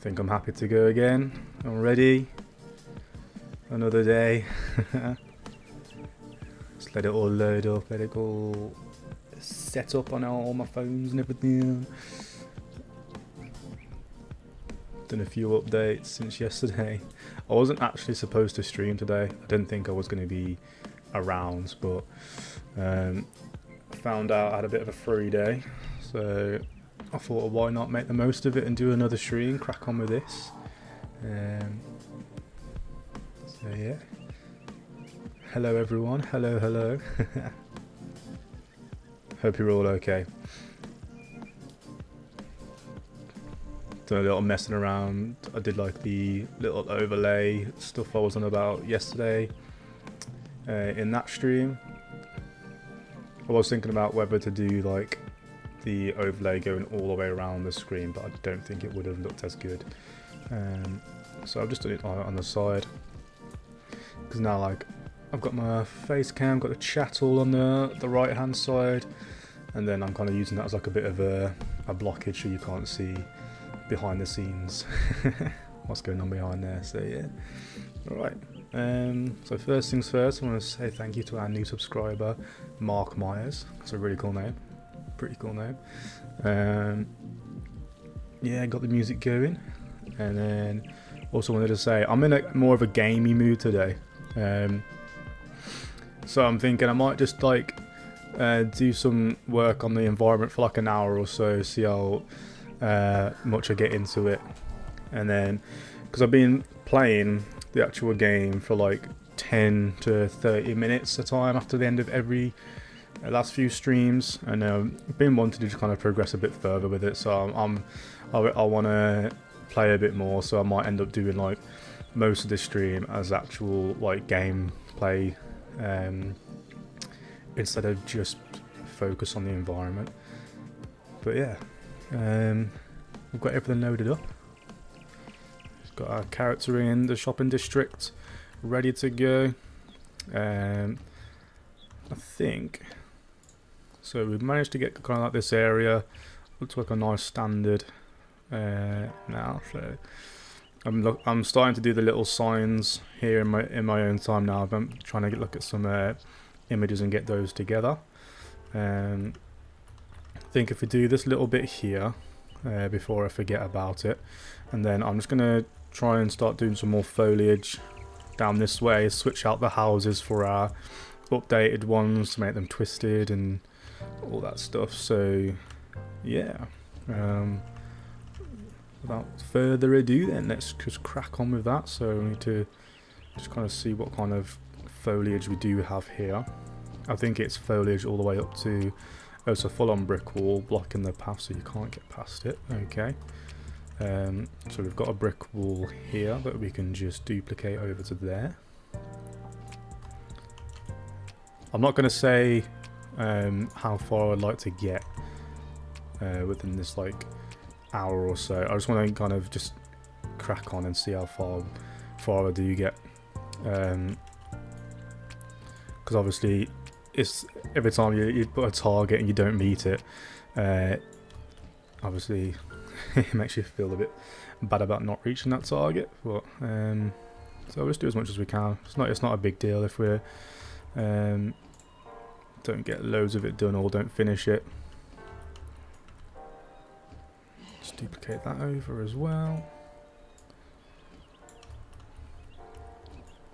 think I'm happy to go again. I'm ready. Another day. Just let it all load up, let it all set up on all my phones and everything. Done a few updates since yesterday. I wasn't actually supposed to stream today. I didn't think I was going to be around, but I found out I had a bit of a free day, so I thought, well, why not make the most of it and do another stream, crack on with this. So yeah, hello everyone, hello. Hope you're all okay. Done a little messing around. I did like the little overlay stuff I was on about yesterday in that stream. I was thinking about whether to do like the overlay going all the way around the screen, but I don't think it would have looked as good. So I've just done it on the side, because now like I've got my face cam, got the chat all on the right hand side, and then I'm kind of using that as like a bit of a blockage so you can't see behind the scenes what's going on behind there. So yeah, alright. So first things first, I want to say thank you to our new subscriber, Mark Myers. That's a really cool name. Pretty cool name. Yeah, got the music going. And then also wanted to say I'm in more of a gamey mood today. So I'm thinking I might just like do some work on the environment for like an hour or so, see how much I get into it. And then, because I've been playing the actual game for like 10 to 30 minutes a time after the end of every last few streams, and I've been wanting to just kind of progress a bit further with it, so I want to play a bit more, so I might end up doing like most of the stream as actual like gameplay instead of just focus on the environment. But yeah, we've got everything loaded up. Got our character in the shopping district ready to go. I think so. We've managed to get kind of like this area. Looks like a nice standard now. So I'm starting to do the little signs here in my own time now. I'm trying to look at some images and get those together. I think if we do this little bit here before I forget about it, and then I'm just gonna try and start doing some more foliage down this way, switch out the houses for our updated ones to make them twisted and all that stuff. So yeah, without further ado then, let's just crack on with that. So we need to just kind of see what kind of foliage we do have here. I think it's foliage all the way up to, oh, it's a full-on brick wall blocking the path so you can't get past it. Okay. So we've got a brick wall here that we can just duplicate over to there. I'm not going to say how far I'd like to get within this like hour or so. I just want to kind of just crack on and see how far I do get, because obviously it's every time you put a target and you don't meet it, obviously it makes you feel a bit bad about not reaching that target. But so we'll just do as much as we can. It's not a big deal if we don't get loads of it done or don't finish it. Just duplicate that over as well.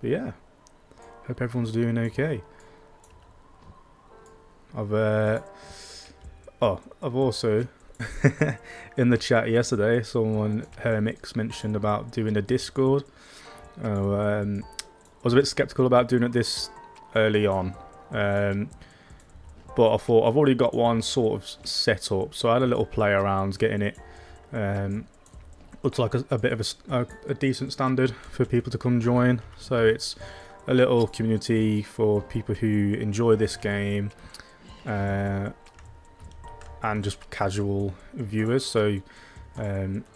But yeah, hope everyone's doing okay. I've also in the chat yesterday, someone, Hermix, mentioned about doing a Discord. I was a bit skeptical about doing it this early on, but I thought I've already got one sort of set up, so I had a little play around getting it. Looks like a bit of a decent standard for people to come join. So it's a little community for people who enjoy this game, and just casual viewers. So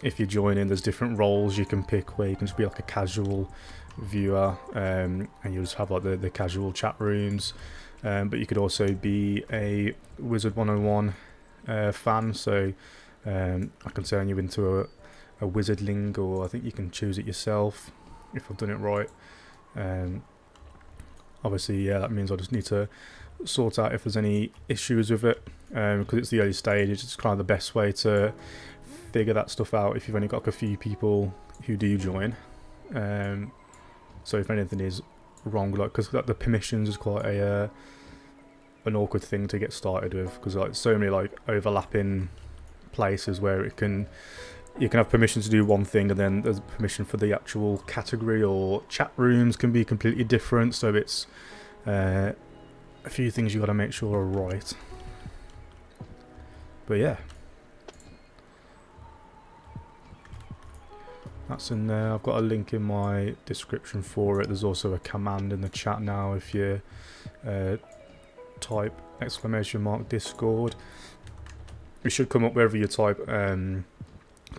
if you join in, there's different roles you can pick where you can just be like a casual viewer, and you just have like the casual chat rooms, but you could also be a Wizard101 fan, so I can turn you into a wizardling, or I think you can choose it yourself if I've done it right. Obviously, yeah, that means I just need to sort out if there's any issues with it, because it's the early stage. It's kind of the best way to figure that stuff out if you've only got like a few people who do join. So if anything is wrong, like, because like, the permissions is quite a an awkward thing to get started with, because like so many like overlapping places where you can have permission to do one thing, and then there's permission for the actual category, or chat rooms can be completely different. So it's a few things you got to make sure are right. But yeah, that's in there. I've got a link in my description for it. There's also a command in the chat now if you type !Discord. It should come up wherever you type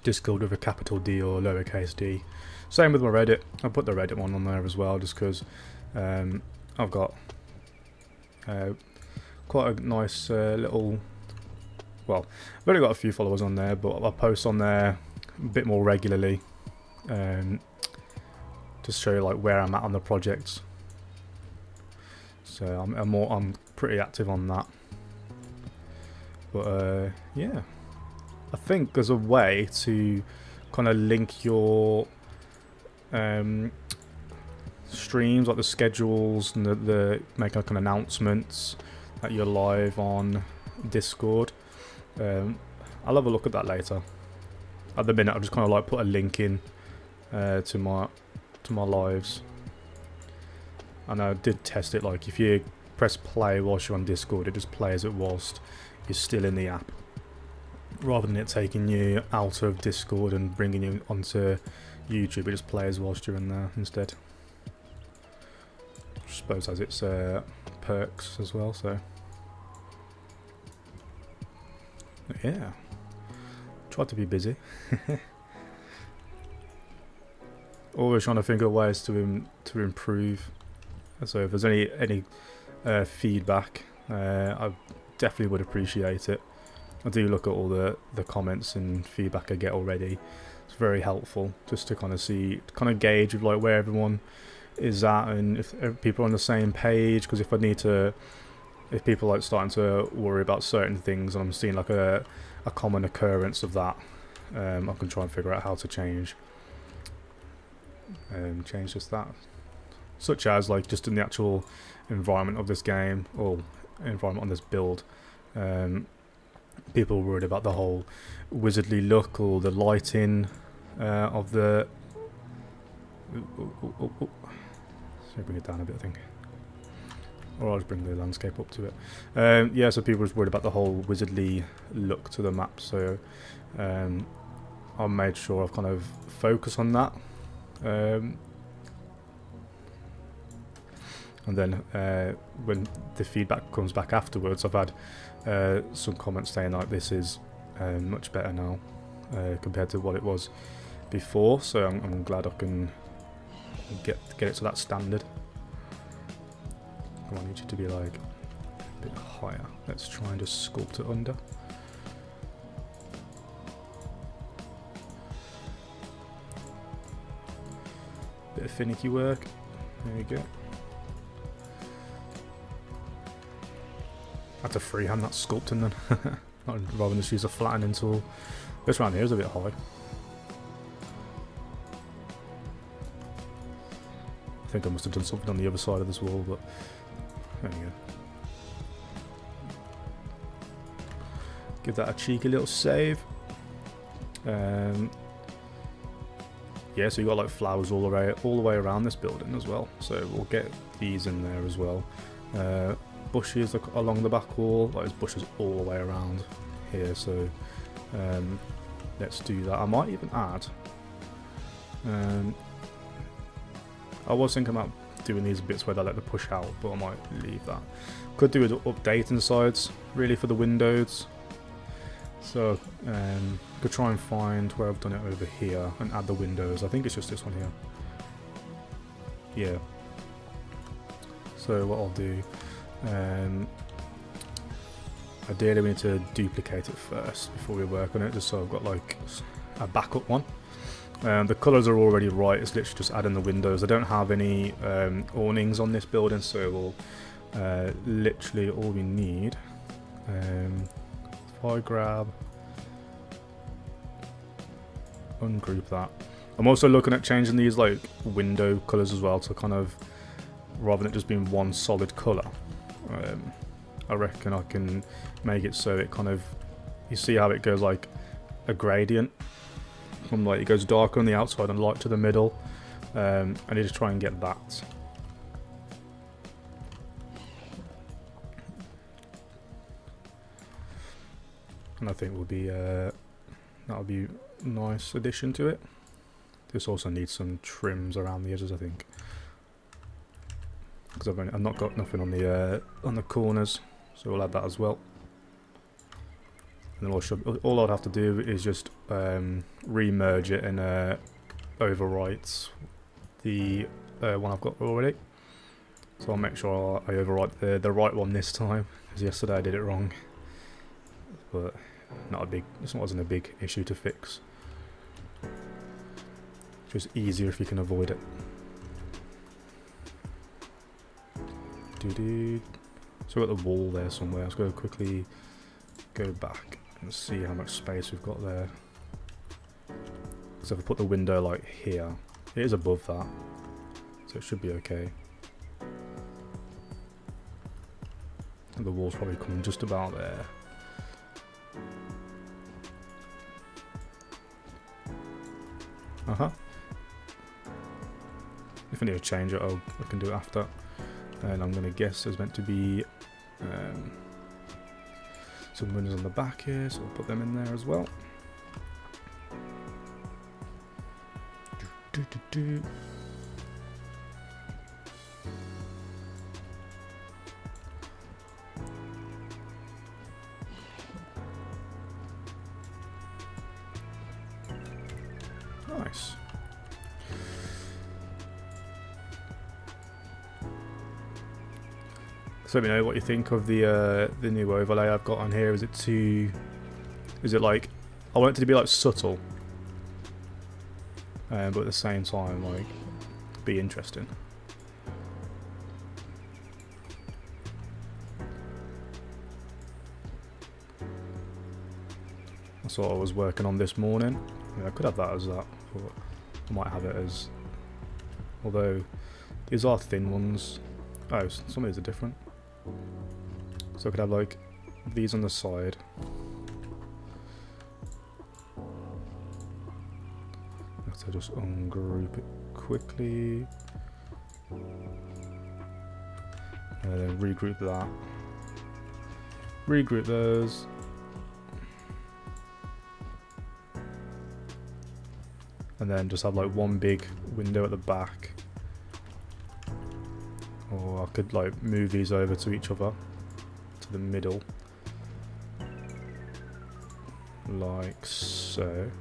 Discord with a capital D or lowercase d. Same with my Reddit. I'll put the Reddit one on there as well, just because I've got quite a nice little... Well, I've only got a few followers on there, but I post on there a bit more regularly. Just show you like where I'm at on the project. So I'm pretty active on that. But yeah, I think there's a way to kind of link your streams, like the schedules, and the make like an announcements that you're live on Discord. I'll have a look at that later. At the minute, I'll just kind of like put a link in to my lives. And I did test it, like if you press play whilst you're on Discord, it just plays it whilst you're still in the app, rather than it taking you out of Discord and bringing you onto YouTube. It just plays whilst you're in there instead. I suppose has its perks as well. So yeah, try to be busy. Always trying to think of ways to improve. So if there's any feedback, I definitely would appreciate it. I do look at all the comments and feedback I get already. It's very helpful just to kind of gauge of like where everyone is at, and if people are on the same page. Because if people are like starting to worry about certain things, and I'm seeing like a common occurrence of that, I can try and figure out how to change just that. Such as like just in the actual environment of this game, or environment on this build, people were worried about the whole wizardly look or the lighting of the... So bring it down a bit, I think. Or I'll just bring the landscape up to it. Yeah, so people were worried about the whole wizardly look to the map, so I made sure I've kind of focused on that. And then when the feedback comes back afterwards, I've had some comments saying like this is much better now compared to what it was before. So I'm glad I can get it to that standard. I need you to be like a bit higher. Let's try and just sculpt it under. Bit of finicky work. There you go. I had to freehand that sculpting then, rather than just use a flattening tool. This round here is a bit high. I think I must have done something on the other side of this wall, but there you go. Give that a cheeky little save. Yeah, so you got like flowers all the way around this building as well. So we'll get these in there as well. Bushes along the back wall, like there's bushes all the way around here, so let's do that. I might even add I was thinking about doing these bits where they let the push out, but I might leave that. Could do with updating sides really for the windows, so could try and find where I've done it over here and add the windows. I think it's just this one here. Yeah, so what I'll do, ideally we need to duplicate it first before we work on it, just so I've got like a backup one. The colours are already right, it's literally just adding the windows. I don't have any awnings on this building, so we'll literally all we need. If I grab, ungroup that. I'm also looking at changing these like window colours as well, to kind of, rather than it just being one solid colour. I reckon I can make it so it kind of, you see how it goes like a gradient from like, it goes darker on the outside and light to the middle. I need to try and get that. And I think will be that'll be a nice addition to it. This also needs some trims around the edges, I think, because I've not got nothing on the corners, so we'll add that as well. And then all I'd have to do is just re-merge it and overwrite the one I've got already. So I'll make sure I overwrite the right one this time, because yesterday I did it wrong. But this wasn't a big issue to fix. Just easier if you can avoid it. So we've got the wall there somewhere. Let's go quickly go back and see how much space we've got there. So if I put the window like here, it is above that, so it should be okay. And the wall's probably coming just about there. If I need to change it, I can do it after. And I'm going to guess there's meant to be some windows on the back here, so I'll put them in there as well. Nice. So let me know what you think of the new overlay I've got on here. Is it like, I want it to be like subtle, but at the same time like be interesting. That's what I was working on this morning. I mean, I could have that as that, but I might have it as, although these are thin ones. Oh, some of these are different. So I could have like these on the side. So just ungroup it quickly. And then regroup that. Regroup those. And then just have like one big window at the back. Or I could like move these over to each other, to the middle, like so.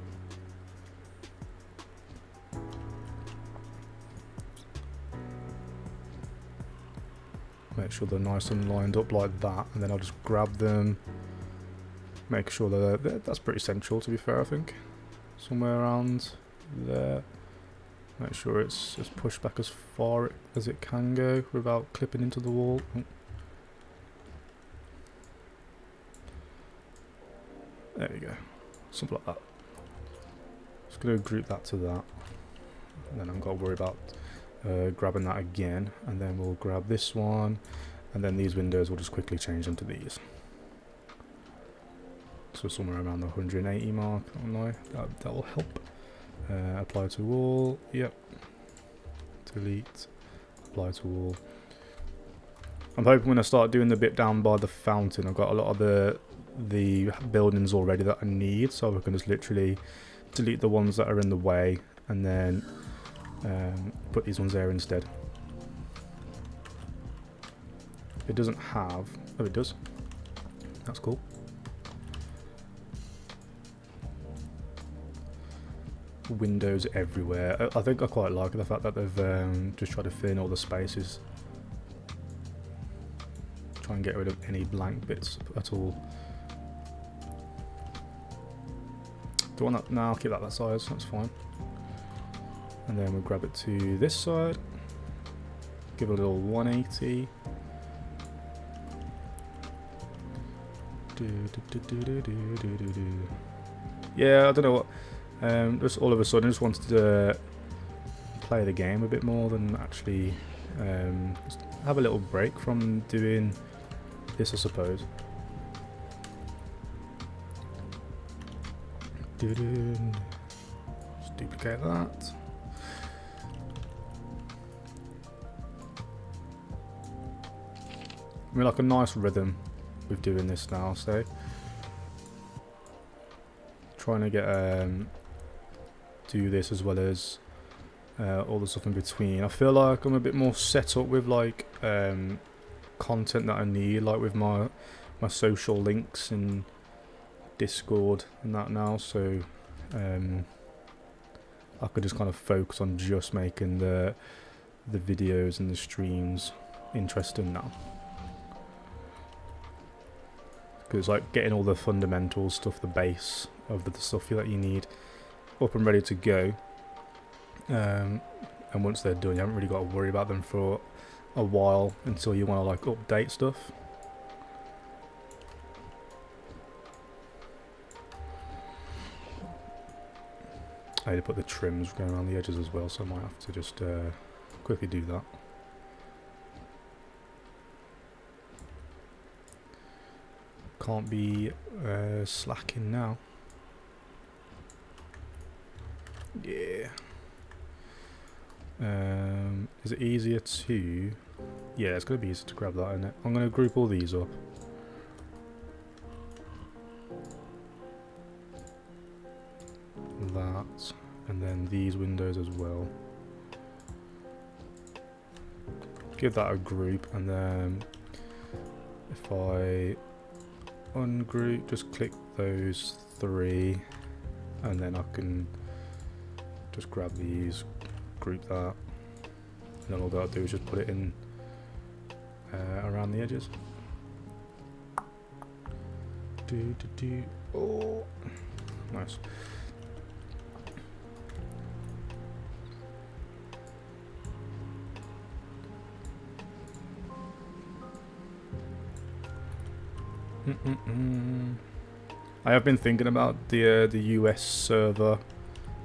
Make sure they're nice and lined up like that, and then I'll just grab them, make sure that's pretty central, to be fair, I think. Somewhere around there. Make sure it's just pushed back as far as it can go without clipping into the wall. Oh. There you go. Something like that. Just going to group that to that. And then I've got to worry about grabbing that again. And then we'll grab this one. And then these windows, we'll just quickly change them to these. So somewhere around the 180 mark. That will help. Apply to wall, yep. Delete, apply to wall. I'm hoping when I start doing the bit down by the fountain, I've got a lot of the buildings already that I need, so I can just literally delete the ones that are in the way and then put these ones there instead. It doesn't have, oh it does, that's cool. Windows everywhere. I think I quite like the fact that they've just tried to fill in all the spaces. try and get rid of any blank bits at all. Do I want that? No, I'll keep that size, that's fine. And then we'll grab it to this side, give it a little 180. Yeah, I don't know what. Just all of a sudden, I just wanted to play the game a bit more than actually just have a little break from doing this, I suppose. Just duplicate that. I mean, like a nice rhythm with doing this now, so trying to get do this as well as all the stuff in between. I feel like I'm a bit more set up with like content that I need, like with my social links and Discord and that now, so I could just kind of focus on just making the videos and the streams interesting now. Because like getting all the fundamental stuff, the base of the stuff that you need up and ready to go, and once they're done you haven't really got to worry about them for a while until you want to like update stuff. I need to put the trims going around the edges as well, so I might have to just quickly do that. Can't be slacking now. Yeah. Is it easier to... Yeah, it's going to be easier to grab that, isn't it? I'm going to group all these up. That, and then these windows as well. Give that a group, and then if I ungroup, just click those three, and then I can just grab these, group that, and then all that I'll do is just put it in around the edges. Oh, nice. I have been thinking about the US server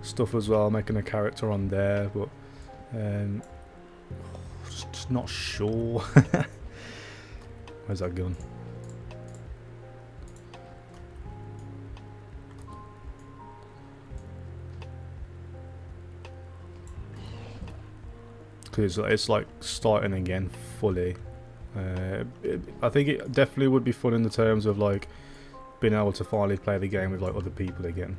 stuff as well, making a character on there, but just not sure. Where's that gun? Because it's like starting again fully. I think it definitely would be fun in the terms of like being able to finally play the game with like other people again.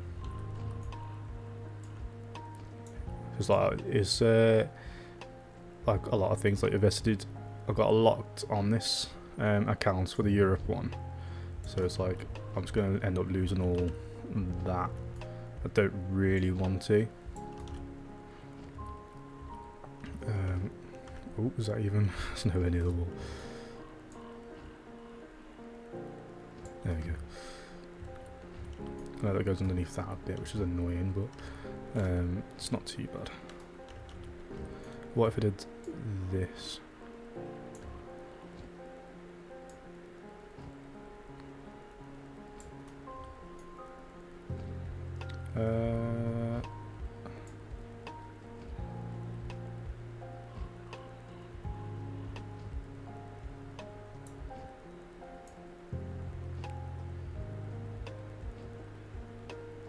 It's like like a lot of things like invested. I've got a lot on this account for the Europe one, so it's like I'm just going to end up losing all that. I don't really want to. Oh, is that even? There's nowhere near the wall. There we go. I know that goes underneath that bit, which is annoying, but it's not too bad. What if I did this?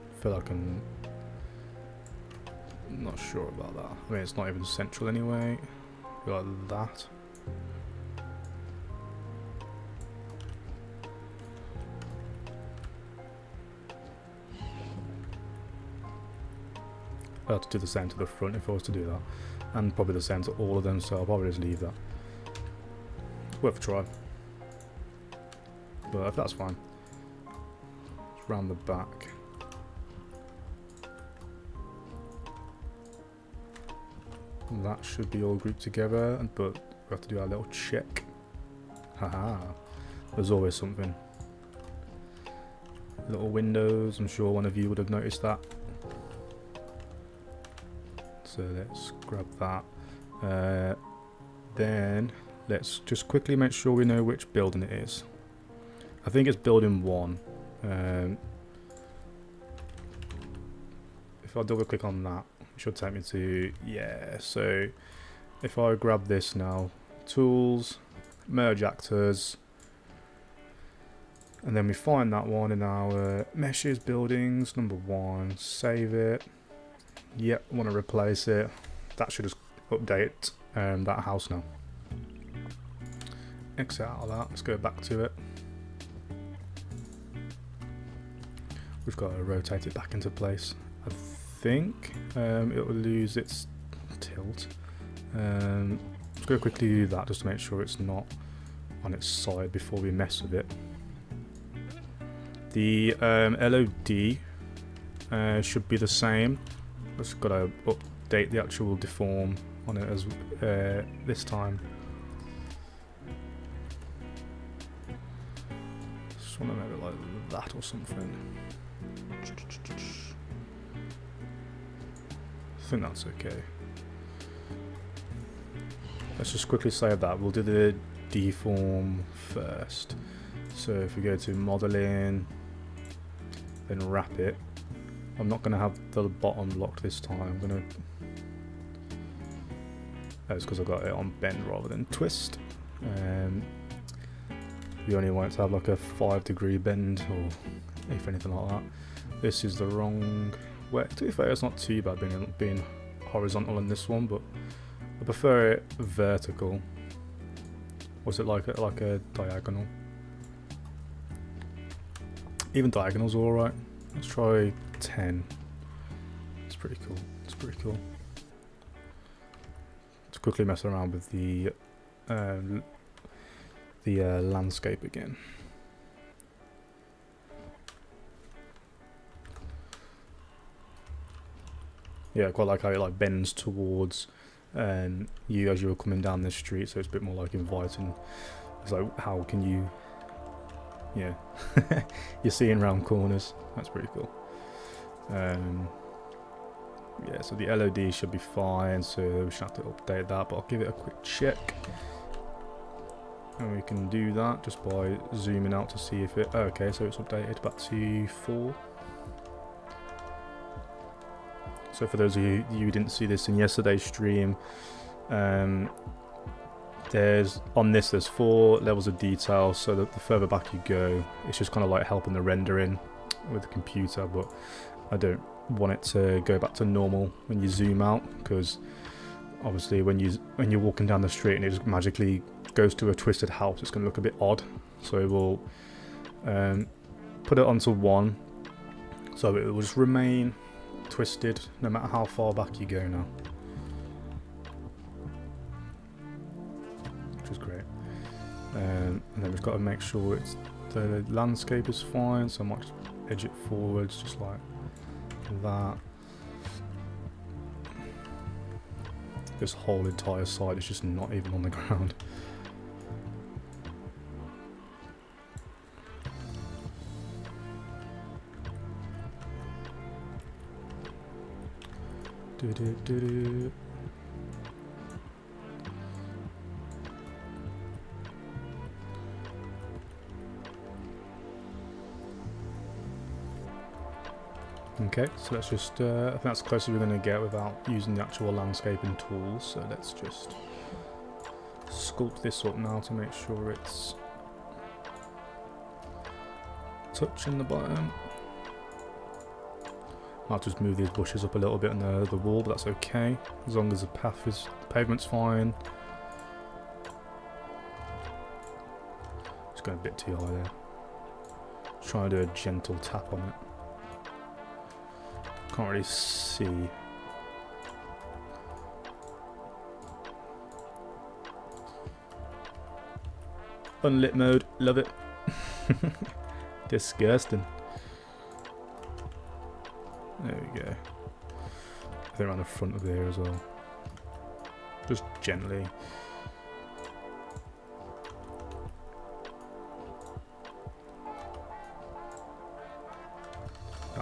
I feel like I'm not sure about that. I mean, it's not even central anyway. Like that. I'll have to do the same to the front if I was to do that, and probably the same to all of them, so I'll probably just leave that. Worth a try. But if that's fine, just round the back. That should be all grouped together, but we have to do our little check. Haha. There's always something. Little windows, I'm sure one of you would have noticed that. So let's grab that. Then let's just quickly make sure we know which building it is. I think it's building 1. If I double click on that, it should take me to, yeah, so if I grab this now, tools, merge actors, and then we find that one in our meshes buildings, number 1, save it. Yep, want to replace it. That should just update that house now. Exit out of that, let's go back to it. We've got to rotate it back into place. I think it will lose its tilt. Let's go quickly do that just to make sure it's not on its side before we mess with it. The LOD should be the same. Just got to update the actual deform on it as this time. Just want to make it like that or something. I think that's okay. Let's just quickly save that. We'll do the deform first. So if we go to modeling, then wrap it. I'm not going to have the bottom locked this time. I'm going to. That's because I've got it on bend rather than twist. You only want it to have like a 5-degree bend, or if anything like that. This is the wrong way. To be fair, it's not too bad being horizontal in this one, but I prefer it vertical. Was it like a diagonal? Even diagonals are alright. Let's try 10. It's pretty cool. It's pretty cool. Let's quickly mess around with the landscape again. Yeah, quite like how it like bends towards you as you're coming down the street, so it's a bit more like inviting. It's like, how can you? Yeah, you're seeing round corners. That's pretty cool. Yeah, so the LOD should be fine, so we should have to update that, but I'll give it a quick check. And we can do that just by zooming out to see if it... Oh, okay, so it's updated back to 4. So for those of you who didn't see this in yesterday's stream, there's 4 levels of detail, so that the further back you go, it's just kind of like helping the rendering with the computer, but I don't want it to go back to normal when you zoom out, because obviously when you're walking down the street and it just magically goes to a twisted house, it's going to look a bit odd. So we'll put it onto 1, so it will just remain twisted no matter how far back you go now, which is great. And then we've got to make sure the landscape is fine, so I might just edge it forwards just like that. This whole entire side is just not even on the ground. Okay, so let's just, I think that's the closest we're going to get without using the actual landscaping tools, so let's just sculpt this up now to make sure it's touching the bottom. I'll just move these bushes up a little bit on the wall, but that's okay, as long as the pavement's fine. It's going a bit too high there. Try to do a gentle tap on it. Can't really see. Unlit mode, love it. Disgusting. There we go. I think around the front of there as well. Just gently.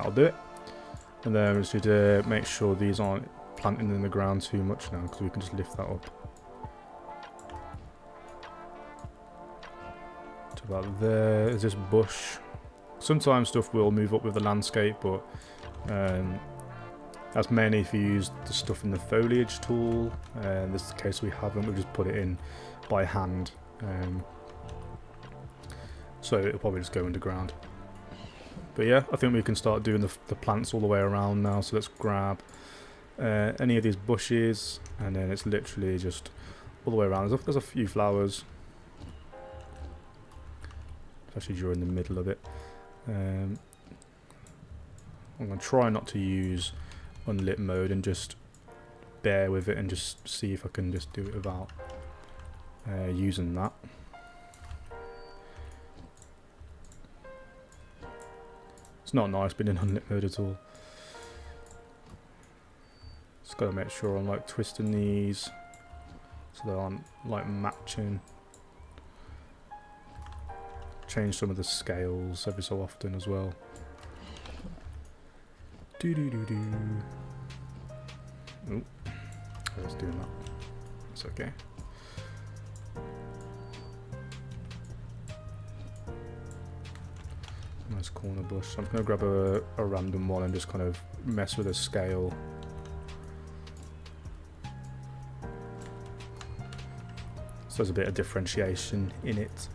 that'll do it. And then we just need to make sure these aren't planting in the ground too much now, because we can just lift that up to about there. Is this bush? Sometimes stuff will move up with the landscape, but that's mainly if you use the stuff in the foliage tool. This is the case we haven't, we've just put it in by hand. So it'll probably just go underground. But yeah, I think we can start doing the plants all the way around now. So let's grab any of these bushes, and then it's literally just all the way around. There's a few flowers, especially during the middle of it. I'm going to try not to use unlit mode and just bear with it and just see if I can just do it without using that. It's not nice being in unlit mode at all. Just got to make sure I'm like twisting these so they aren't like matching. Change some of the scales every so often as well. Oh, I was doing that. It's okay. Nice corner bush. So I'm going to grab a random one and just kind of mess with the scale. So there's a bit of differentiation in it.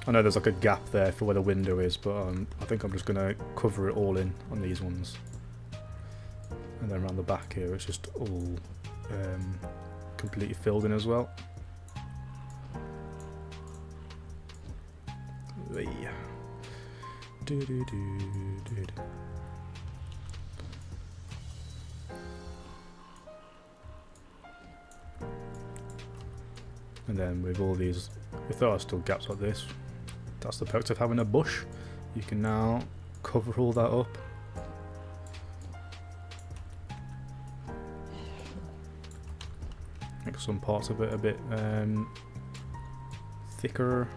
I know there's like a gap there for where the window is, but I think I'm just going to cover it all in on these ones. And then around the back here it's just all completely filled in as well. And then with all these, if there are still gaps like this, that's the perks of having a bush. You can now cover all that up. Make some parts of it a bit thicker.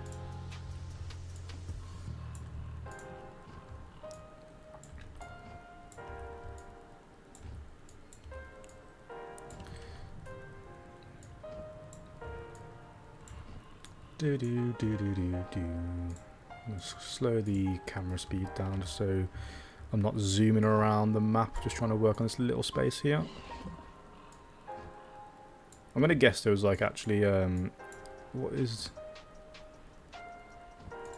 Let's slow the camera speed down just so I'm not zooming around the map, just trying to work on this little space here. I'm gonna guess there was like actually what is...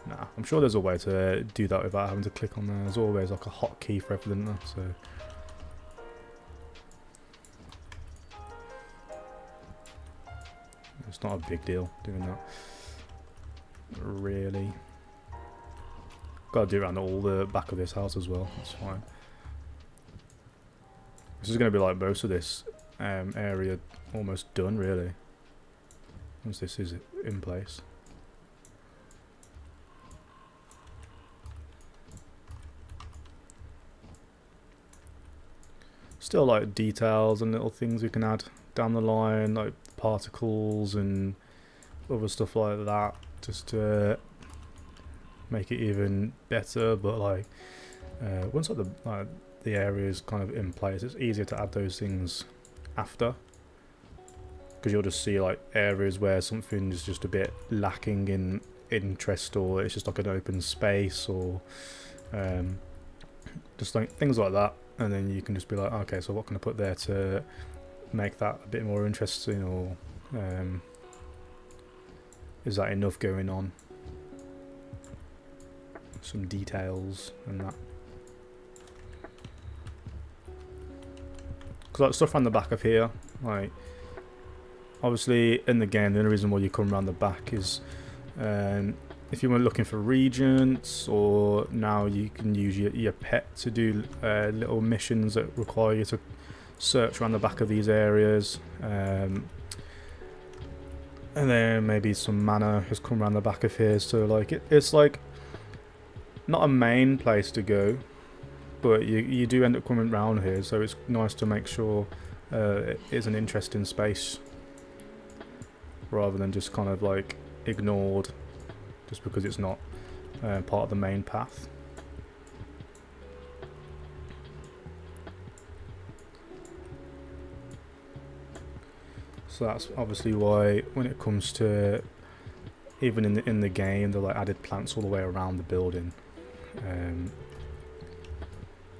Nah, I'm sure there's a way to do that without having to click on there. There's always like a hotkey for everything there, so... It's not a big deal doing that. Really. Gotta do it around all the back of this house as well, that's fine. This is going to be like most of this area almost done really, once this is in place. Still like details and little things we can add down the line, like particles and other stuff like that, just to make it even better. But like once like the area is kind of in place, it's easier to add those things after, because you'll just see like areas where something is just a bit lacking in interest, or it's just like an open space, or just like things like that, and then you can just be like, okay, so what can I put there to make that a bit more interesting, or is that enough going on? Some details and that. Because like stuff around the back of here, like obviously in the game the only reason why you come around the back is if you were looking for regents, or now you can use your pet to do little missions that require you to search around the back of these areas, and then maybe some mana has come around the back of here, so like it's like not a main place to go, but you do end up coming around here, so it's nice to make sure it is an interesting space rather than just kind of like ignored just because it's not part of the main path. So that's obviously why when it comes to even in the game, they like added plants all the way around the building,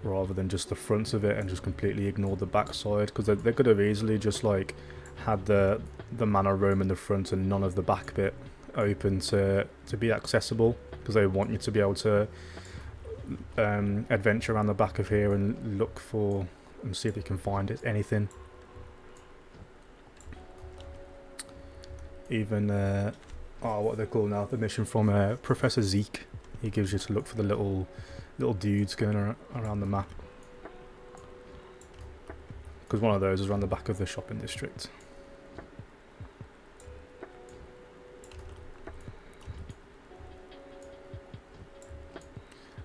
rather than just the fronts of it and just completely ignore the backside, because they could have easily just like had the manor room in the front and none of the back bit open to be accessible, because they want you to be able to adventure around the back of here and look for and see if you can find anything. Even what are they called now? The mission from Professor Zeke. He gives you to look for the little dudes going around the map. Because one of those is around the back of the shopping district.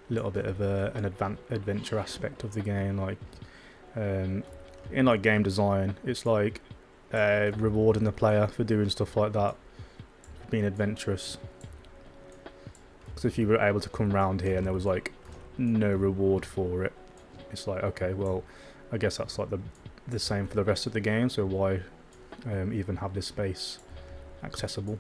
Little bit of an adventure aspect of the game, like in like game design, it's like rewarding the player for doing stuff like that, being adventurous. Because if you were able to come round here and there was like no reward for it, it's like, okay, well, I guess that's like the same for the rest of the game, so why even have this space accessible?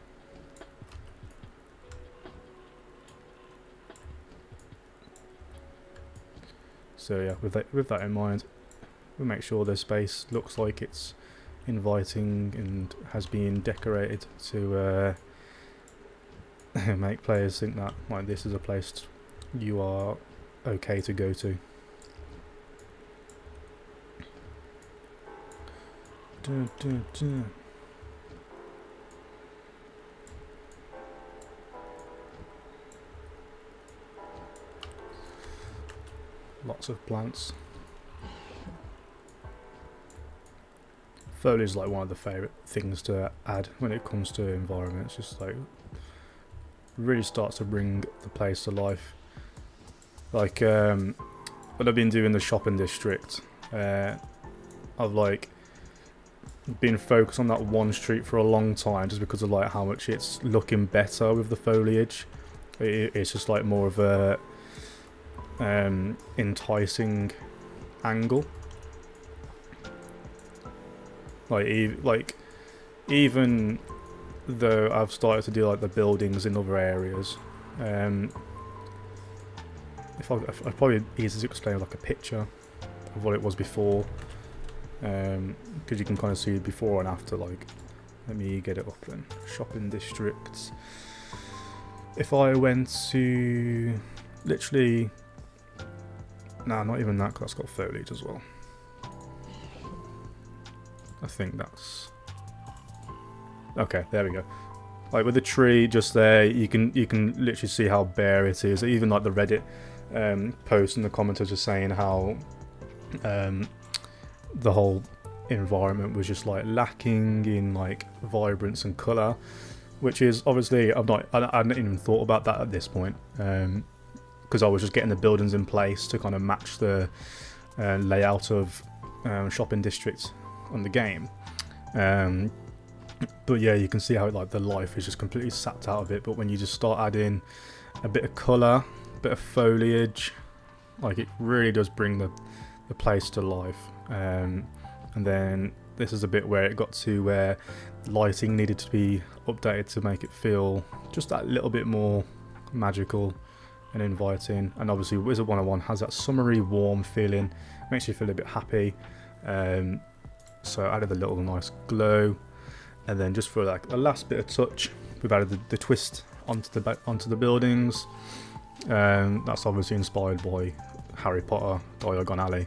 So yeah, with that in mind, we'll make sure the space looks like it's inviting and has been decorated to make players think that like this is a place you are okay to go to. Lots of plants. Foliage is like one of the favourite things to add when it comes to environments. Just like really starts to bring the place to life. Like what I've been doing in the shopping district, I've like been focused on that one street for a long time just because of like how much it's looking better with the foliage. It's just like more of a enticing angle. Like even though I've started to do like the buildings in other areas, if I'd probably easy to explain like a picture of what it was before, because you can kind of see before and after. Like, let me get it up then. Shopping districts. If I went to literally, nah, not even that, 'cause that's got foliage as well. I think that's okay. There we go. Like with the tree just there, you can literally see how bare it is. Even like the Reddit post and the commenters are saying how the whole environment was just like lacking in like vibrance and colour, which is obviously I hadn't even thought about that at this point, because I was just getting the buildings in place to kind of match the layout of shopping districts on the game. But yeah, you can see how like the life is just completely sapped out of it. But when you just start adding a bit of colour, a bit of foliage, like it really does bring the place to life. And then this is a bit where it got to where lighting needed to be updated to make it feel just that little bit more magical and inviting. And obviously Wizard101 has that summery warm feeling, makes you feel a bit happy. So I added a little nice glow, and then just for like a last bit of touch, we've added the twist onto the buildings. That's obviously inspired by Harry Potter Diagon Alley,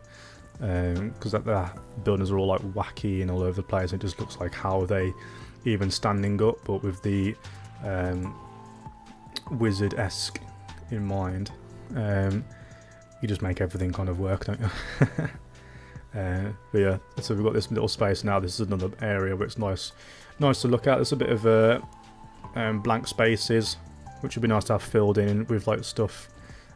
because the buildings are all like wacky and all over the place. It just looks like how they even standing up, but with the wizard-esque in mind. You just make everything kind of work, don't you? But yeah, so we've got this little space now. This is another area where it's nice to look at. There's a bit of blank spaces, which would be nice to have filled in with like stuff.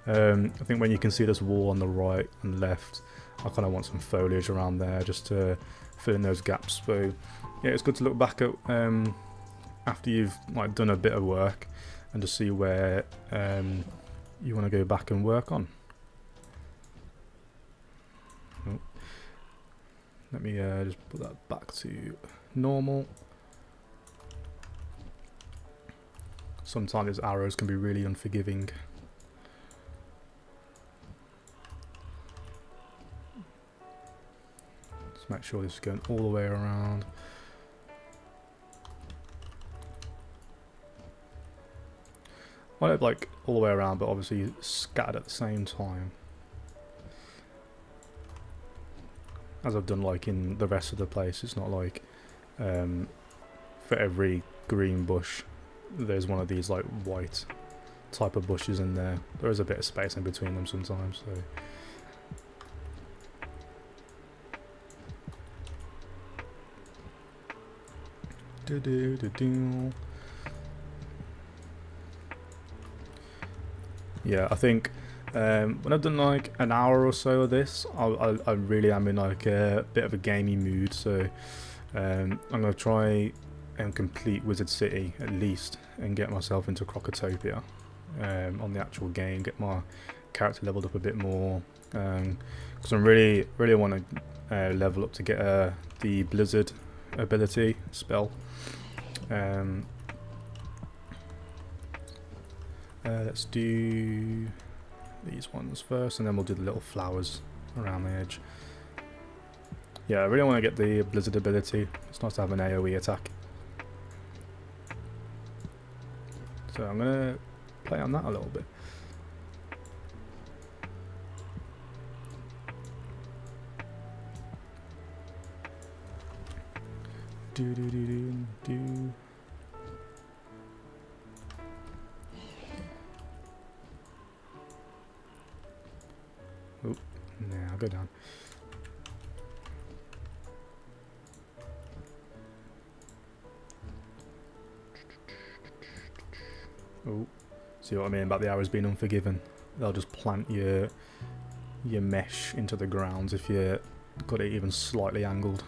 I think when you can see this wall on the right and left, I kind of want some foliage around there just to fill in those gaps. So yeah, it's good to look back at after you've like done a bit of work and to see where you want to go back and work on. Oh. Let me just put that back to normal. Sometimes these arrows can be really unforgiving. Let's make sure this is going all the way around. I don't like all the way around, but obviously scattered at the same time. As I've done like in the rest of the place, it's not like for every green bush there's one of these like white type of bushes in there. There is a bit of space in between them sometimes, so yeah, I think when I've done like an hour or so of this, I really am in like a bit of a gamey mood, so I'm going to try and complete Wizard City at least and get myself into Crocotopia on the actual game, get my character leveled up a bit more, because I really want to level up to get the Blizzard ability spell. Let's do these ones first, and then we'll do the little flowers around the edge. Yeah, I really want to get the Blizzard ability. It's nice to have an AoE attack. So I'm going to play on that a little bit. Do. Oh, nah, I'll go down. Oh, see what I mean about the arrows being unforgiving? They'll just plant your mesh into the ground if you got it even slightly angled.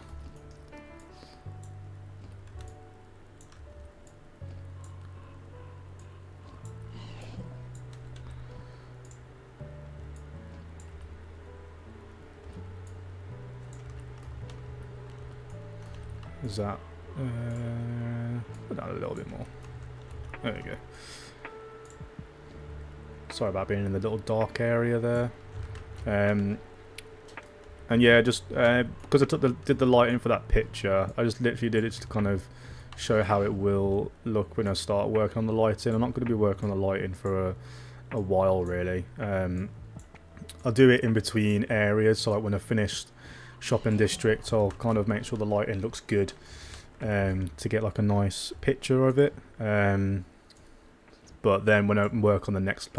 Is that put down a little bit more. There we go. Sorry about being in the little dark area there. And yeah, just because I did the lighting for that picture, I just literally did it just to kind of show how it will look when I start working on the lighting. I'm not going to be working on the lighting for a while really. I'll do it in between areas, so like when I finished shopping district, I'll kind of make sure the lighting looks good to get like a nice picture of it. But then when I work on the next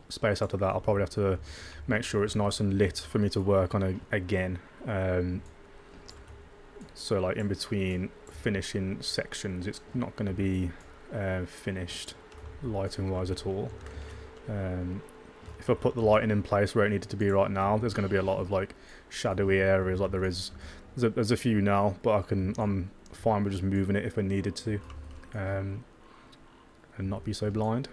space after that, I'll probably have to make sure it's nice and lit for me to work on it again. So like in between finishing sections, it's not going to be finished lighting wise at all. If I put the lighting in place where it needed to be right now, there's going to be a lot of like shadowy areas like there's a few now, but I'm fine with just moving it if I needed to, and not be so blind.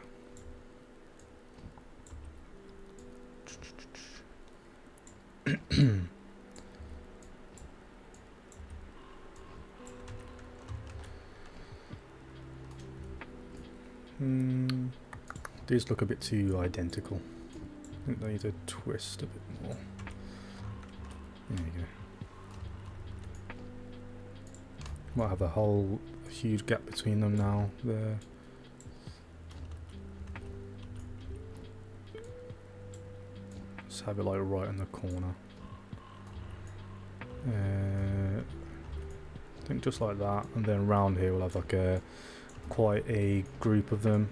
These look a bit too identical. I think they need to twist a bit more. There you go. Might have a whole huge gap between them now. There. Just have it like right in the corner. I think just like that, and then round here we'll have like quite a group of them.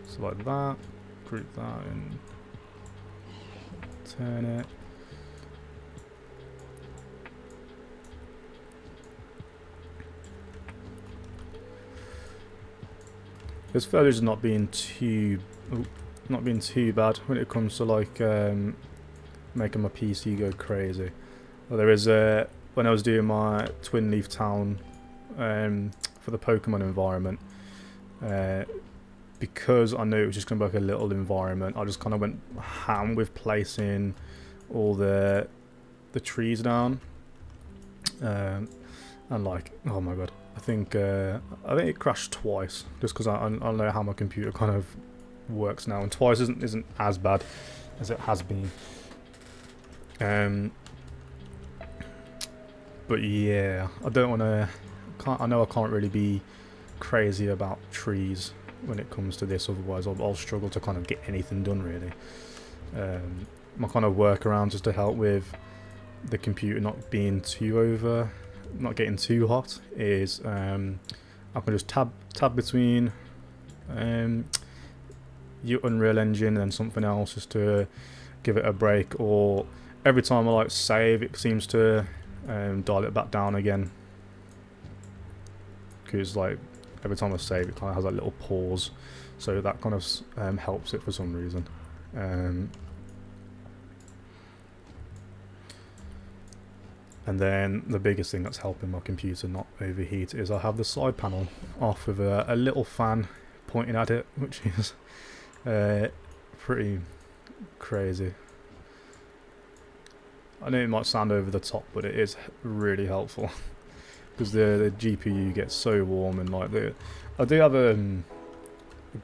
So like that, group that and turn it. This footage is not being too bad when it comes to like making my PC go crazy. Well, there is when I was doing my Twin Leaf Town for the Pokemon environment, because I knew it was just going to be like a little environment, I just kind of went ham with placing all the trees down. And like, oh my god, I think it crashed twice just because I know how my computer kind of works now, and twice isn't as bad as it has been. But yeah, I don't want to. I know I can't really be crazy about trees when it comes to this, otherwise I'll struggle to kind of get anything done really. My kind of workaround just to help with the computer not being not getting too hot is I can just tab between your Unreal Engine and then something else just to give it a break, or every time I like save it seems to dial it back down again, because like every time I save it kind of has that little pause, so that kind of helps it for some reason. And then the biggest thing that's helping my computer not overheat is I have the side panel off with a little fan pointing at it, which is pretty crazy. I know it might sound over the top, but it is really helpful because the GPU gets so warm, and like I do have a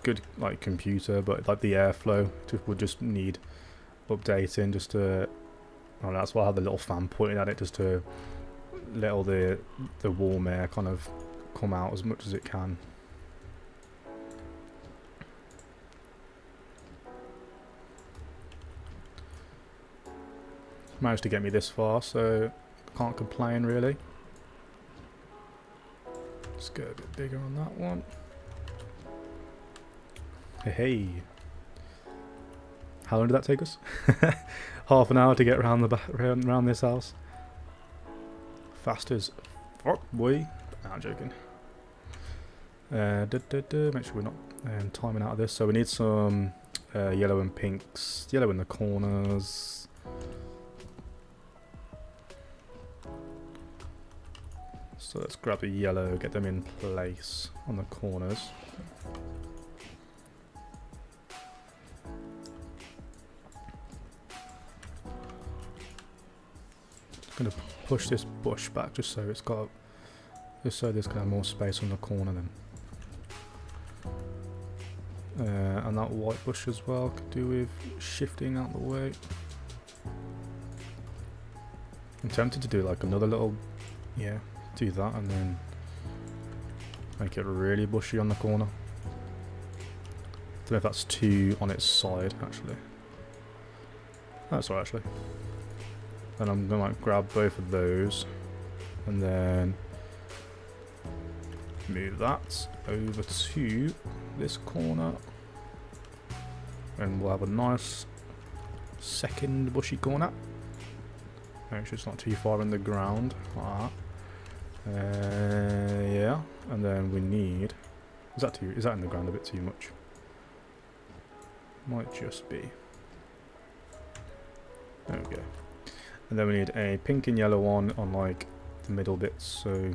good like computer, but like the airflow would just need updating just to. And that's why I have the little fan pointing at it, just to let all the warm air kind of come out as much as it can. Managed to get me this far, so can't complain really. Let's go a bit bigger on that one. Hey. How long did that take us? Half an hour to get around around this house. Fast as fuck, boy. Nah, I'm joking. Make sure we're not timing out of this. So we need some yellow and pinks. Yellow in the corners. So let's grab the yellow, get them in place on the corners. I'm gonna push this bush back just so there's gonna have more space on the corner then. And that white bush as well could do with shifting out the way. I'm tempted to do like another little, yeah, do that and then make it really bushy on the corner. Don't know if that's too on its side actually. That's all right actually. And I'm gonna like grab both of those and then move that over to this corner, and we'll have a nice second bushy corner. Make sure it's not too far in the ground. Like that. Yeah, and then we need. Is that in the ground a bit too much? Might just be. There we go. And then we need a pink and yellow one on like the middle bits, so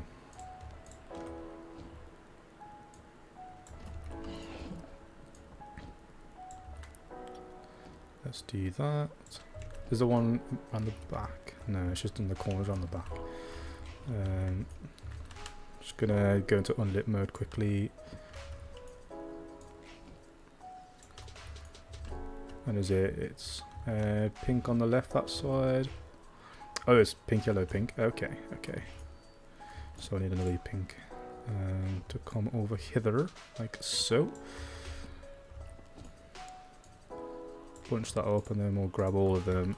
let's do that. There's the one around the back. No, it's just in the corners around the back. Just gonna go into unlit mode quickly. And it's pink on the left that side. Oh, it's pink, yellow, pink. Okay, okay. So I need another pink to come over hither, like so. Bunch that up, and then we'll grab all of them.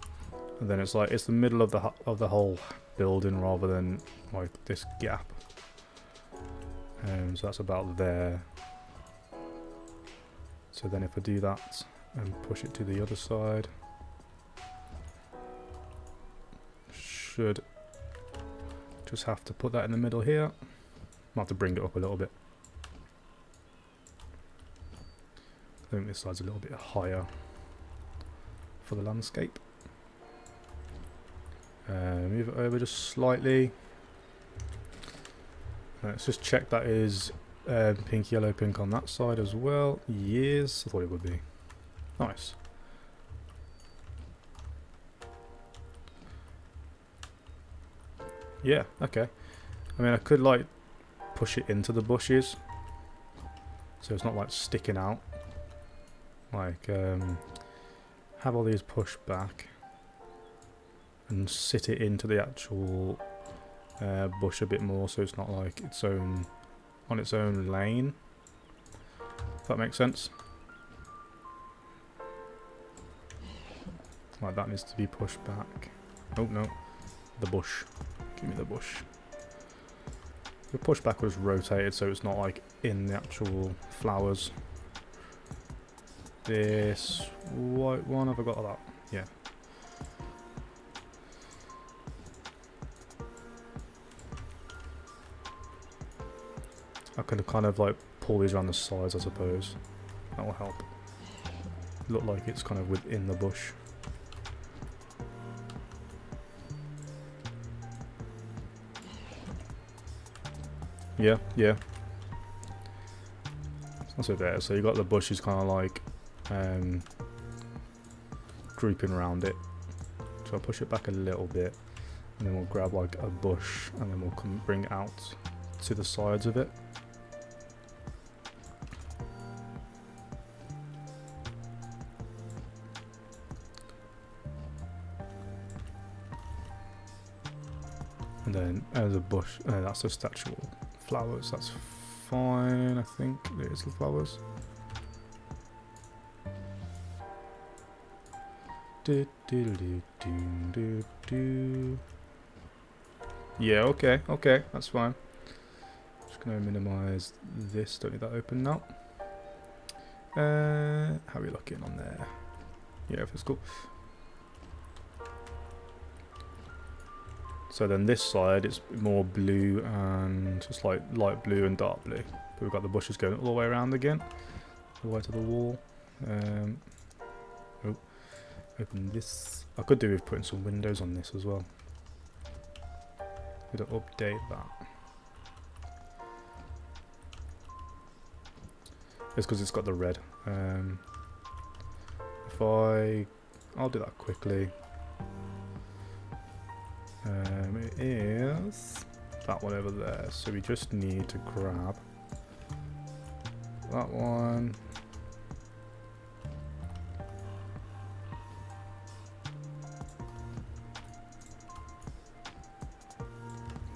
And then it's like it's the middle of the whole building rather than like this gap. So that's about there. So then if I do that and push it to the other side. Should just have to put that in the middle here. Might have to bring it up a little bit. I think this side's a little bit higher for the landscape. Move it over just slightly. Let's just check that is pink, yellow, pink on that side as well. Yes, I thought it would be. Nice. Yeah, okay. I mean, I could like push it into the bushes so it's not like sticking out. Like, have all these pushed back and sit it into the actual bush a bit more so it's not like on its own lane. If that makes sense. Like that needs to be pushed back. Oh no, the bush. Give me the bush. The push back was rotated so it's not like in the actual flowers. This white one, have I got that? Yeah. I can kind of like pull these around the sides, I suppose. That will help. Look like it's kind of within the bush. Yeah, yeah. It's not so bad. So you got the bushes kind of like grouping around it. So I'll push it back a little bit, and then we'll grab like a bush, and then we'll bring it out to the sides of it. And then as a bush, that's just actual flowers. That's fine, I think. There's the flowers. Yeah, okay, okay, that's fine. Just gonna minimize this. Don't need that open now. How are we looking on there? Yeah, that's cool. So then this side it's more blue and just like light blue and dark blue. But we've got the bushes going all the way around again, all the way to the wall. Oh, open this. I could do with putting some windows on this as well. We'd update that. It's because it's got the red. I'll do that quickly. It is that one over there, so we just need to grab that one.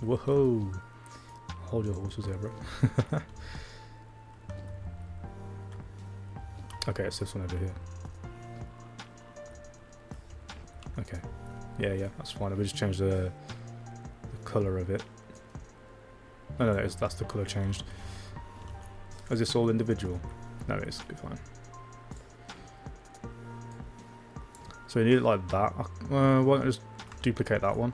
Whoa! Hold your horses there, bro. Okay, it's this one over here. Okay. Yeah, that's fine. We just changed the colour of it. Oh, no, that's the colour changed. Is this all individual? No, it's fine. So you need it like that. Why don't I just duplicate that one?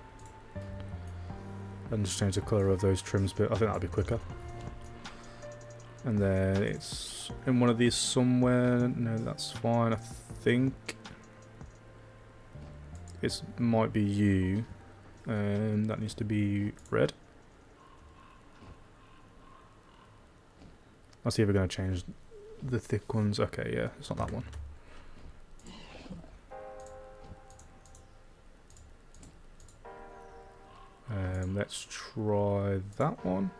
And just change the colour of those trims bit. I think that'll be quicker. And then it's in one of these somewhere. No, that's fine. I think it might be you, and that needs to be red. I'll see if we're going to change the thick ones. Okay, yeah, it's not that one. Let's try that one.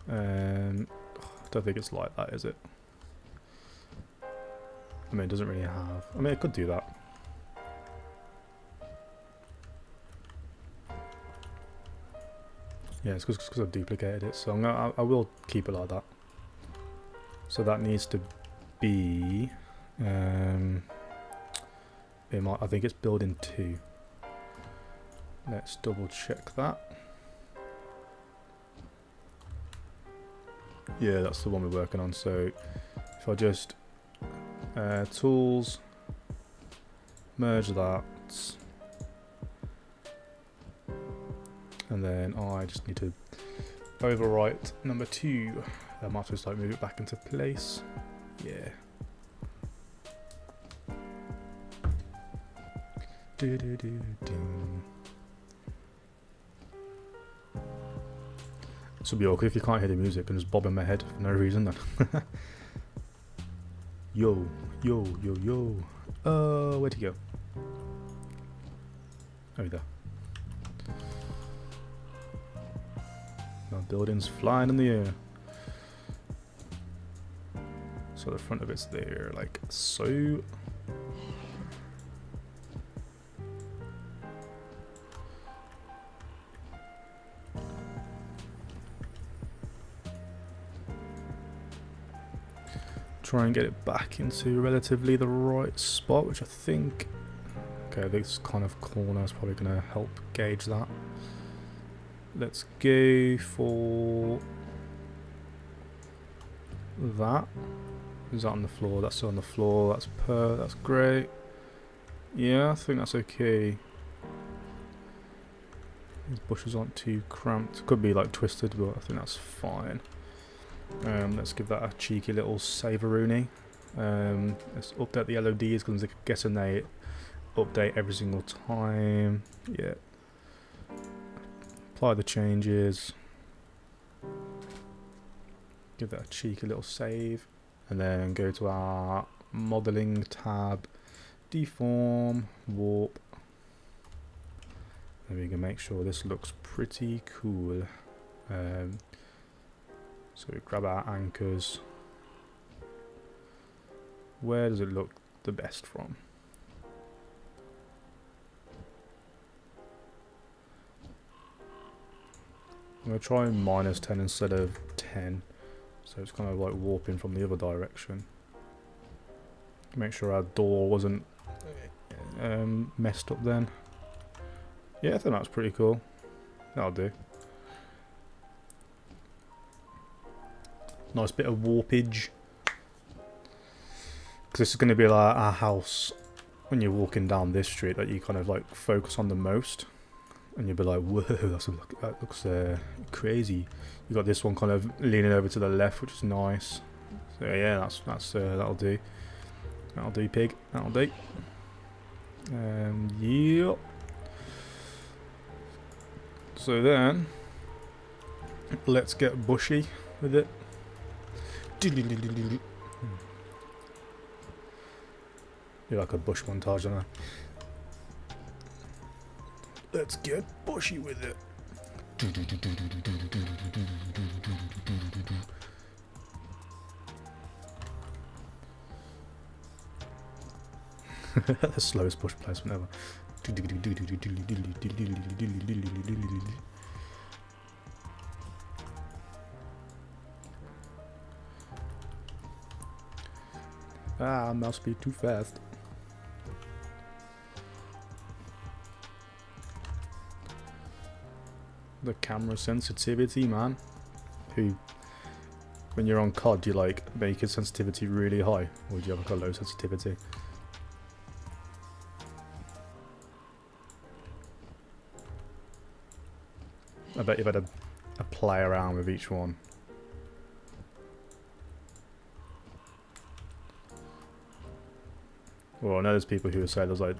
I don't think it's like that, is it? I mean, it doesn't really have... I mean, it could do that. Yeah, it's because I've duplicated it, so I will keep it like that. So that needs to be... I think it's building 2. Let's double check that. Yeah, that's the one we're working on. So if I just tools, merge that, and then I just need to overwrite number 2. I might just like move it back into place. Yeah. This will be awkward if you can't hear the music and just bob in my head for no reason then. Yo, yo, yo, yo. Where'd he go? Oh, there. Now buildings flying in the air. So the front of it's there, like so. Try and get it back into relatively the right spot, which I think, okay, this kind of corner is probably going to help gauge that. Let's go for that. Is that on the floor? That's on the floor. That's great. Yeah, I think that's okay. These bushes aren't too cramped. Could be like twisted, but I think that's fine. Let's give that a cheeky little saveroony. Let's update the LODs because I'm guessing they update every single time. Yeah. Apply the changes. Give that a cheeky little save. And then go to our modeling tab. Deform, warp. And we can make sure this looks pretty cool. So we grab our anchors. Where does it look the best from? I'm going to try -10 instead of 10. So it's kind of like warping from the other direction. Make sure our door wasn't messed up then. Yeah, I think that's pretty cool. That'll do. Nice bit of warpage. Because this is going to be like our house when you're walking down this street that you kind of like focus on the most. And you'll be like, whoa, that looks crazy. You got this one kind of leaning over to the left, which is nice. So yeah, that'll do. That'll do, pig. That'll do. Yeah. So then, let's get bushy with it. You're like a bush montage, don't I? Let's get bushy with it. The slowest bush placement ever. Ah, must be too fast. The camera sensitivity, man. When you're on COD, do you like make its sensitivity really high, or do you have like a low sensitivity? I bet you've had a play around with each one. Well, I know there's people who say there's like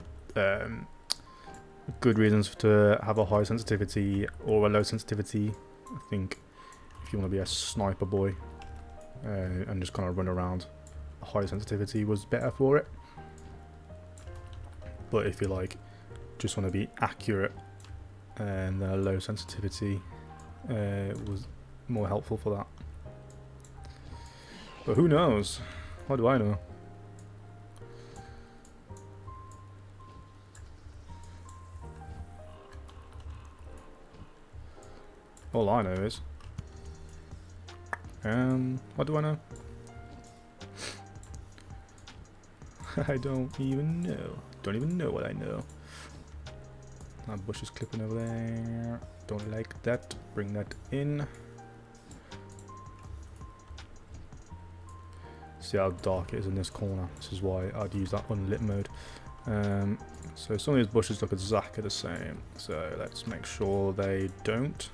good reasons to have a high sensitivity or a low sensitivity. I think if you want to be a sniper boy and just kind of run around, a high sensitivity was better for it. But if you like just want to be accurate, and a low sensitivity was more helpful for that. But who knows? What do I know? All I know is, what do I know? I don't even know. Don't even know what I know. That bush is clipping over there. Don't like that. Bring that in. See how dark it is in this corner. This is why I'd use that unlit mode. So some of these bushes look exactly the same. So let's make sure they don't.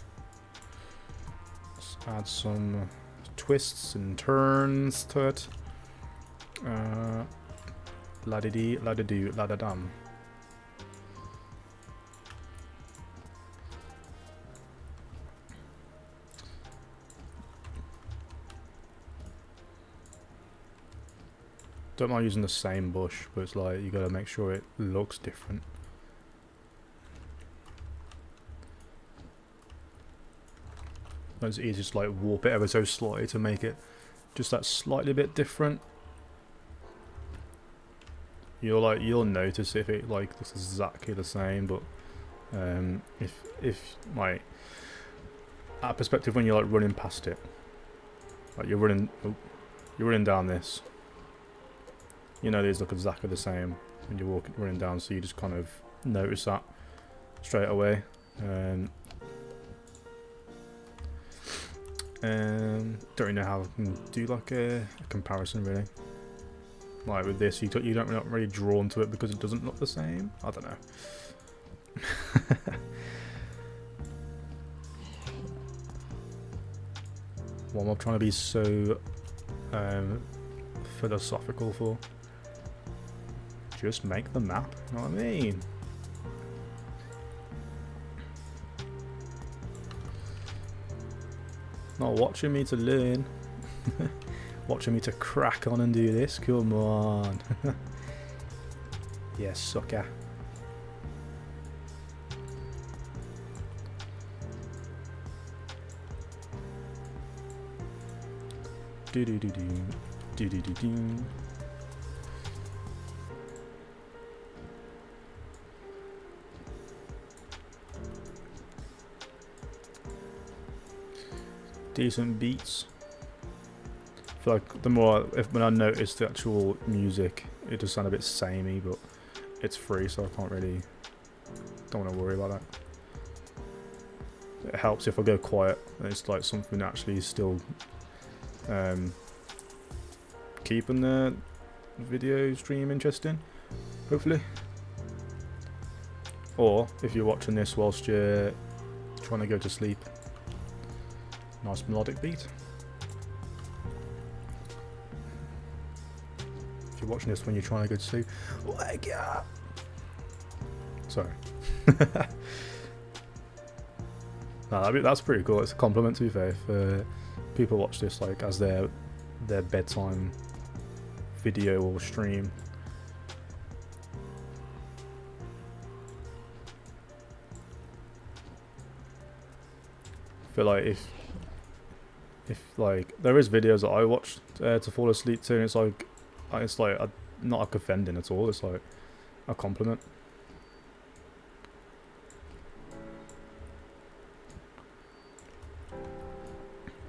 Let's add some twists and turns to it. La-di-dee, la-di-doo, la-da-dum. Don't mind using the same bush, but it's like you gotta make sure it looks different. It's easy to just like warp it ever so slightly to make it just that slightly bit different. You'll notice if it like looks exactly the same, but if like at a perspective when you're like running past it, like you're running down this, you know these look exactly the same when you're running down, so you just kind of notice that straight away. Don't really know how I can do like a comparison really. Like with this, you're not really drawn to it because it doesn't look the same. I don't know. What am I trying to be so philosophical for? Just make the map, you know what I mean? Not watching me to learn. Watching me to crack on and do this. Come on. Yes, sucker. Do do do do. Do do do do. Decent beats. I feel like the more when I notice the actual music, it does sound a bit samey, but it's free, so I don't want to worry about that. It helps if I go quiet and it's like something actually still keeping the video stream interesting, hopefully. Or if you're watching this whilst you're trying to go to sleep, nice melodic beat. If you're watching this when you're trying to go to sleep, wake up! Sorry. No, that's pretty cool. It's a compliment to be fair. If people watch this like as their bedtime video or stream. I feel like if like there is videos that I watch to fall asleep to, and it's like not like offending at all. It's like a compliment.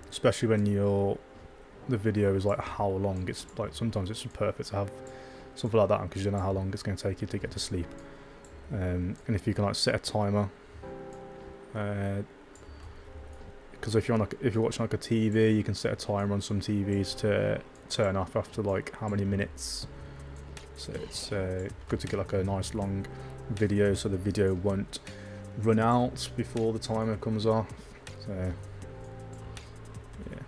Especially when the video is like how long. It's like sometimes it's perfect to have something like that because you don't know how long it's going to take you to get to sleep. And if you can like set a timer, because if you're watching like a TV, you can set a timer on some TVs to turn off after like how many minutes. So it's good to get like a nice long video, so the video won't run out before the timer comes off. So yeah.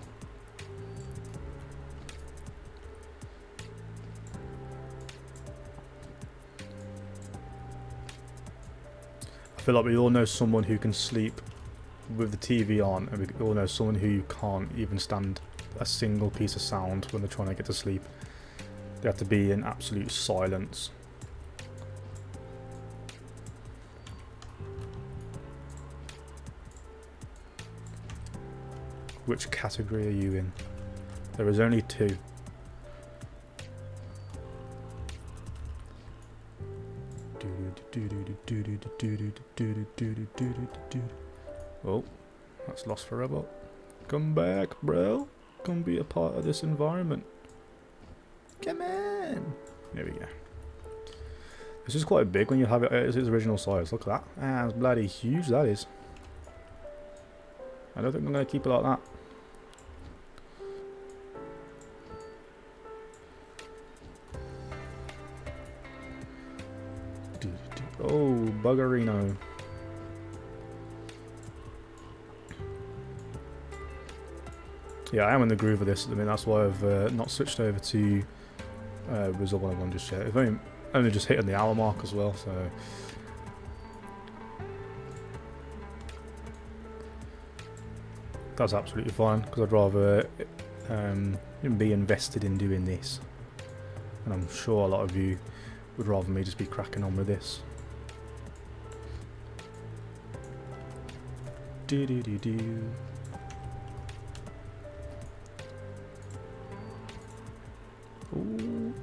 I feel like we all know someone who can sleep with the TV on, and we all know someone who can't even stand a single piece of sound when they're trying to get to sleep. They have to be in absolute silence. Which category are you in? There is only two. Oh, that's lost forever. Come back, bro. Come be a part of this environment. Come on. There we go. This is quite big when you have it at its original size. Look at that. Ah, it's bloody huge, that is. I don't think I'm going to keep it like that. Oh, buggerino. Yeah, I am in the groove of this. I mean, that's why I've not switched over to Wizard101 just yet. I've only just hit on the hour mark as well, so that's absolutely fine, because I'd rather be invested in doing this and I'm sure a lot of you would rather me just be cracking on with this. Do. Ooh.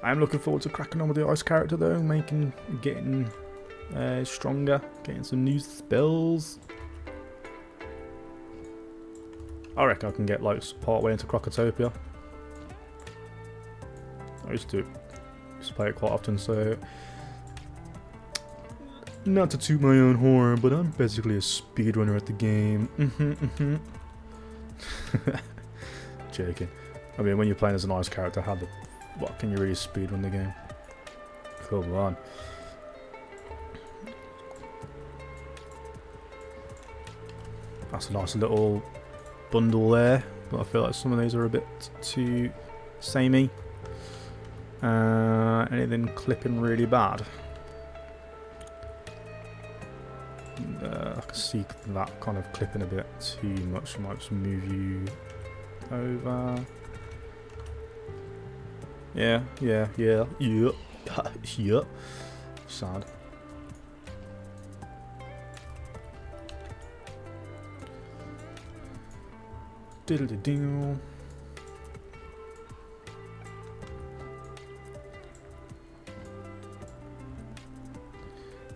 I'm looking forward to cracking on with the ice character though, getting stronger, getting some new spells. I reckon I can get like part way into Crocotopia. I used to play it quite often, so not to toot my own horn, but I'm basically a speedrunner at the game. Joking. I mean, when you're playing as an ice character, what can you really speedrun the game? Come on. That's a nice little bundle there, but I feel like some of these are a bit too samey. Anything clipping really bad? I can see that kind of clipping a bit too much. I might just move you over. Yeah. Sad. Diddle-de-doo.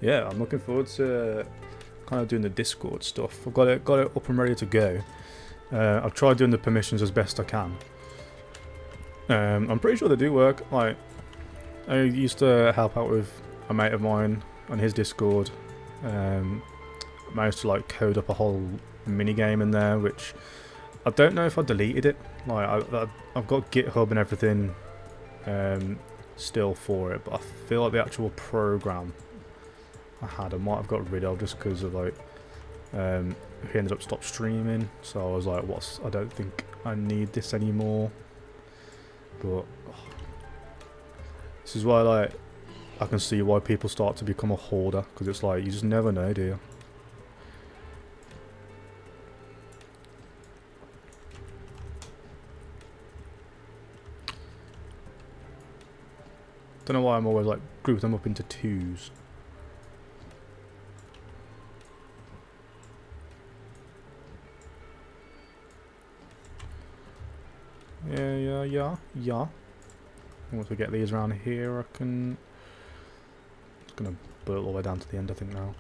Yeah, I'm looking forward to kind of doing the Discord stuff. I've got it up and ready to go. I've tried doing the permissions as best I can. I'm pretty sure they do work. Like, I used to help out with a mate of mine on his Discord. I managed to like code up a whole mini game in there, which I don't know if I deleted it. Like, I've got GitHub and everything still for it, but I feel like the actual program I might have got rid of just because of like he ended up stop streaming, so I was like, I don't think I need this anymore. But this is why, like, I can see why people start to become a hoarder, because it's like you just never know, do you? Don't know why I'm always like group them up into twos. Yeah. Once we get these around here, I can. It's gonna build all the way down to the end, I think now.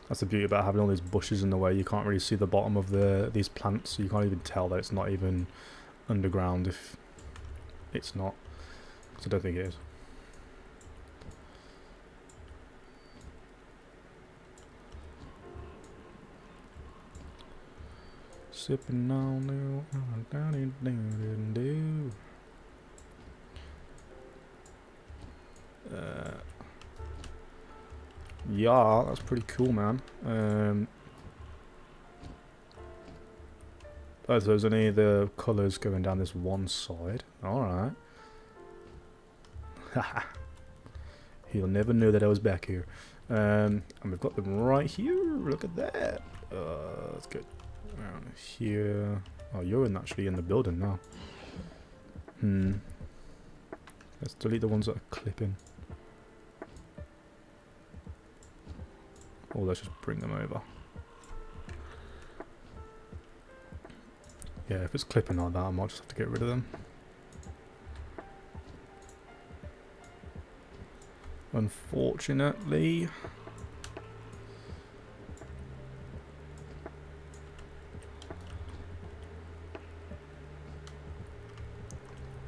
That's the beauty about having all these bushes in the way. You can't really see the bottom of these plants, so you can't even tell that it's not even underground if it's not. Because I don't think it is. Sipping on new. Yeah, that's pretty cool, man. Oh, so there's only the colours going down this one side. Alright. Haha. He'll never know that I was back here. And we've got them right here. Look at that. That's good. Around here. Oh, you're actually in the building now. Let's delete the ones that are clipping. Or let's just bring them over. Yeah, if it's clipping like that, I might just have to get rid of them. Unfortunately.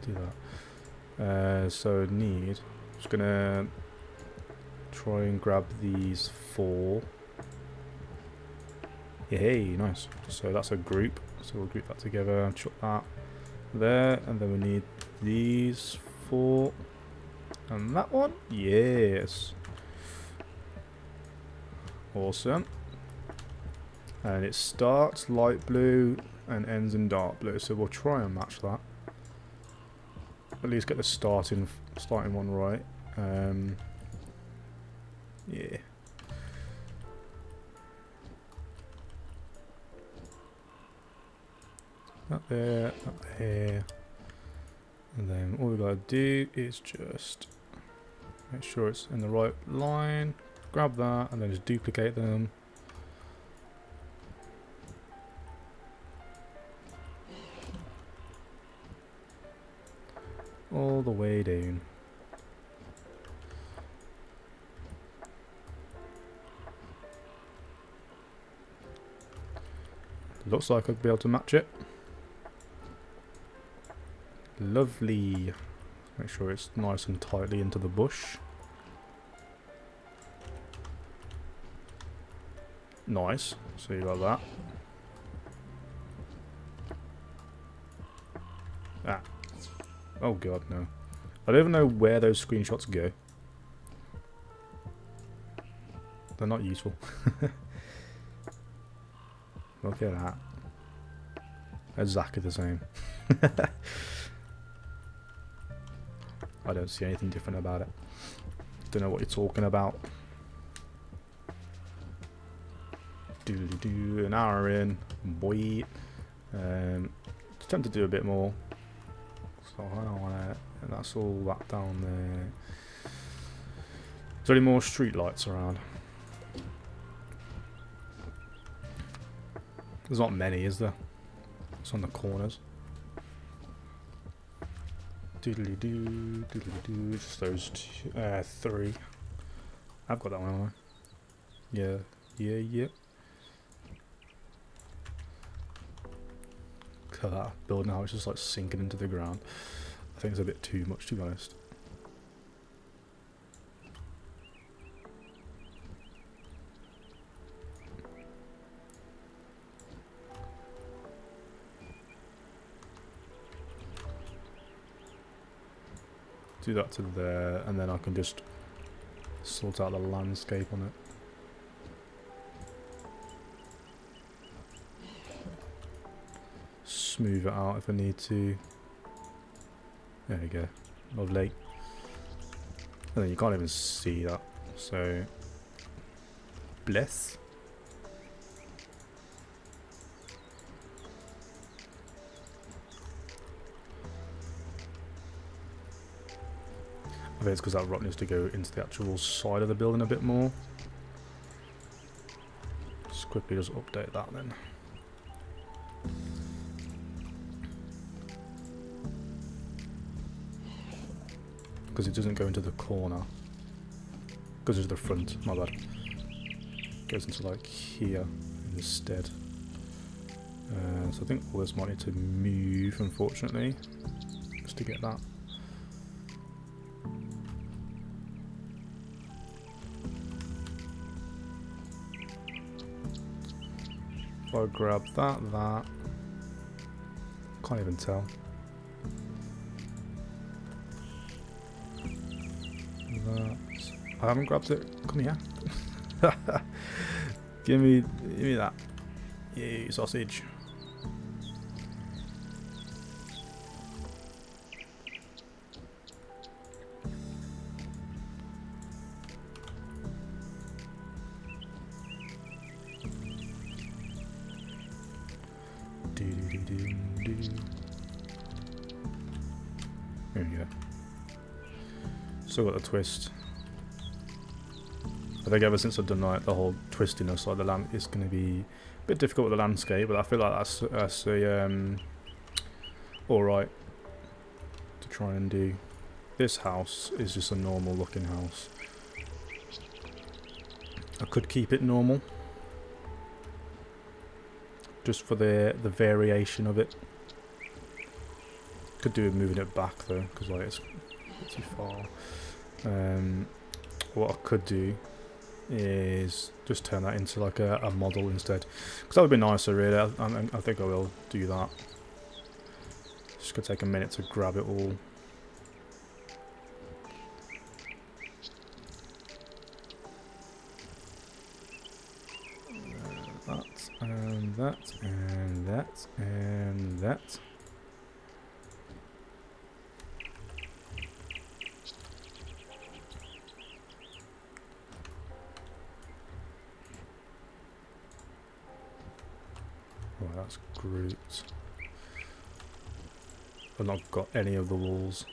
Do that. So need. Just gonna try and grab these 4. Yay, nice. So that's a group. So we'll group that together, chuck that there, and then we need these 4 and that one. Yes. Awesome. And it starts light blue and ends in dark blue, so we'll try and match that. At least get the starting one right. Yeah. Up there, up here. And then all we gotta do is just make sure it's in the right line. Grab that and then just duplicate them. All the way down. Looks like I'd be able to match it. Lovely. Make sure it's nice and tightly into the bush. Nice. So you got that. Ah. Oh god, no. I don't even know where those screenshots go. They're not useful. Look at that. Exactly the same. I don't see anything different about it. Don't know what you're talking about. Do an hour in, boy. Attempt to do a bit more. So I don't want it. And that's all that down there. Is there any more street lights around? There's not many, is there? It's on the corners. Doodly doo, doodly doo. Just those two, 3. I've got that one, haven't I? Yeah. Look at that building how it's just like sinking into the ground. I think it's a bit too much, to be honest. Do that to there, and then I can just sort out the landscape on it. Smooth it out if I need to. There we go. Lovely. And then you can't even see that. So, bless. I think it's because that rock needs to go into the actual side of the building a bit more. Just quickly just update that then. Because it doesn't go into the corner. Goes into the front, my bad. Goes into like here instead. So I think all this might need to move, unfortunately, just to get that. If I grab that, can't even tell. That. I haven't grabbed it. Come here. give me that. Yeah, sausage. There we go. Still got the twist. I think ever since I've done like the whole twistiness, like the land, it's going to be a bit difficult with the landscape, but I feel like that's all right to try and do. This house is just a normal looking house. I could keep it normal, just for the variation of it. Could do with moving it back though, because like it's too far. What I could do is just turn that into like a model instead, because that would be nicer really. I think I will do that. Just gonna take a minute to grab it all. That and that and that and that. Oh, that's great. I've not got any of the walls.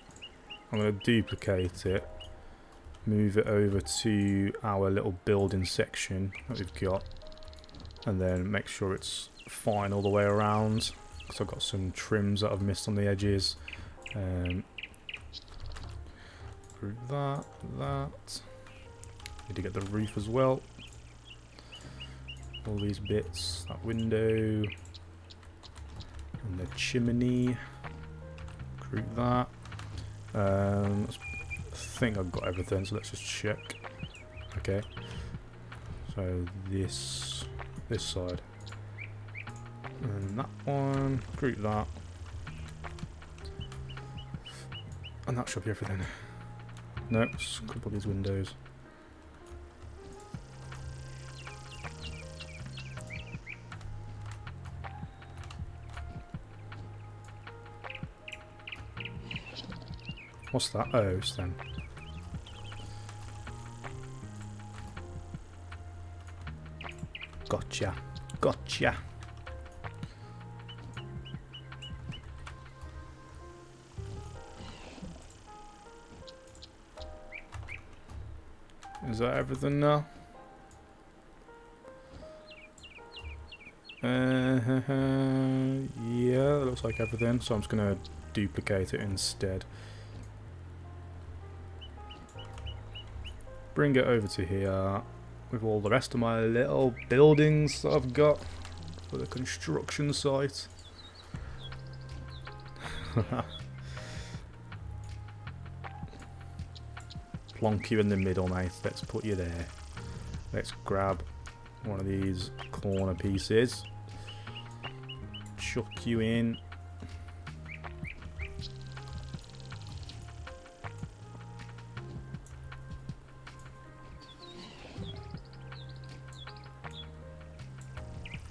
I'm going to duplicate it, move it over to our little building section that we've got, and then make sure it's fine all the way around, because I've got some trims that I've missed on the edges. Group that. Need to get the roof as well. All these bits, that window, and the chimney. Group that. I think I've got everything, so let's just check. Okay. So this side. And that one. Group that. And that should be everything. No, just a couple of these windows. What's that? Oh, it's them. Gotcha. Gotcha. Is that everything now? Yeah, it looks like everything. So I'm just going to duplicate it instead. Bring it over to here with all the rest of my little buildings that I've got for the construction site. Plonk you in the middle, mate. Let's put you there. Let's grab one of these corner pieces. Chuck you in.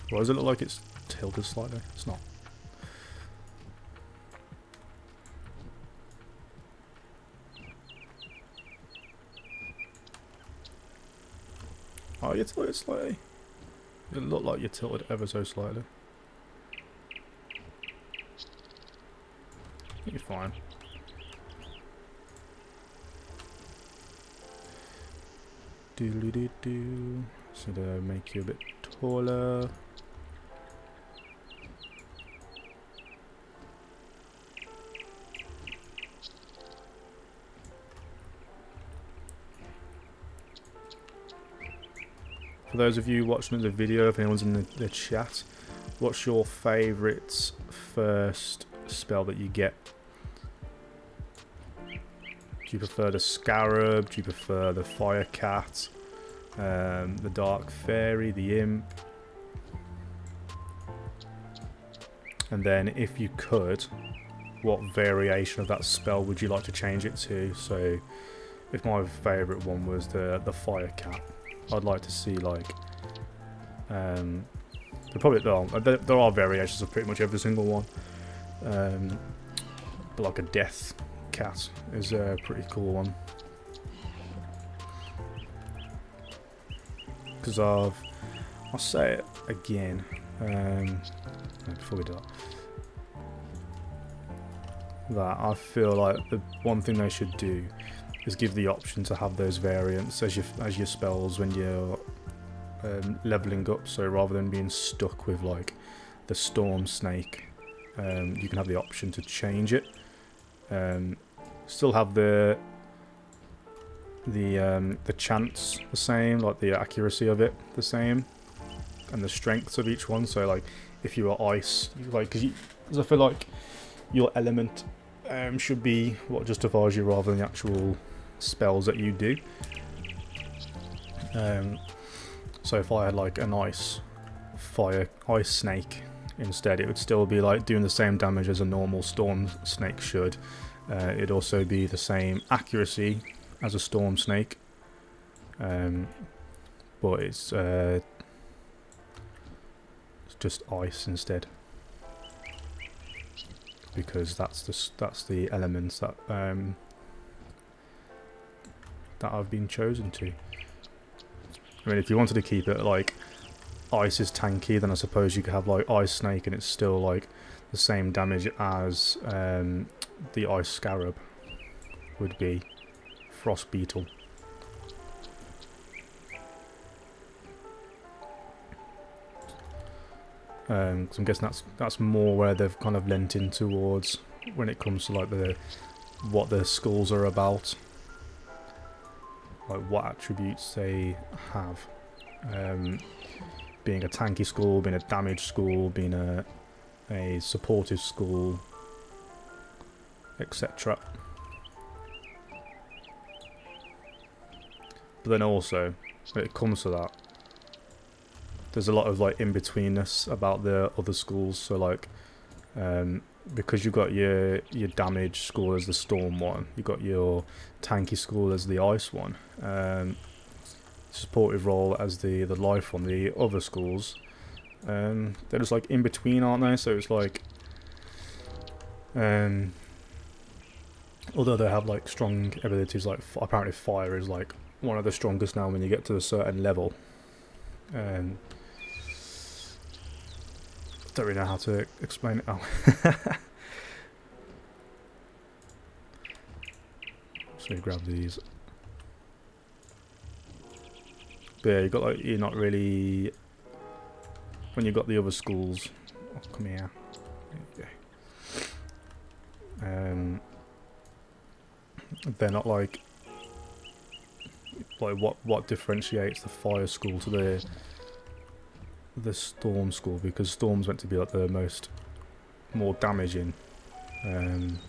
Why does it look like it's tilted slightly? It's not. Oh, you tilted slightly. It looked like you tilted ever so slightly. You're fine. Doodly-doo-doo. So to make you a bit taller. For those of you watching the video, if anyone's in the chat, what's your favourite first spell that you get? Do you prefer the Scarab? Do you prefer the Fire Cat? The Dark Fairy? The Imp? And then if you could, what variation of that spell would you like to change it to? So if my favourite one was the Fire Cat, I'd like to see like there are variations of pretty much every single one, but like a Death Cat is a pretty cool one, because I'll say it again before we do that I feel like the one thing they should do is give the option to have those variants as your spells when you're leveling up. So rather than being stuck with like the Storm Snake, you can have the option to change it. Still have the chance the same, like the accuracy of it the same, and the strengths of each one. So like if you are ice, because I feel like your element should be what justifies you rather than the actual spells that you do. So if I had like an ice snake instead, it would still be like doing the same damage as a normal storm snake should. It'd also be the same accuracy as a storm snake, but it's just ice instead, because that's the elements that that I've been chosen to. I mean, if you wanted to keep it like ice is tanky, then I suppose you could have like ice snake and it's still like the same damage as the ice scarab would be. Frost beetle. So I'm guessing that's more where they've kind of lent in towards when it comes to like what the schools are about, like what attributes they have. Being a tanky school, being a damage school, being a supportive school, etc. But then also, when it comes to that, there's a lot of like in-betweenness about the other schools. So like, because you've got your damage school as the storm one, you've got your tanky school as the ice one, supportive role as the life one. The other schools, they're just like in between, aren't they? So it's like, although they have like strong abilities, like apparently fire is like one of the strongest now when you get to a certain level. Don't really know how to explain it now. So you grab these. But yeah, you're not really, when you've got the other schools. Oh, come here. There you go. They're not like what differentiates the fire school to the storm school, because storm's meant to be like the more damaging. I don't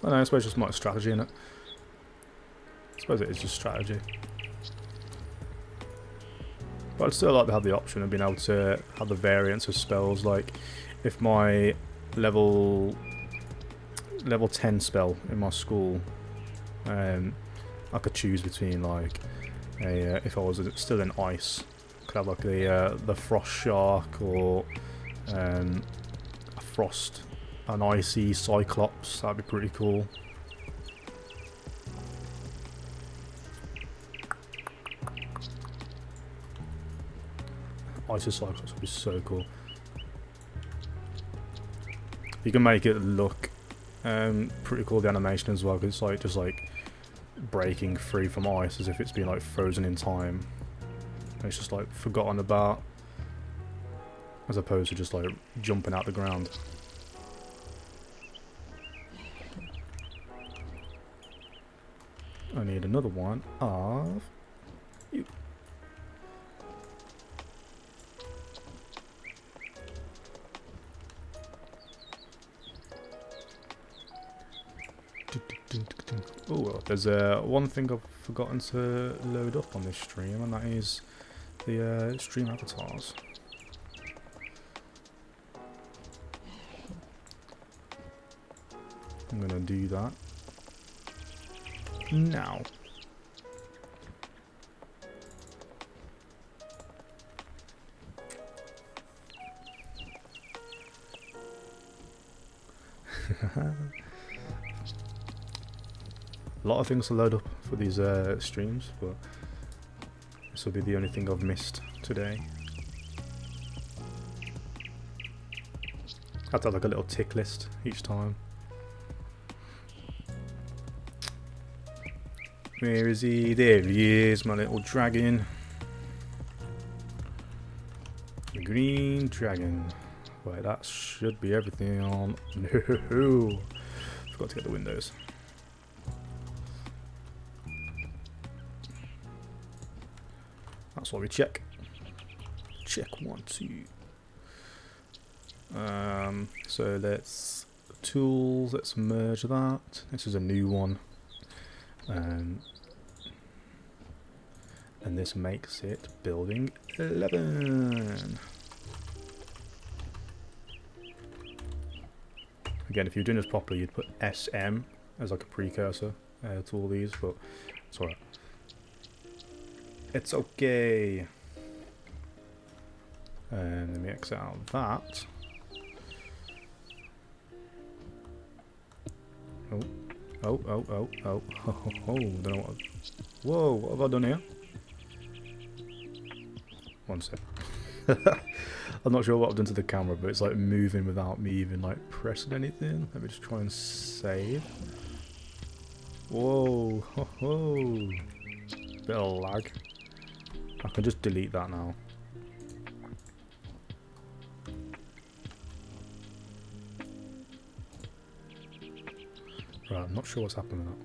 know, I suppose it's just more strategy in it. I suppose it is just strategy. But I'd still like to have the option of being able to have the variance of spells. Like if my level 10 spell in my school, I could choose between like if I was still in ice, I could have like the frost shark, or an icy cyclops. That'd be pretty cool. Icy cyclops would be so cool. You can make it look pretty cool, the animation as well, because it's like just like breaking free from ice as if it's been like frozen in time. And it's just like forgotten about, as opposed to just like jumping out the ground. I need another one of you. Oh, well, there's one thing I've forgotten to load up on this stream, and that is the stream avatars. I'm gonna do that now. A lot of things to load up for these streams, but this will be the only thing I've missed today. I have to have like a little tick list each time. Where is he? There he is, my little dragon. The green dragon. Right, that should be everything on. No, forgot to get the windows. That's what we check. Check 1, 2. So let's tools. Let's merge that. This is a new one, and this makes it building 11. Again, if you're doing this properly, you'd put SM as like a precursor to all these, but it's alright. It's okay. And let me exit out of that. Oh, don't know what. Whoa, what have I done here? One sec. I'm not sure what I've done to the camera, but it's like moving without me even like pressing anything. Let me just try and save. Whoa, ho, ho. Bit of lag. I can just delete that now. Right, I'm not sure what's happening with that.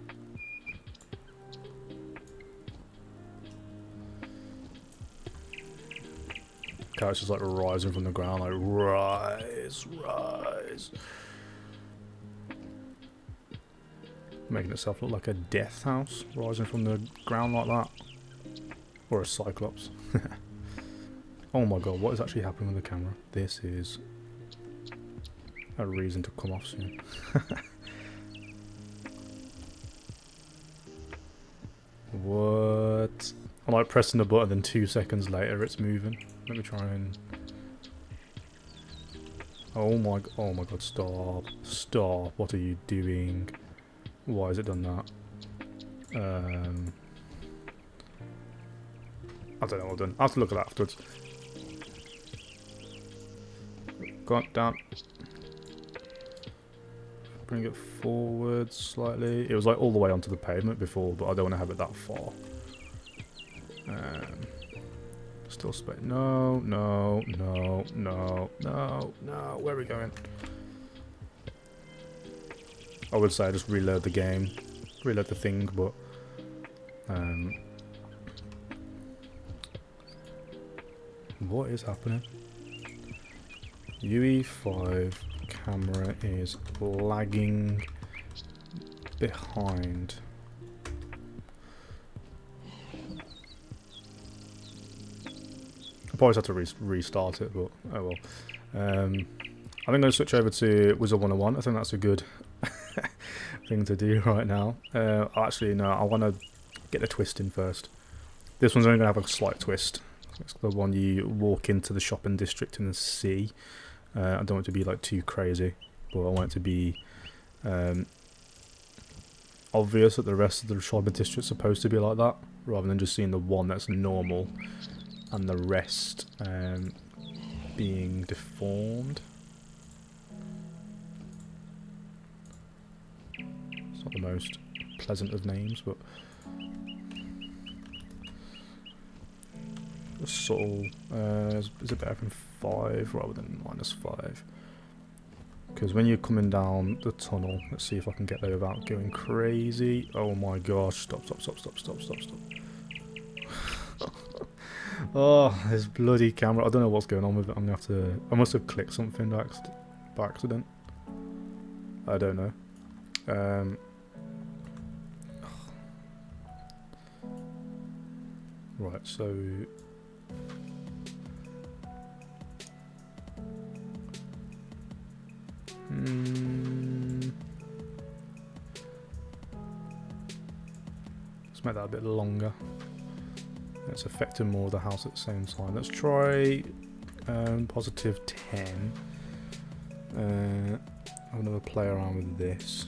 Carrot's just like rising from the ground, like rise, rise. Making itself look like a death house, rising from the ground like that. Or a cyclops. Oh my god, what is actually happening with the camera? This is a reason to come off soon. What? I'm like pressing the button and 2 seconds later it's moving. Let me try and... Oh my god, stop. Stop, what are you doing? Why has it done that? I don't know what I've done. I'll have to look at that afterwards. God damn. Bring it forward slightly. It was like all the way onto the pavement before, but I don't want to have it that far. Still space. No, no, no, no, no, no. Where are we going? I would say just reload the game. Reload the thing, but... what is happening? UE5 camera is lagging behind. I probably have to restart it, but oh well. I think I'm going to switch over to Wizard101. I think that's a good thing to do right now. Actually, no, I want to get the twist in first. This one's only going to have a slight twist. It's the one you walk into the shopping district and see. I don't want it to be like too crazy, but I want it to be obvious that the rest of the shopping district's supposed to be like that, rather than just seeing the one that's normal and the rest being deformed. It's not the most pleasant of names, but subtle is it better than 5 rather than -5? Because when you're coming down the tunnel, let's see if I can get there without going crazy. Oh my gosh! Stop! Stop! Stop! Stop! Stop! Stop! Stop! Oh, this bloody camera! I don't know what's going on with it. I'm gonna have to. I must have clicked something by accident. I don't know. Right, so. Let's make that a bit longer. It's affecting more of the house at the same time. Let's try +10. Have another play around with this.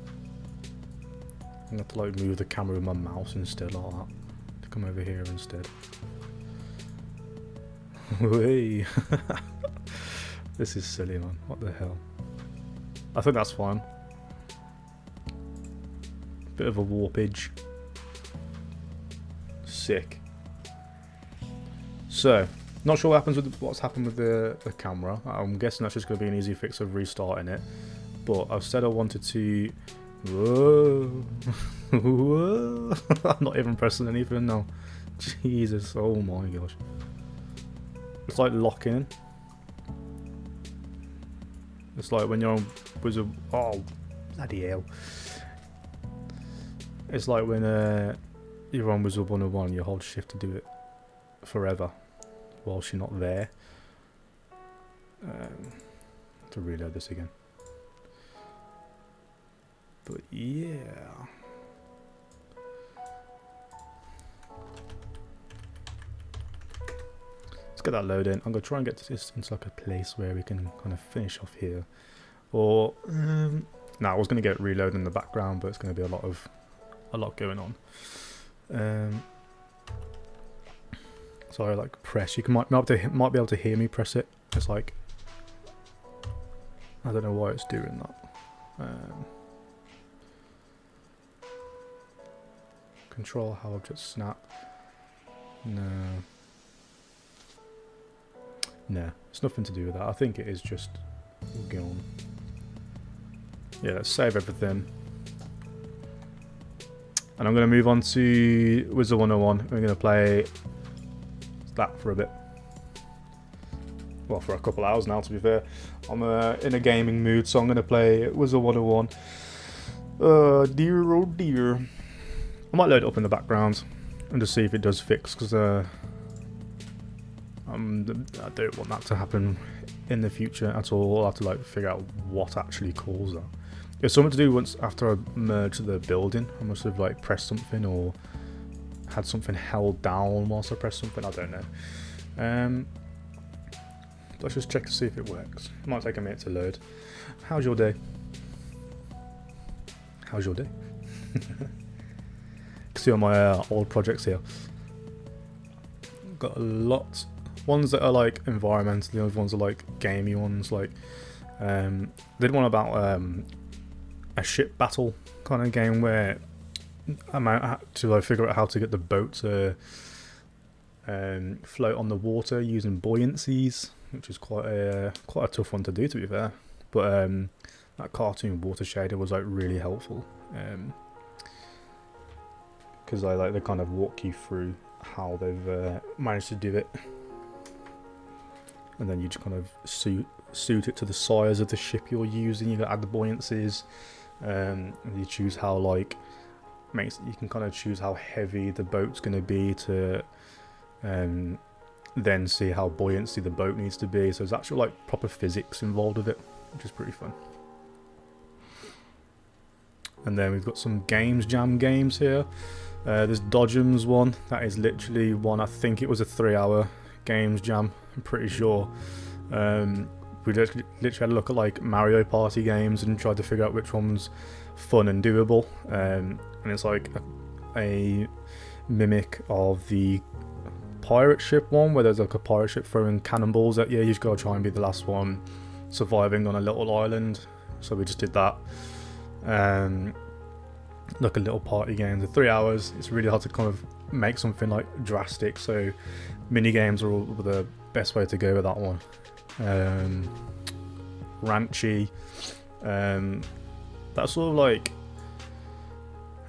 I'm gonna have to like move the camera with my mouse instead, like that. To come over here instead. Whee! This is silly, man. What the hell? I think that's fine. Bit of a warpage. Sick. So, not sure what happens with what's happened with the camera. I'm guessing that's just going to be an easy fix of restarting it. But I've said I wanted to... Whoa! Whoa! I'm not even pressing anything now. Jesus, oh my gosh. It's like locking. It's like when you're on Wizard... Oh, bloody hell. It's like when you're on Wizard101, you hold shift to do it forever whilst you're not there. To reload this again. But yeah. Let's get that load in. I'm going to try and get this into like a place where we can kind of finish off here. Or, no, I was going to get reload in the background, but it's going to be a lot going on. So I like press. You might be able to hear me press it. It's like, I don't know why it's doing that. Control how objects snap. No, it's nothing to do with that. I think it is just gone. Yeah, let's save everything. And I'm going to move on to Wizard101. We're going to play that for a bit. Well, for a couple hours now, to be fair. I'm in a gaming mood, so I'm going to play Wizard101. Dear, oh dear. I might load it up in the background and just see if it does fix, because I don't want that to happen in the future at all. I'll have to like figure out what actually caused that. It's something to do once after I merged the building. I must have like pressed something or had something held down whilst I pressed something. I don't know. Let's just check to see if it works. It might take a minute to load. How's your day? How's your day? See on my old projects here. Got a lot. Ones that are like environmental, the other ones are like gamey ones. Like did one about a ship battle kind of game where I might have to like figure out how to get the boat to float on the water using buoyancies, which is quite a tough one to do, to be fair. But that cartoon water shader was like really helpful, because they kind of walk you through how they've managed to do it, and then you just kind of suit it to the size of the ship you're using. You gotta add the buoyancies, and you choose how you can kind of choose how heavy the boat's going to be to then see how buoyancy the boat needs to be. So there's actual like proper physics involved with it, which is pretty fun. And then we've got some games jam games here. There's Dodgems one. That is literally one, I think it was a 3-hour games jam, I'm pretty sure. We literally had a look at like Mario Party games and tried to figure out which one's fun and doable. And it's like a mimic of the pirate ship one, where there's like a pirate ship throwing cannonballs at you. You just gotta try and be the last one surviving on a little island. So we just did that. Like a little party game. The 3 hours. It's really hard to kind of make something like drastic. So mini games are all the best way to go with that one. Ranchy. That's sort of like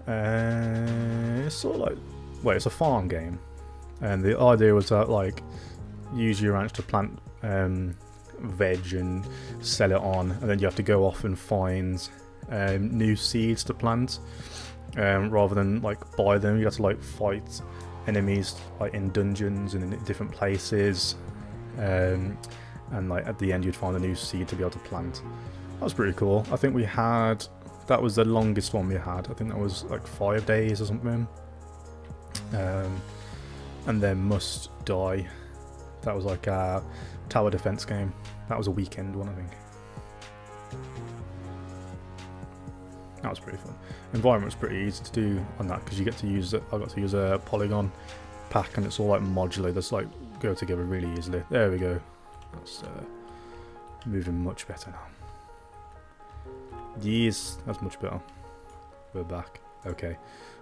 it's sort of like, well, it's a farm game, and the idea was that like use your ranch to plant veg and sell it on, and then you have to go off and find new seeds to plant, rather than like buy them. You have to like fight enemies like in dungeons and in different places, and like at the end you'd find a new seed to be able to plant. That was pretty cool. I think that was the longest one we had. I think that was like 5 days or something. And then Must Die. That was like a tower defense game. That was a weekend one, I think. That was pretty fun. Environment's pretty easy to do on that, because you get to use it. I got to use a polygon pack, and it's all like modular. That's like go together really easily. There we go. That's moving much better now. Yes, that's much better. We're back. Okay.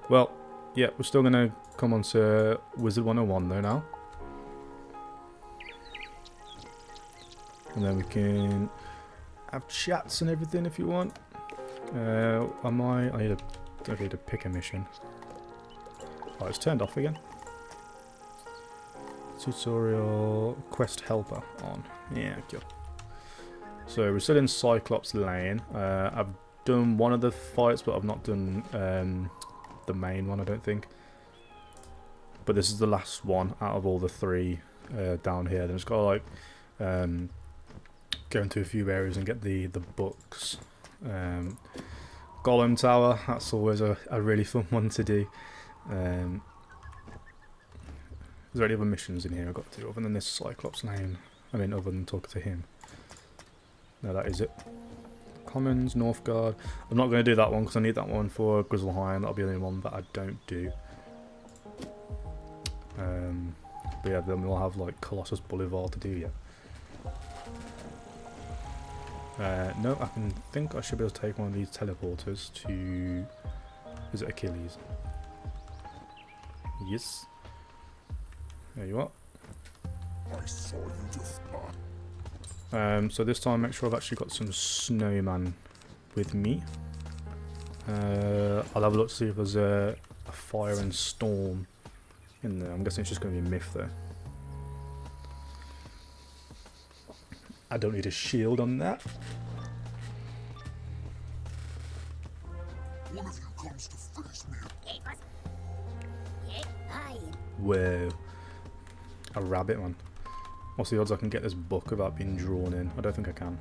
Well, yeah, we're still going to come on to Wizard101 though now. And then we can have chats and everything if you want. I need to pick a mission. Oh, it's turned off again. Tutorial quest helper on. Yeah, cool. So we're still in Cyclops Lane. I've done one of the fights, but I've not done the main one, I don't think. But this is the last one out of all the 3 down here. Then it's got to like go into a few areas and get the books. Golem Tower, that's always a really fun one to do. Is there any other missions in here I've got to do other than this Cyclops Lane? I mean, other than talking to him. No, that is it. Commons, Northgard. I'm not going to do that one because I need that one for Grizzle High, and that'll be the only one that I don't do. But yeah, then we'll have like Colossus Boulevard to do yet. No, I think I should be able to take one of these teleporters to... Is it Achilles? Yes. There you are. I saw you just So this time make sure I've actually got some snowman with me. I'll have a look to see if there's a fire and storm in there. I'm guessing it's just going to be myth though. I don't need a shield on that. One of you comes to face me. Whoa. A rabbit, man. What's the odds I can get this book without being drawn in? I don't think I can.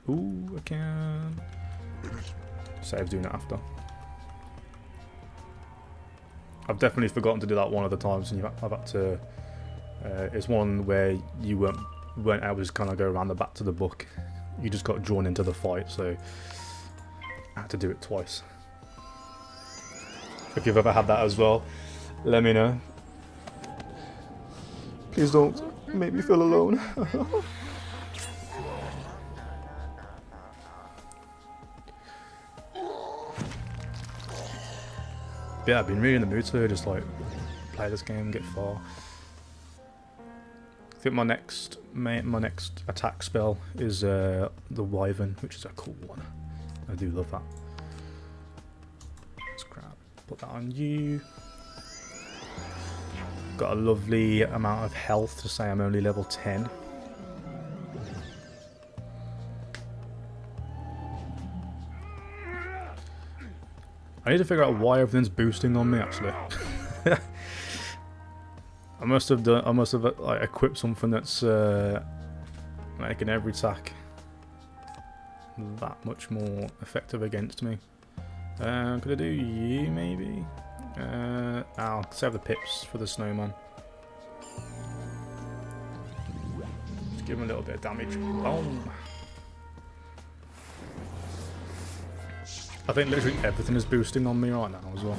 Ooh, I can. Save doing it after. I've definitely forgotten to do that one of the times, and I've had to. It's one where you weren't able to kind of go around the back to the book. You just got drawn into the fight, so I had to do it twice. If you've ever had that as well, let me know. Please don't make me feel alone. Yeah, I've been really in the mood to just like play this game, get far. I think my next attack spell is the Wyvern, which is a cool one. I do love that. Let's grab, put that on you. Got a lovely amount of health to say I'm only level 10. I need to figure out why everything's boosting on me actually. I must have like equipped something that's making every attack that much more effective against me. Could I do you maybe? I'll save the pips for the snowman. Just give him a little bit of damage. Boom. I think literally everything is boosting on me right now as well.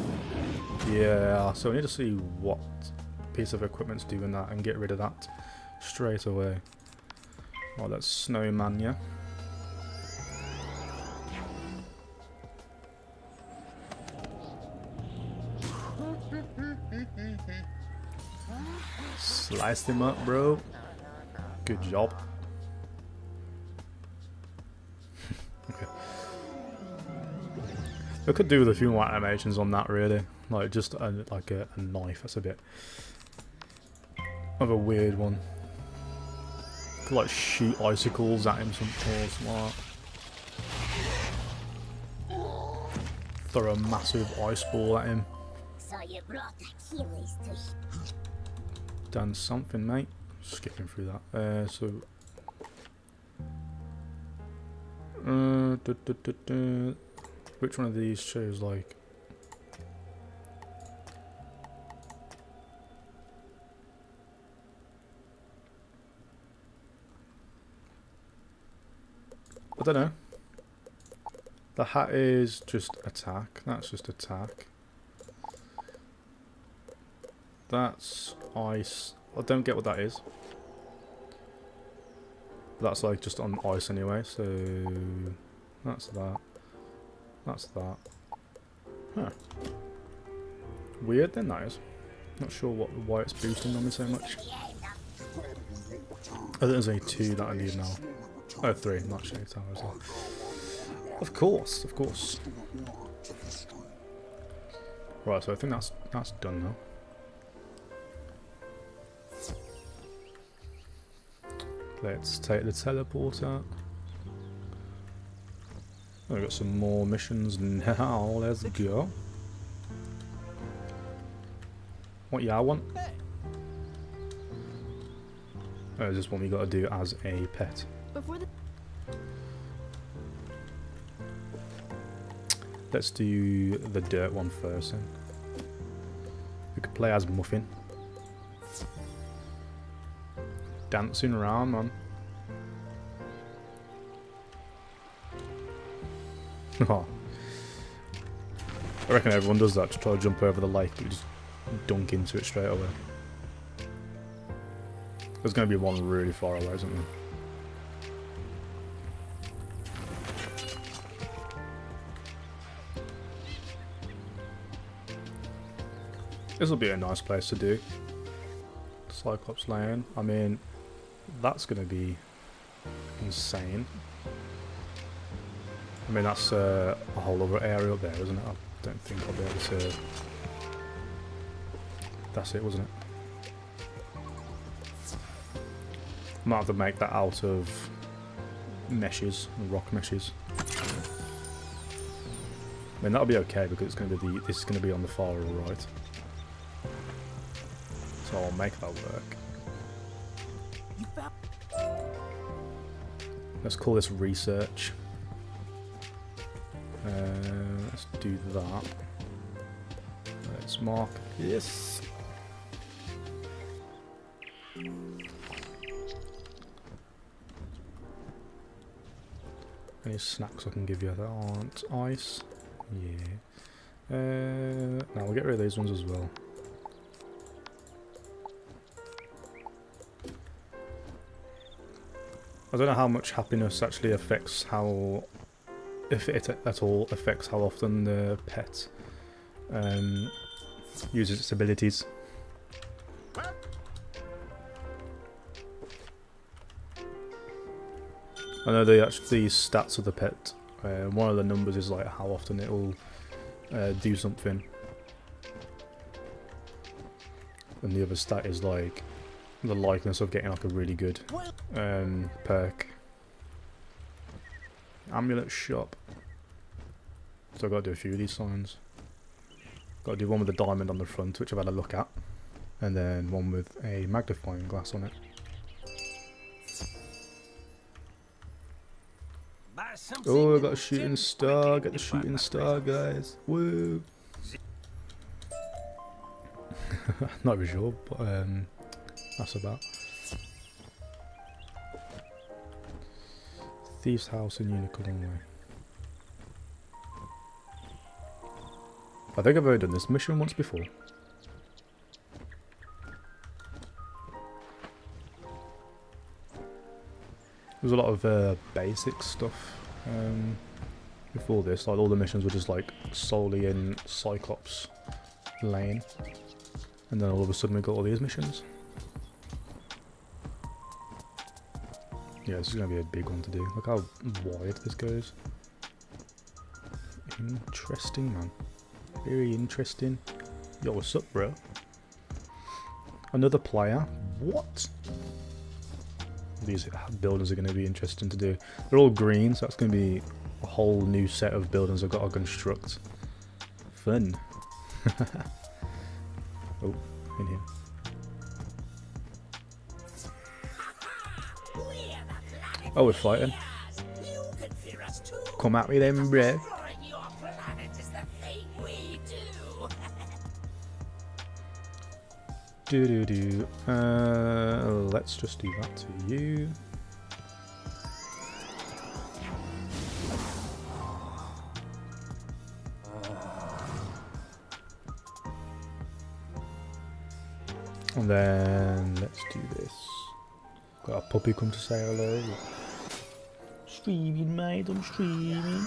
Yeah, so I need to see what piece of equipment's doing that and get rid of that straight away. Oh, that's snowman, yeah. Sliced him up, bro. Good job. Okay. I could do with a few more animations on that, really. Like just like a knife. That's a bit of a weird one. Could like shoot icicles at him or smart. Throw a massive ice ball at him. So you brought Achilles to... Done something, mate. Skipping through that. Which one of these shows like? I don't know. The hat is just attack. That's just attack. That's ice. I don't get what that is. But that's like just on ice anyway, so that's that. That's that. Huh. Weird then that is. Not sure why it's boosting on me so much. I think there's only 2 that I need now. Oh, 3, not Shade Tower as well. Of course, of course. Right, so I think that's done now. Let's take the teleporter. I've got some more missions now. Let's go. What I want? Oh, is this one we got to do as a pet? Let's do the dirt one first then. We could play as Muffin. Dancing around, man. Oh. I reckon everyone does that to try to jump over the lake, but you just dunk into it straight away. There's going to be one really far away, isn't there? This will be a nice place to do. Cyclops Lane. I mean, that's going to be insane. I mean, that's a whole other area up there, isn't it? I don't think I'll be able to... That's it, wasn't it? Might have to make that out of meshes, rock meshes. I mean, that'll be okay because it's going to be this is going to be on the far right. So I'll make that work. Let's call this research. Let's do that. Let's mark this. Any snacks I can give you that aren't ice? Yeah. Now we'll get rid of these ones as well. I don't know how much happiness actually affects how, if it at all affects how often the pet uses its abilities. I know the stats of the pet. One of the numbers is like how often it will do something, and the other stat is like the likeness of getting like a really good perk. Amulet shop. So I've got to do a few of these signs. Got to do one with a diamond on the front, which I've had a look at, and then one with a magnifying glass on it. Oh, I got a shooting star. Get the shooting star, guys. Woo! Not really sure, but that's about. Thieves' House in Unicorn Way. I think I've already done this mission once before. There's a lot of basic stuff before this. Like all the missions were just like solely in Cyclops Lane, and then all of a sudden we got all these missions. Yeah, this is going to be a big one to do. Look how wide this goes. Interesting, man. Very interesting. Yo, what's up, bro? Another player? What? These buildings are going to be interesting to do. They're all green, so that's going to be a whole new set of buildings I've got to construct. Fun. Oh, in here. Oh, we're fighting. Come at me then, bruh. Do. Let's just do that to you. And then let's do this. Got a puppy come to say hello. Streaming, mate, I'm streaming.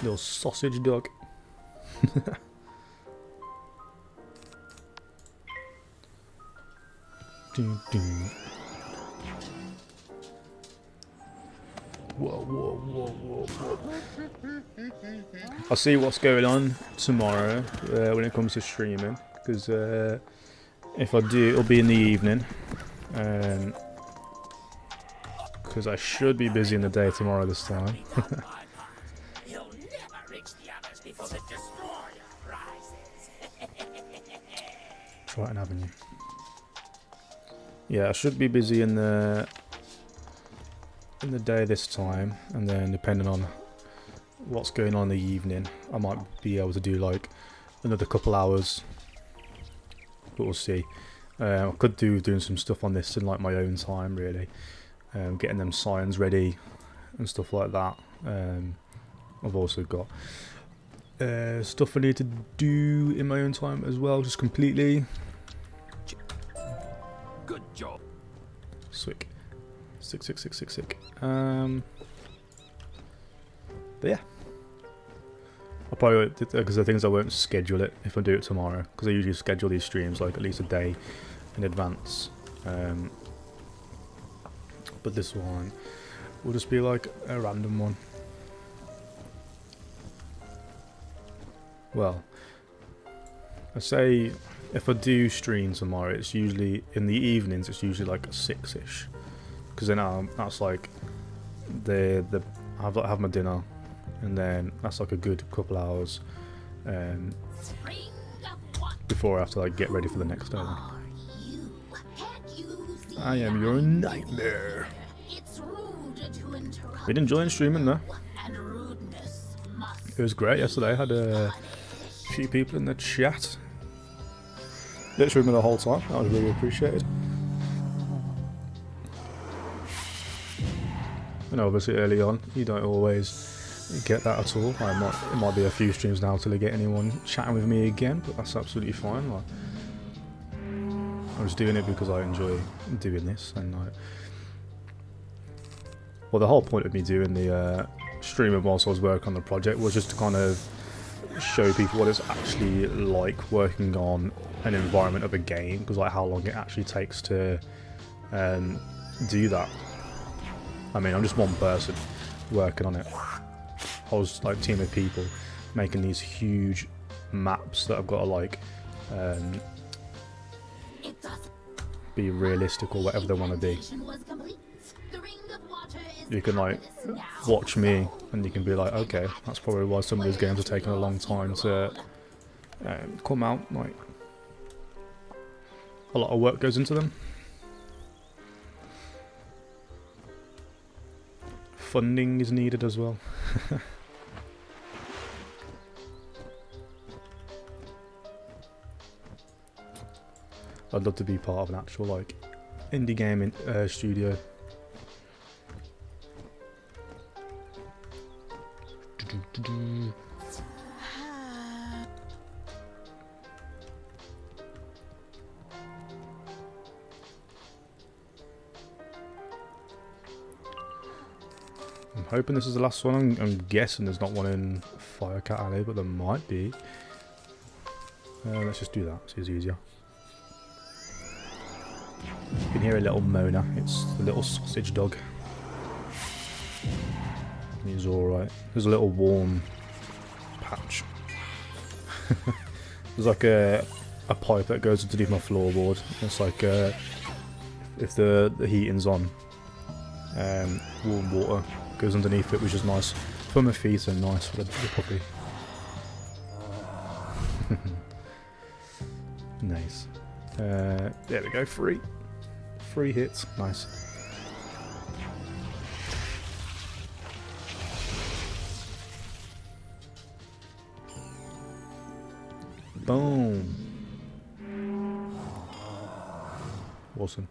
Little sausage dog. Whoa. I'll see what's going on tomorrow when it comes to streaming, because if I do, it'll be in the evening, because I should be busy in the day tomorrow this time. Triton Avenue. Yeah, I should be busy in the day this time, and then depending on what's going on in the evening, I might be able to do like another couple hours, but we'll see. I could do doing some stuff on this in like my own time, really, getting them signs ready and stuff like that. I've also got stuff I need to do in my own time as well, just completely. Good job. Sick. Sick. But yeah. I'll probably, because the things I won't schedule it if I do it tomorrow, because I usually schedule these streams like at least a day in advance. But this one will just be like a random one. Well, I say if I do stream tomorrow, it's usually in the evenings. It's usually like 6ish, because then that's like I have my dinner, and then that's like a good couple hours before I have to like get ready for the next day. I am your nightmare. Been enjoying streaming though. It was great yesterday. I had a few people in the chat literally the whole time. That was really appreciated. And obviously early on, you don't always get that at all. It might be a few streams now till I get anyone chatting with me again, but that's absolutely fine. Like, I was doing it because I enjoy doing this, and like, well, the whole point of me doing the streaming whilst I was working on the project was just to kind of show people what it's actually like working on an environment of a game, because like how long it actually takes to do that. I mean, I'm just one person working on it. I was like a team of people making these huge maps that I've got to like be realistic or whatever they want to be. You can like watch me and you can be like, okay, that's probably why some of these games are taking a long time to come out. Like, a lot of work goes into them. Funding is needed as well. I'd love to be part of an actual like indie game studio. I'm hoping this is the last one. I'm guessing there's not one in Firecat Alley, but there might be. Let's just do that. It's easier. You can hear a little moaner. It's the little sausage dog. He's alright. There's a little warm patch. There's like a pipe that goes underneath my floorboard. It's like if the heating's on, warm water goes underneath it, which is nice for my feet and nice for the puppy. Nice. There we go. Free hits. Nice. Boom. Awesome.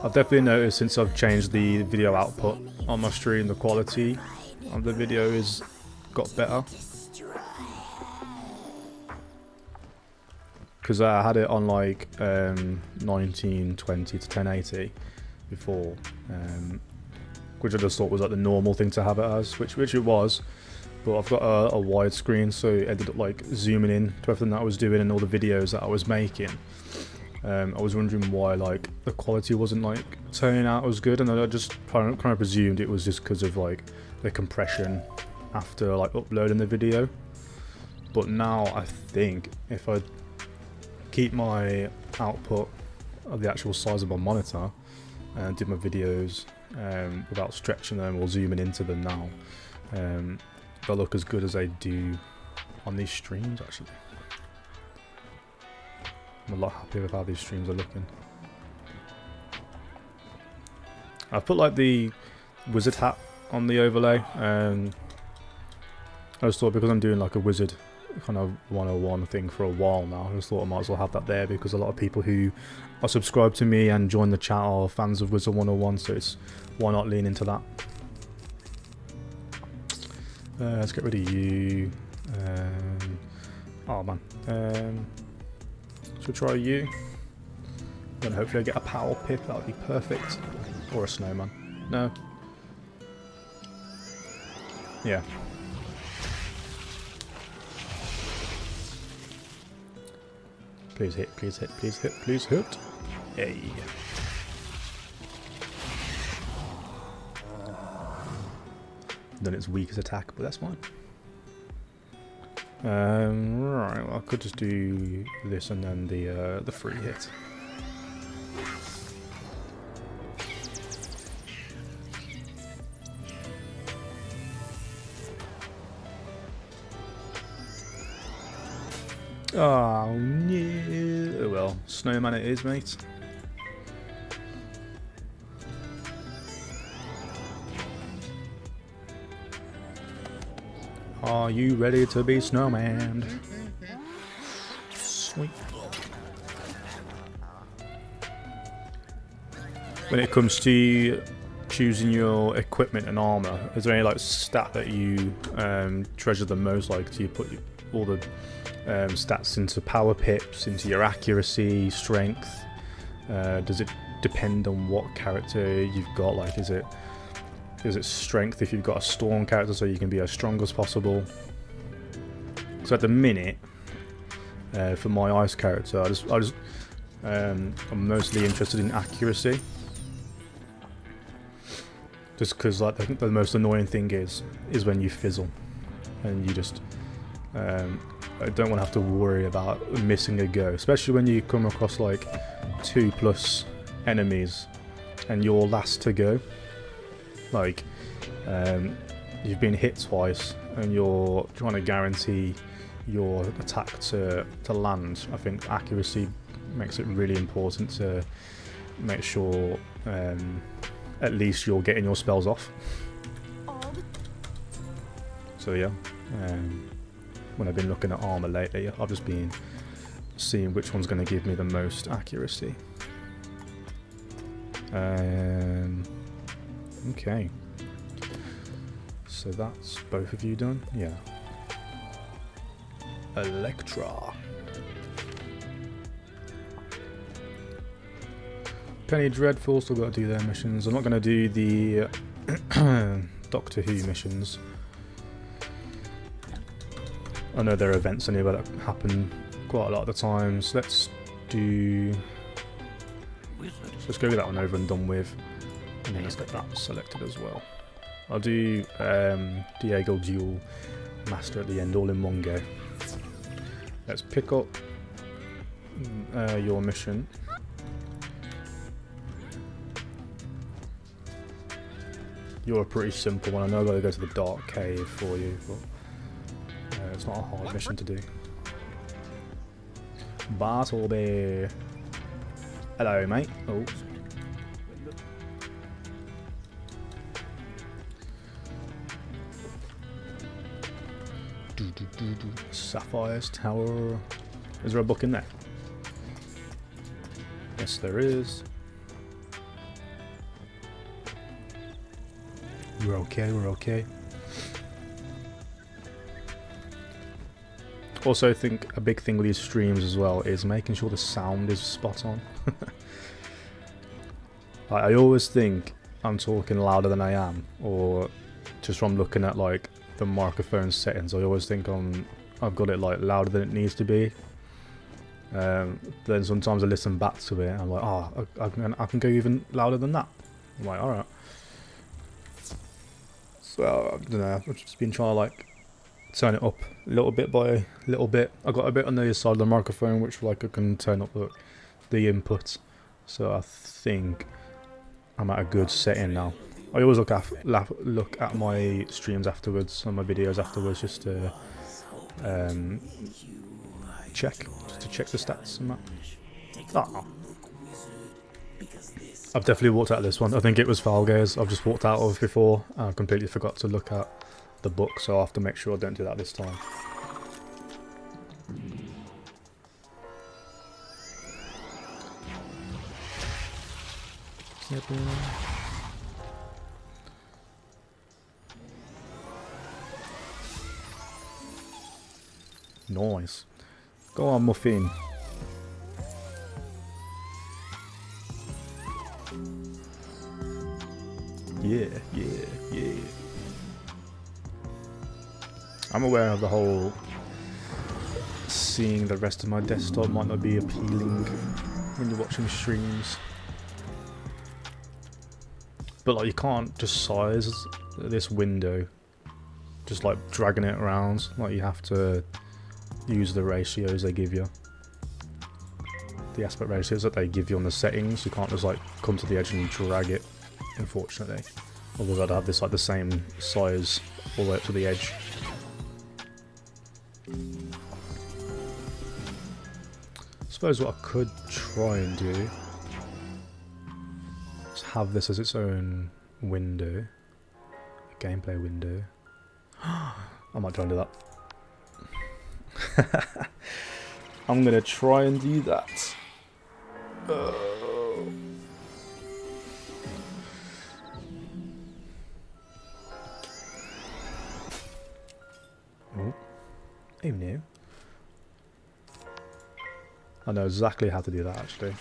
I've definitely noticed since I've changed the video output on my stream, the quality of the video is got better. Because I had it on like 1920 to 1080 before, which I just thought was like the normal thing to have it as, which it was. But I've got a widescreen, so it ended up like zooming in to everything that I was doing and all the videos that I was making. I was wondering why like the quality wasn't like turning out as good, and I just kind of presumed it was just because of like the compression after like uploading the video. But now I think if I keep my output of the actual size of my monitor and do my videos without stretching them or zooming into them now, they'll look as good as they do on these streams. Actually, I'm a lot happier with how these streams are looking. I've put like the wizard hat on the overlay. I just thought because I'm doing like a wizard kind of 101 thing for a while now. I just thought I might as well have that there because a lot of people who are subscribed to me and join the chat are fans of Wizard101, so it's why not lean into that. Let's get rid of you. Oh man. Should we try you? Then hopefully I get a power pip, that would be perfect. Or a snowman. No. Yeah. Please hit, please hit, please hit, please hit. Hey. Then it's weakest attack, but that's fine. Right, well, I could just do this and then the free hit. Oh no! Oh well, snowman it is, mate. Are you ready to be snowman? Sweet. When it comes to choosing your equipment and armor, is there any like stat that you treasure the most? Like, do you put all the stats into power pips, into your accuracy, strength? Does it depend on what character you've got? Like, is it strength if you've got a storm character so you can be as strong as possible? So at the minute, for my ice character, I'm mostly interested in accuracy. Just because like the most annoying thing is when you fizzle, and you just I don't want to have to worry about missing a go, especially when you come across like 2+ enemies and you're last to go. Like, you've been hit twice and you're trying to guarantee your attack to land. I think accuracy makes it really important to make sure at least you're getting your spells off. So yeah, when I've been looking at armor lately, I've just been seeing which one's going to give me the most accuracy. Okay, so that's both of you done? Yeah. Electra. Penny Dreadful, still got to do their missions. I'm not going to do the Doctor Who missions. I know there are events anyway that happen quite a lot of the times. Let's do... Let's go with that one over and done with. And then let's get that selected as well. I'll do Diego Duel Master at the end, all in one go. Let's pick up your mission. You're a pretty simple one. I know I've got to go to the Dark Cave for you, but it's not a hard mission to do. Bartleby. Hello, mate. Oh. Sapphire's Tower. Is there a book in there? Yes, there is. We're okay, we're okay. Also, I think a big thing with these streams as well is making sure the sound is spot on. I always think I'm talking louder than I am, or just from looking at like the microphone settings, I always think I've got it like louder than it needs to be. Then sometimes I listen back to it and I'm like, oh, I can go even louder than that. I'm like, alright. So I don't know, I've just been trying to like turn it up a little bit by little bit. I got a bit on the other side of the microphone which like I can turn up the input. So I think I'm at a good setting now. I always look at my streams afterwards, on my videos afterwards, just to check the stats and that. Oh. I've definitely walked out of this one. I think it was Falgaze I've just walked out of before. I completely forgot to look at the book, so I'll have to make sure I don't do that this time. Nice. Go on, Muffin. Yeah, yeah, yeah. I'm aware of the whole seeing the rest of my desktop might not be appealing when you're watching streams. But like, you can't just size this window just like dragging it around. Like, you have to use the ratios they give you. The aspect ratios that they give you on the settings. You can't just like come to the edge and drag it, unfortunately. Otherwise I'd have this like the same size all the way up to the edge. I suppose what I could try and do is have this as its own window. A gameplay window. I might try and do that. I'm gonna try and do that. Oh, oh no. I know exactly how to do that, actually.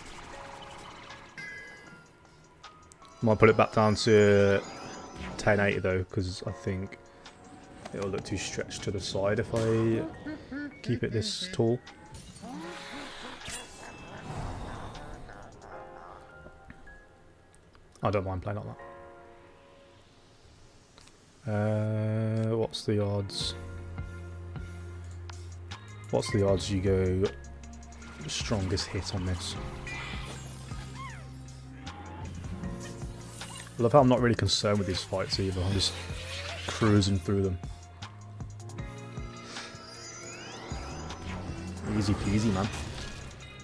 Might put it back down to 1080 though, because I think it'll look too stretched to the side if I keep it this tall. I don't mind playing like that. What's the odds? What's the odds you go strongest hit on this? I love how I'm not really concerned with these fights either. I'm just cruising through them. Easy peasy, man.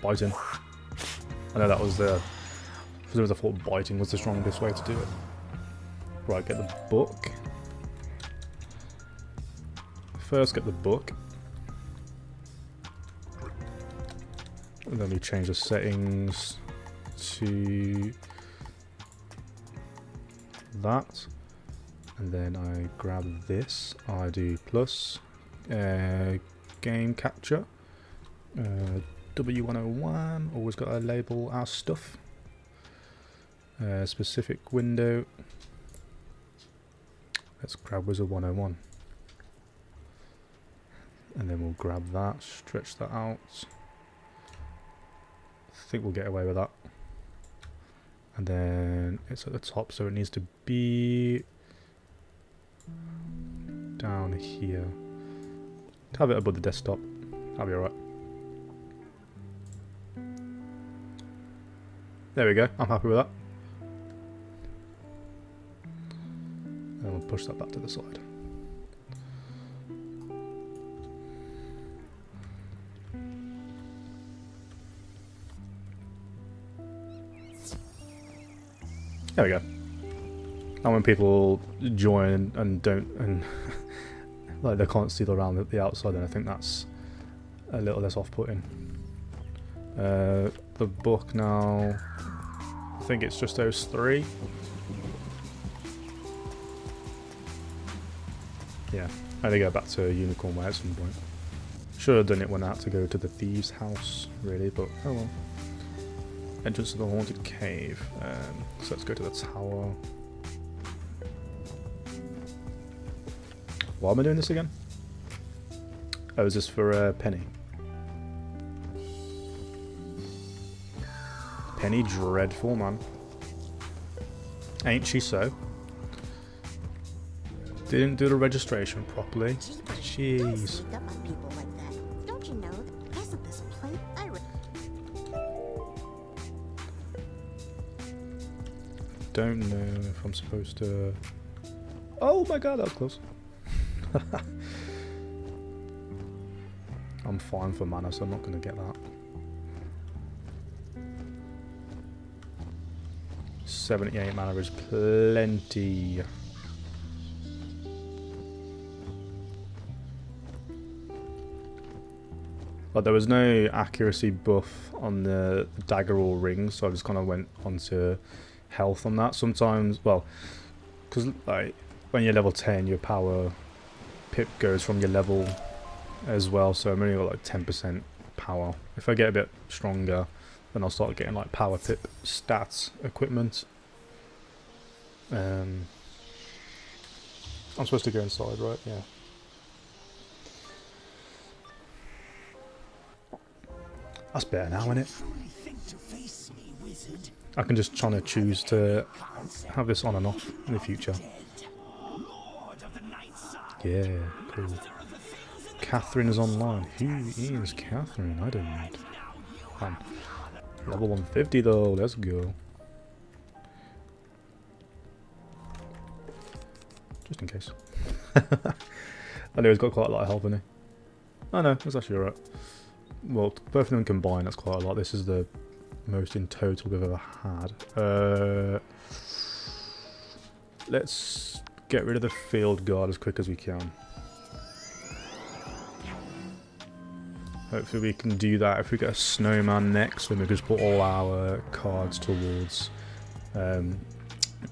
Biting. I know that was the... For some reason I thought biting was the strongest way to do it. Right, get the book. First get the book. And then we change the settings to that. And then I grab this. I do plus game capture. W101. Always got to label our stuff. Specific window. Let's grab Wizard101. And then we'll grab that, stretch that out. I think we'll get away with that. And then it's at the top, so it needs to be down here. Have it above the desktop. That'll be alright. There we go, I'm happy with that. And we'll push that back to the side. There we go. And when people join and don't, and like they can't see around the outside, then I think that's a little less off-putting. The book now, I think it's just those three. Yeah, I need to go back to Unicorn Way at some point. Should have done it when I had to go to the thieves' house, really, but oh well. Entrance to the haunted cave. So let's go to the tower. Why am I doing this again? Oh, is this for Penny? Penny dreadful, man. Ain't she so? Didn't do the registration properly. Jeez. Don't you know? Isn't this place? Don't know if I'm supposed to... Oh my god, that was close. I'm fine for mana, so I'm not going to get that. 78 mana is plenty. But there was no accuracy buff on the dagger or ring, so I just kind of went onto health on that. Sometimes, well, because like when you're level 10, your power pip goes from your level as well, so I'm only got like 10% power. If I get a bit stronger, then I'll start getting like power pip stats equipment. I'm supposed to go inside, right? Yeah. That's better now, isn't it? I can just try to choose to have this on and off in the future. Yeah, cool. Catherine is online. Who is Catherine? I don't know. Level 150 though, let's go. Just in case. I know he's got quite a lot of health, hasn't he? Oh no, that's actually alright. Well, both of them combined, that's quite a lot. This is the most in total we've ever had. Let's get rid of the field guard as quick as we can. Hopefully we can do that. If we get a snowman next, then we can just put all our cards towards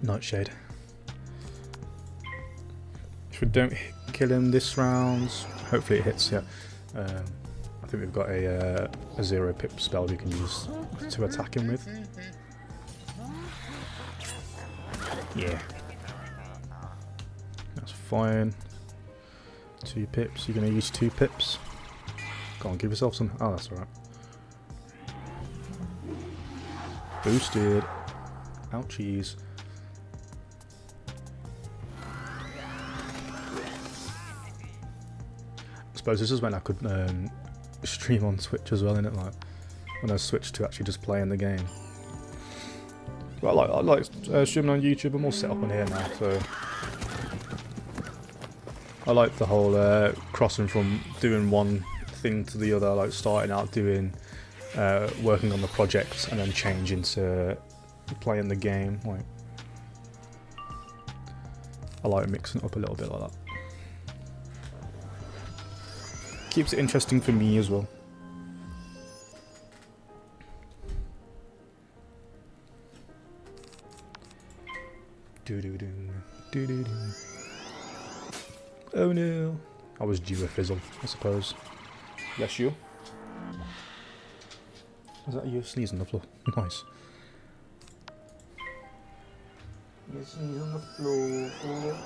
Nightshade. If we don't kill him this round, hopefully it hits, yeah. I think we've got a 0 pip spell we can use to attack him with. Yeah. That's fine. 2 pips, you're going to use 2 pips. Go on, give yourself some. Oh, that's alright. Boosted. Ouchies. I suppose this is when I could stream on Twitch as well, innit? Like when I switched to actually just playing the game. Well, I like streaming on YouTube. I'm all set up on here now, so I like the whole crossing from doing one thing to the other, like starting out doing working on the project and then changing to playing the game. Like I like mixing it up a little bit like that. Keeps it interesting for me as well. Oh no. I was due a fizzle, I suppose. Bless you. Is that you sneezing on the floor? Nice. You sneeze on the floor.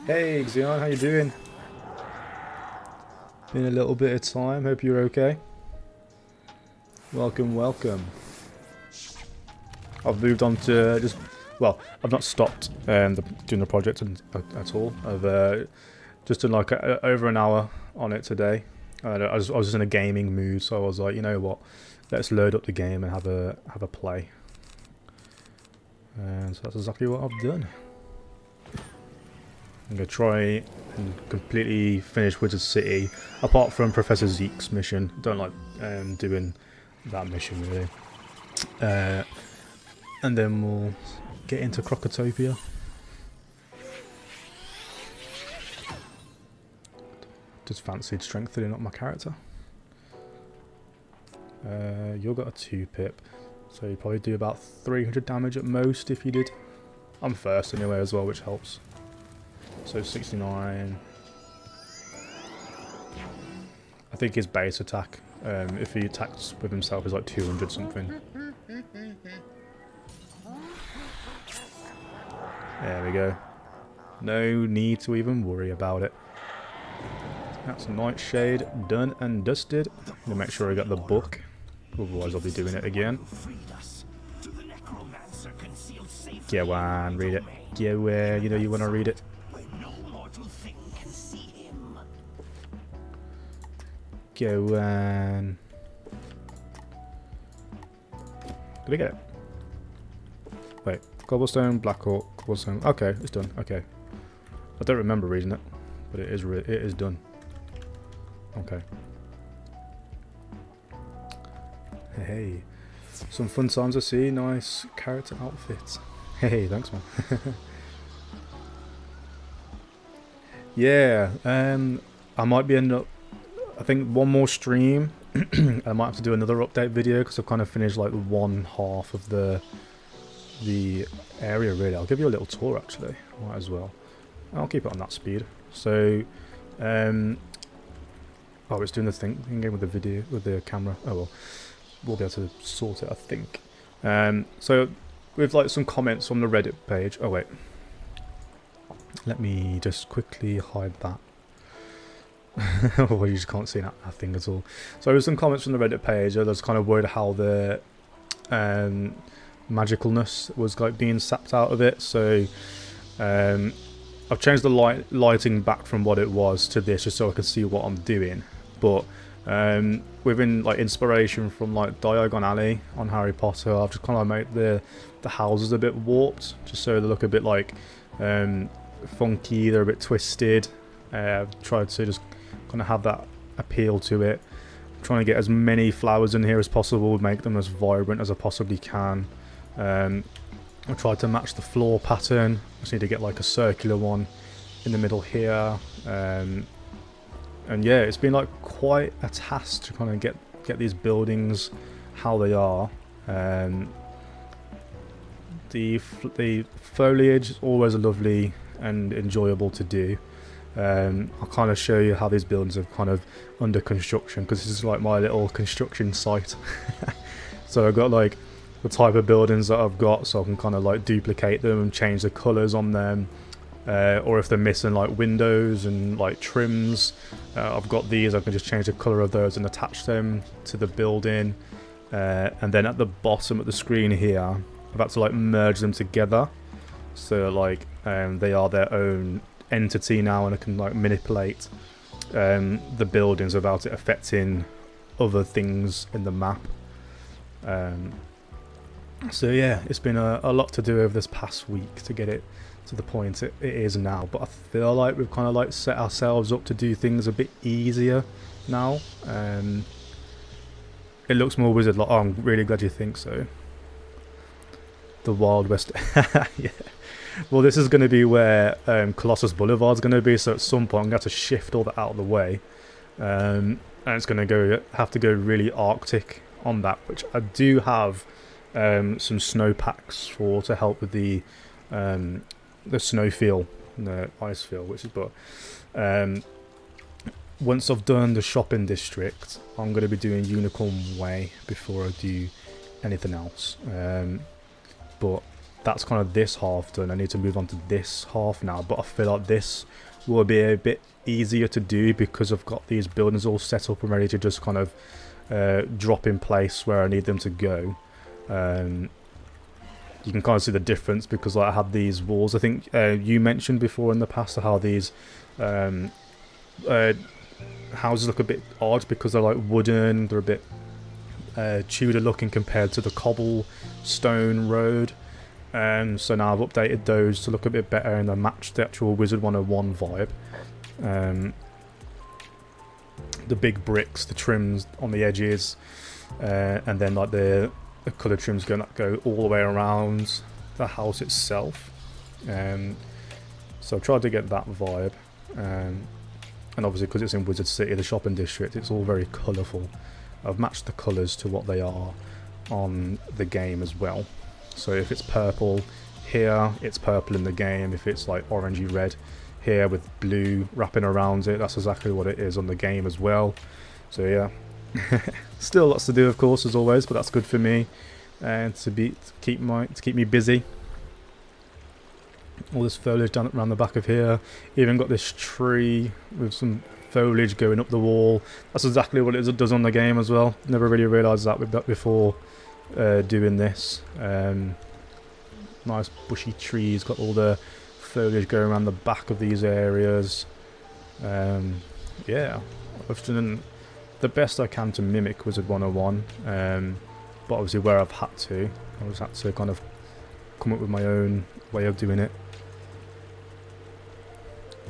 Hey Xeon, how you doing? Been a little bit of time, hope you're okay. Welcome, welcome. I've moved on to just, well, I've not stopped doing the project at all. I've just done like over an hour on it today. I was just in a gaming mood, so I was like, you know what, let's load up the game and have a play. And so that's exactly what I've done. I'm going to try and completely finish WizardCity, apart from Professor Zeke's mission. Don't like doing that mission really. And then we'll get into Crocotopia. Just fancied strengthening up my character. You've got a 2 pip. So you probably do about 300 damage at most if you did. I'm first anyway as well, which helps. So 69. I think his base attack, if he attacks with himself, is like 200 something. There we go. No need to even worry about it. That's Nightshade done and dusted. I'm gonna make sure I got the book. Otherwise I'll be doing it again. Go on, read it. Go you know you want to read it. Go on. Did I get it? Wait, cobblestone, black hawk, cobblestone. Okay, it's done. Okay. I don't remember reading it, but it is done. Okay. Hey, some fun times I see. Nice character outfits. Hey, thanks man. Yeah, I might be end up. I think one more stream. I might have to do another update video because I've kind of finished like one half of the area. Really, I'll give you a little tour actually. Might as well. I'll keep it on that speed. So, oh, it's doing the thing again with the video with the camera. Oh well, we'll be able to sort it, I think. So with like some comments on the Reddit page. Oh wait, let me just quickly hide that. Well, you just can't see that thing at all. So there was some comments from the Reddit page. I was kind of worried how the magicalness was like being sapped out of it. So I've changed the lighting back from what it was to this, just so I can see what I'm doing. But within like inspiration from like Diagon Alley on Harry Potter, I've just kind of made the houses a bit warped, just so they look a bit like funky. They're a bit twisted. I've tried to just kind of have that appeal to it. I'm trying to get as many flowers in here as possible, make them as vibrant as I possibly can. I tried to match the floor pattern. I just need to get like a circular one in the middle here. And yeah, it's been like quite a task to kind of get these buildings how they are. The foliage is always lovely and enjoyable to do. I'll kind of show you how these buildings are kind of under construction, because this is like my little construction site. So I've got like the type of buildings that I've got, so I can kind of like duplicate them and change the colours on them, or if they're missing like windows and like trims, I've got these. I can just change the colour of those and attach them to the building, and then at the bottom of the screen here I've had to like merge them together, so like they are their own entity now, and I can like manipulate the buildings without it affecting other things in the map. So yeah, it's been a lot to do over this past week to get it to the point it is now, but I feel like we've kind of like set ourselves up to do things a bit easier now. It looks more wizard like. Oh, I'm really glad you think so. The Wild West. Yeah. Well, this is going to be where Colossus Boulevard's going to be, so at some point I'm going to have to shift all that out of the way, and it's going to have to go really Arctic on that, which I do have some snowpacks for to help with the snow feel and the ice feel, which is, but once I've done the shopping district, I'm going to be doing Unicorn Way before I do anything else. But that's kind of this half done. I need to move on to this half now, but I feel like this will be a bit easier to do because I've got these buildings all set up and ready to just kind of drop in place where I need them to go. You can kind of see the difference because like, I had these walls. I think you mentioned before in the past how these houses look a bit odd because they're like wooden. They're a bit Tudor looking compared to the cobblestone road. So now I've updated those to look a bit better and they match the actual Wizard101 vibe. The big bricks, the trims on the edges, and then like the colour trims go all the way around the house itself. So I've tried to get that vibe, and obviously because it's in WizardCity, the shopping district, it's all very colourful. I've matched the colours to what they are on the game as well. So if it's purple here, it's purple in the game. If it's like orangey red here with blue wrapping around it, that's exactly what it is on the game as well. So yeah, still lots to do of course as always, but that's good for me and to keep me busy. All this foliage down around the back of here. Even got this tree with some foliage going up the wall. That's exactly what it does on the game as well. Never really realised that before doing this. Nice bushy trees, got all the foliage going around the back of these areas. Yeah, I've done the best I can to mimic Wizard101, but obviously where I've had to, I just had to kind of come up with my own way of doing it.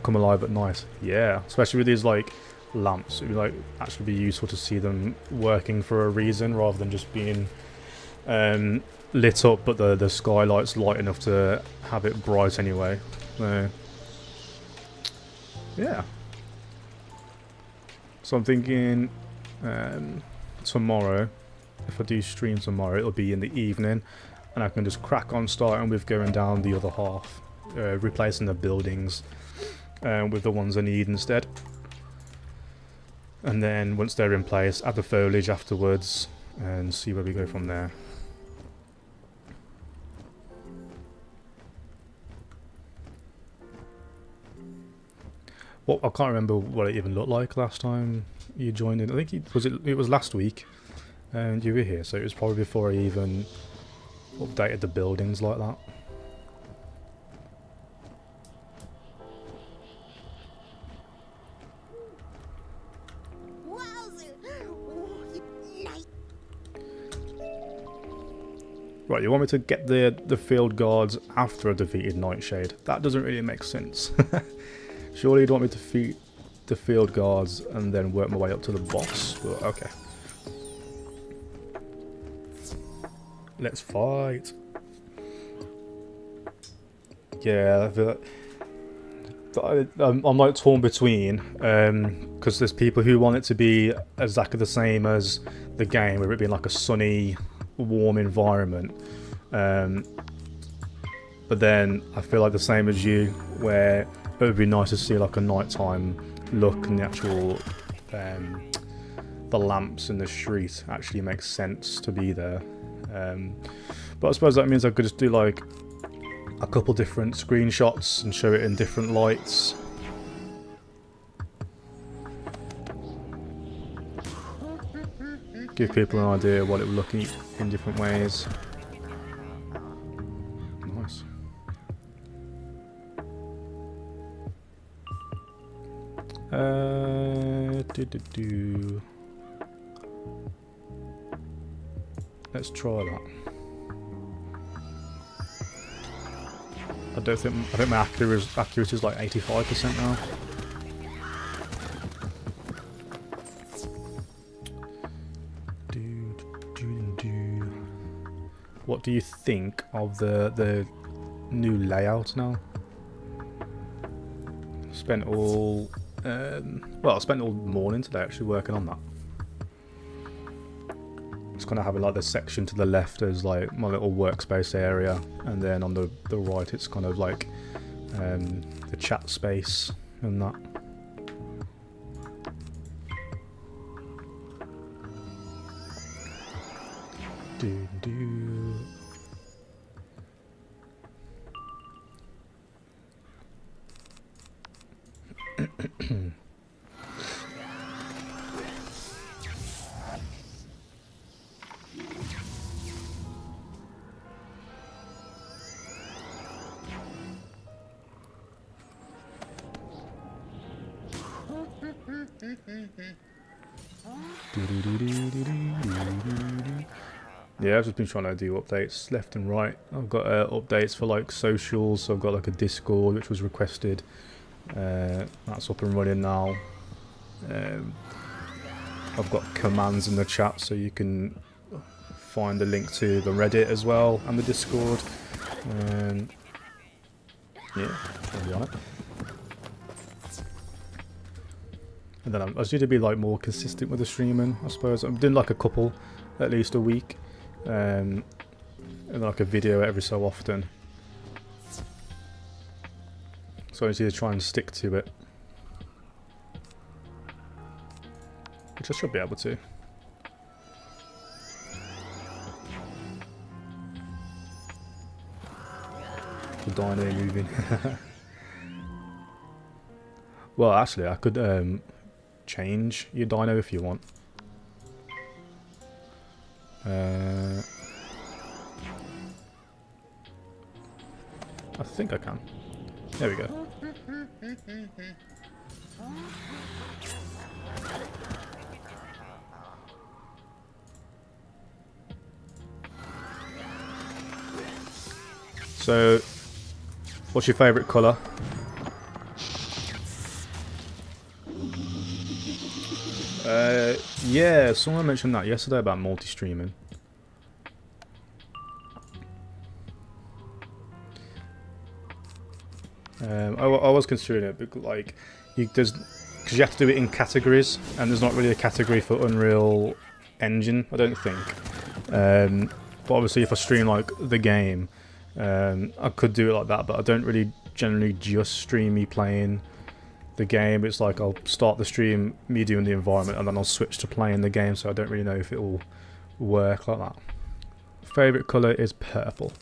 Come alive at night, yeah, especially with these like lamps. It'd be like actually be useful to see them working for a reason rather than just being lit up, but the skylight's light enough to have it bright anyway. Yeah. So I'm thinking tomorrow, if I do stream tomorrow, it'll be in the evening, and I can just crack on starting with going down the other half, replacing the buildings with the ones I need instead. And then once they're in place, add the foliage afterwards and see where we go from there. Well, I can't remember what it even looked like last time you joined in. I think it was last week, and you were here, so it was probably before I even updated the buildings like that. Wowzer! Ooh, nice. Right, you want me to get the field guards after I defeated Nightshade? That doesn't really make sense. Surely you'd want me to defeat the field guards and then work my way up to the boss. But okay. Let's fight. Yeah, I'm like torn between, because there's people who want it to be exactly the same as the game, where it being like a sunny, warm environment. But then I feel like the same as you, where it would be nice to see like a nighttime look, and the actual the lamps in the street actually makes sense to be there. But I suppose that means I could just do like a couple different screenshots and show it in different lights. Give people an idea of what it would look in different ways. Nice. Let's try that. I think my accuracy is like 85% now. What do you think of the new layout now? Spent all I spent all morning today actually working on that. It's kind of having like the section to the left as like my little workspace area, and then on the right it's kind of like the chat space and that. Yeah, I've just been trying to do updates left and right. I've got updates for like socials, so I've got like a Discord which was requested. That's up and running now. I've got commands in the chat, so you can find the link to the Reddit as well and the Discord. Yeah, I'll be on it. And then I was due to be like more consistent with the streaming, I suppose. I'm doing like a couple, at least a week, and like a video every so often. So I just need to try and stick to it, which I should be able to. The dino moving. Well, actually, I could change your dino if you want. I think I can. There we go. So, what's your favourite colour? Yeah, someone mentioned that yesterday about multi-streaming. I was considering it, but like, because you have to do it in categories, and there's not really a category for Unreal Engine, I don't think. But obviously, if I stream like the game, I could do it like that. But I don't really generally just stream me playing the game. It's like I'll start the stream me doing the environment, and then I'll switch to playing the game. So I don't really know if it will work like that. Favorite color is purple.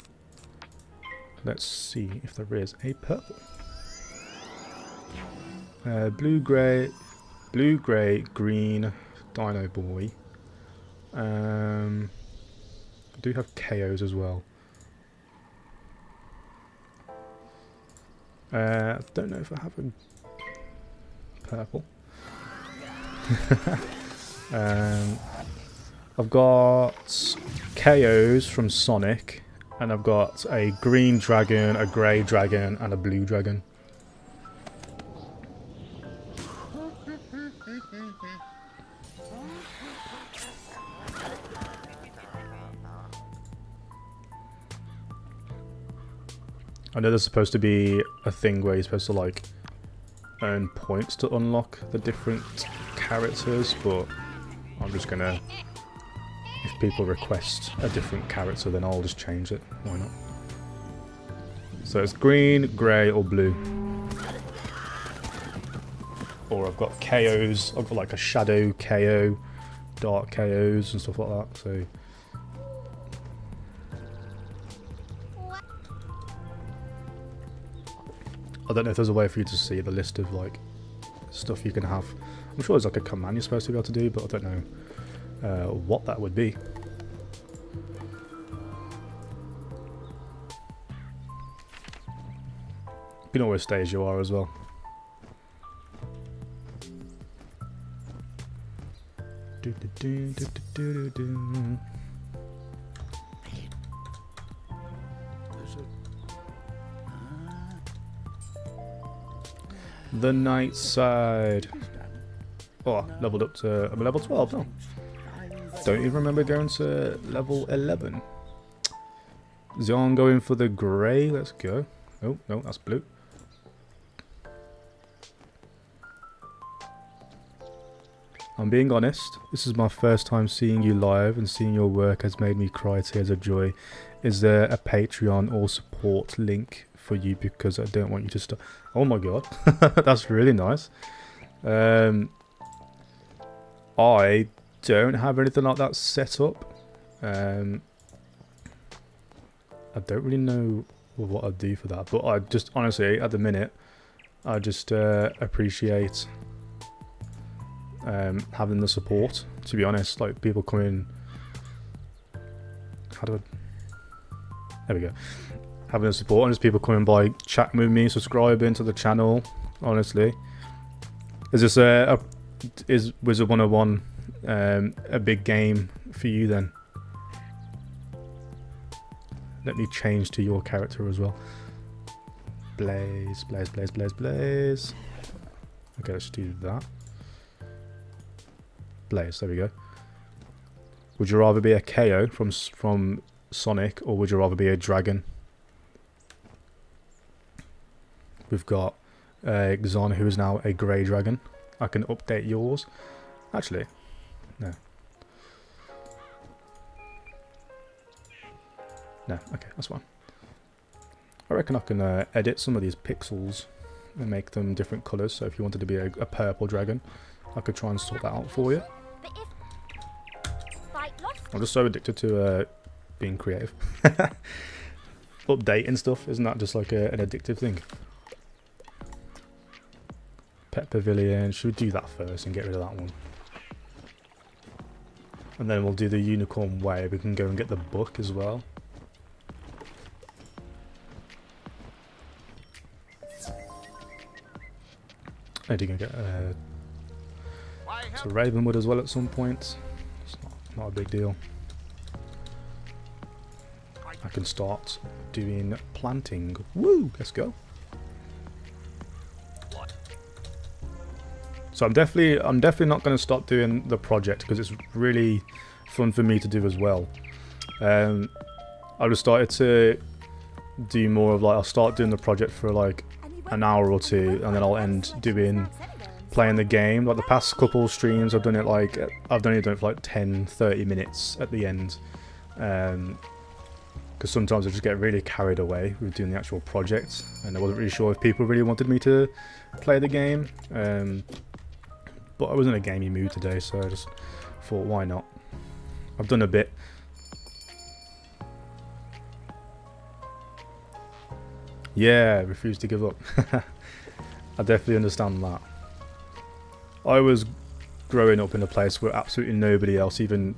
Let's see if there is a purple. Blue, grey, green, Dino Boy. I do have KOs as well. I don't know if I have a purple. I've got KOs from Sonic, and I've got a green dragon, a grey dragon, and a blue dragon. I know there's supposed to be a thing where you're supposed to like earn points to unlock the different characters, but I'm just gonna, if people request a different character, then I'll just change it. Why not? So it's green, grey, or blue. Or I've got KOs. I've got like a shadow KO, dark KOs, and stuff like that. So. I don't know if there's a way for you to see the list of like stuff you can have. I'm sure there's like a command you're supposed to be able to do, but I don't know what that would be. You can always stay as you are as well. The night side. Oh, leveled up to, I'm level 12 now. Don't even remember going to level 11. Zion going for the grey. Let's go. Oh, no, that's blue. I'm being honest. This is my first time seeing you live, and seeing your work has made me cry tears of joy. Is there a Patreon or support link for you, because I don't want you to stop? Oh my god. That's really nice. I don't have anything like that set up. I don't really know what I'd do for that, but I just honestly at the minute I just appreciate having the support, to be honest. Like people come in, how do I, there we go, having the support, and just people coming by, chatting with me, subscribing to the channel. Honestly, is this is Wizard101 a big game for you then? Let me change to your character as well. Blaze, blaze, blaze, blaze, blaze. Okay, let's do that. Blaze, there we go. Would you rather be a KO from Sonic, or would you rather be a dragon? We've got Xon, who is now a grey dragon. I can update yours. Actually, no. No, okay, that's fine. I reckon I can edit some of these pixels and make them different colours. So if you wanted to be a purple dragon, I could try and sort that out for you. I'm just so addicted to being creative. Updating stuff, isn't that just like an addictive thing? Pet Pavilion, should we do that first and get rid of that one? And then we'll do the Unicorn Way. We can go and get the book as well. I think I get to Ravenwood as well at some point. It's not a big deal. I can start doing planting. Woo! Let's go. So I'm definitely not going to stop doing the project, because it's really fun for me to do as well. I just started to do more of like, I'll start doing the project for like an hour or two, and then I'll end playing the game. Like the past couple streams, I've done it like, I've only done it for like 10-30 minutes at the end. Because sometimes I just get really carried away with doing the actual project, and I wasn't really sure if people really wanted me to play the game. But I was in a gamey mood today, so I just thought, why not? I've done a bit. Yeah, refuse to give up. I definitely understand that. I was growing up in a place where absolutely nobody else even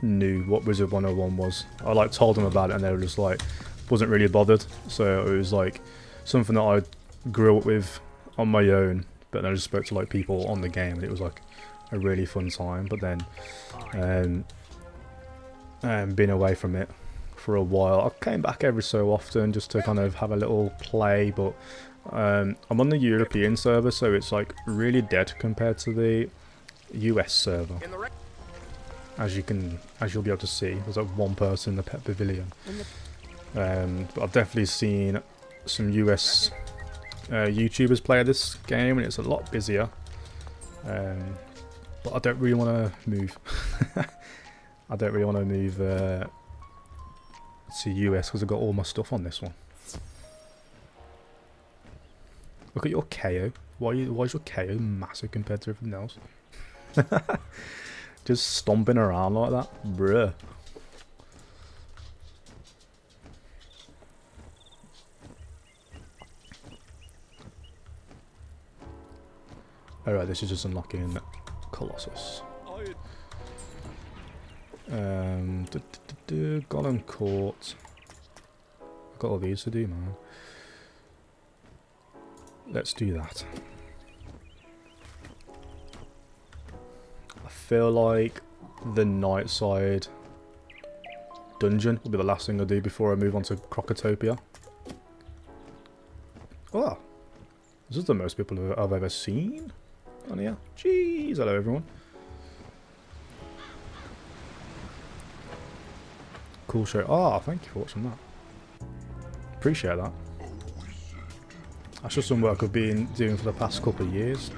knew what Wizard101 was. I like told them about it and they were just like, wasn't really bothered. So it was like something that I grew up with on my own, but then I just spoke to like people on the game and it was like a really fun time. But then being away from it for a while, I came back every so often just to kind of have a little play, but I'm on the European server, so it's like really dead compared to the US server. As you'll be able to see, there's like one person in the pet pavilion. But I've definitely seen some US YouTubers play this game, and it's a lot busier. But I don't really want to move. I don't really want to move to US because I've got all my stuff on this one. Look at your KO. Why is your KO massive compared to everything else? Just stomping around like that, bruh. Alright, this is just unlocking Colossus. Golem Court. I've got all these to do, man. Let's do that. I feel like the night side dungeon will be the last thing I do before I move on to Crocotopia. Oh, this is the most people I've ever seen on here. Jeez, hello everyone. Cool show. Oh, thank you for watching that. Appreciate that. That's just some work I've been doing for the past couple of years.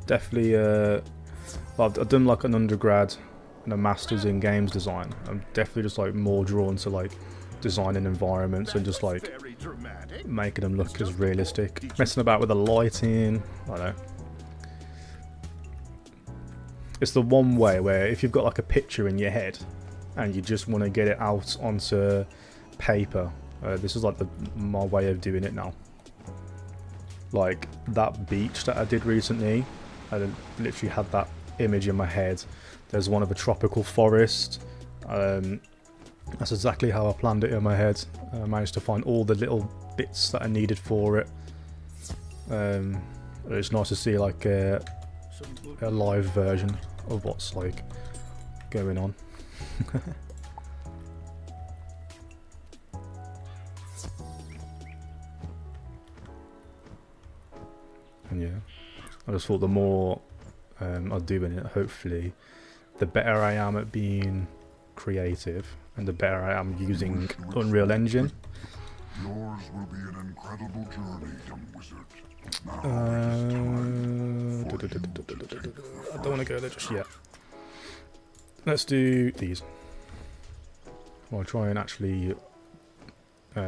Definitely, I've done like an undergrad and a master's in games design. I'm definitely just like more drawn to like designing environments and just like making them look as realistic. Messing about with the lighting, I don't know. It's the one way where if you've got like a picture in your head and you just want to get it out onto paper, this is like my way of doing it now. Like that beach that I did recently, I literally had that image in my head. There's one of a tropical forest. That's exactly how I planned it in my head. I managed to find all the little bits that I needed for it. It's nice to see like a live version of what's like going on. And yeah, I just thought the more I do in it, hopefully, the better I am at being creative and the better I am using Unreal Engine. Yours will be an incredible journey, young wizard. I don't want to go there just yet. Let's do these. I'll try and actually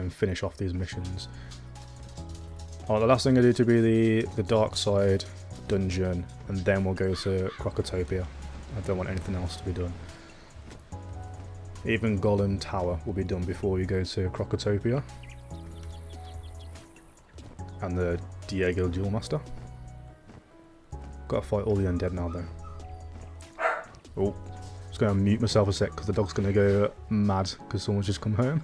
finish off these missions. Oh, the last thing I do to be the dark side dungeon, and then we'll go to Crocotopia. I don't want anything else to be done. Even Golem Tower will be done before we go to Crocotopia. And the Diego Duel Master. Gotta fight all the undead now though. Oh, just gonna mute myself a sec because the dog's gonna go mad because someone's just come home.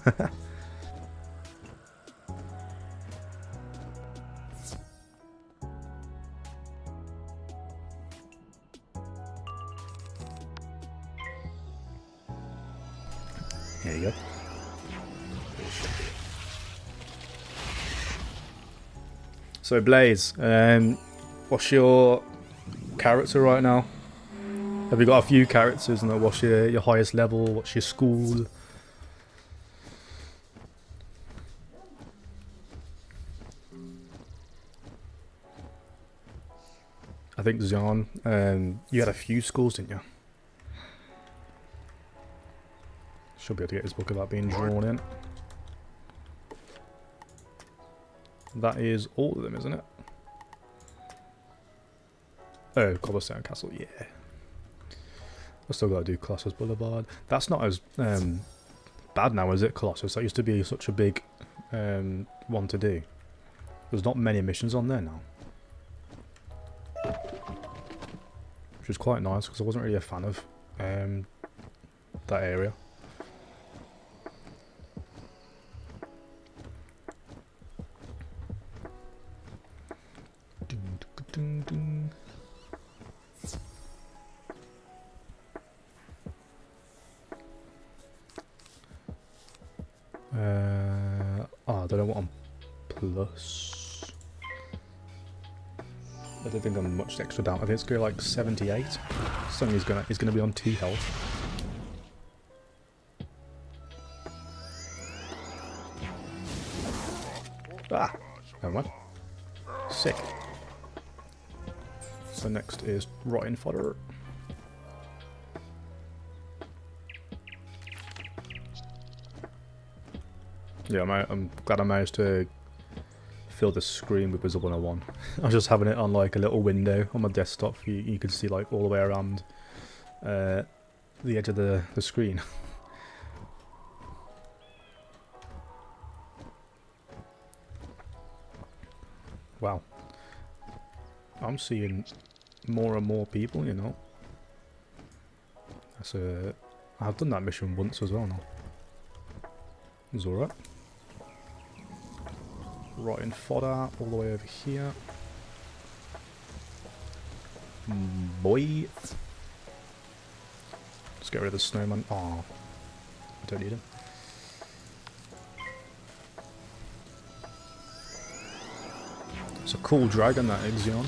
There you go. So Blaze, what's your character right now? Have you got a few characters, and what's your highest level? What's your school? I think Zion, you had a few schools, didn't you? Should be able to get his book about being drawn in. That is all of them, isn't it? Oh, Cobblestone Castle, yeah. I still gotta do Colossus Boulevard. That's not as bad now, is it, Colossus? That used to be such a big one to do. There's not many missions on there now. Which is quite nice, because I wasn't really a fan of that area. I don't know what I'm plus. I don't think I'm much extra down. I think it's going to like 78. So he's gonna be on 2 health. Ah, never mind. Sick. So next is rotten fodder. Yeah, I'm glad I managed to fill the screen with Wizard101. I was just having it on like a little window on my desktop. You could see like all the way around the edge of the screen. Wow. I'm seeing more and more people, you know. I've done that mission once as well now. It was alright. Rotten fodder all the way over here. Boy. Let's get rid of the snowman. Oh, I don't need him. It's a cool dragon, that Ixion.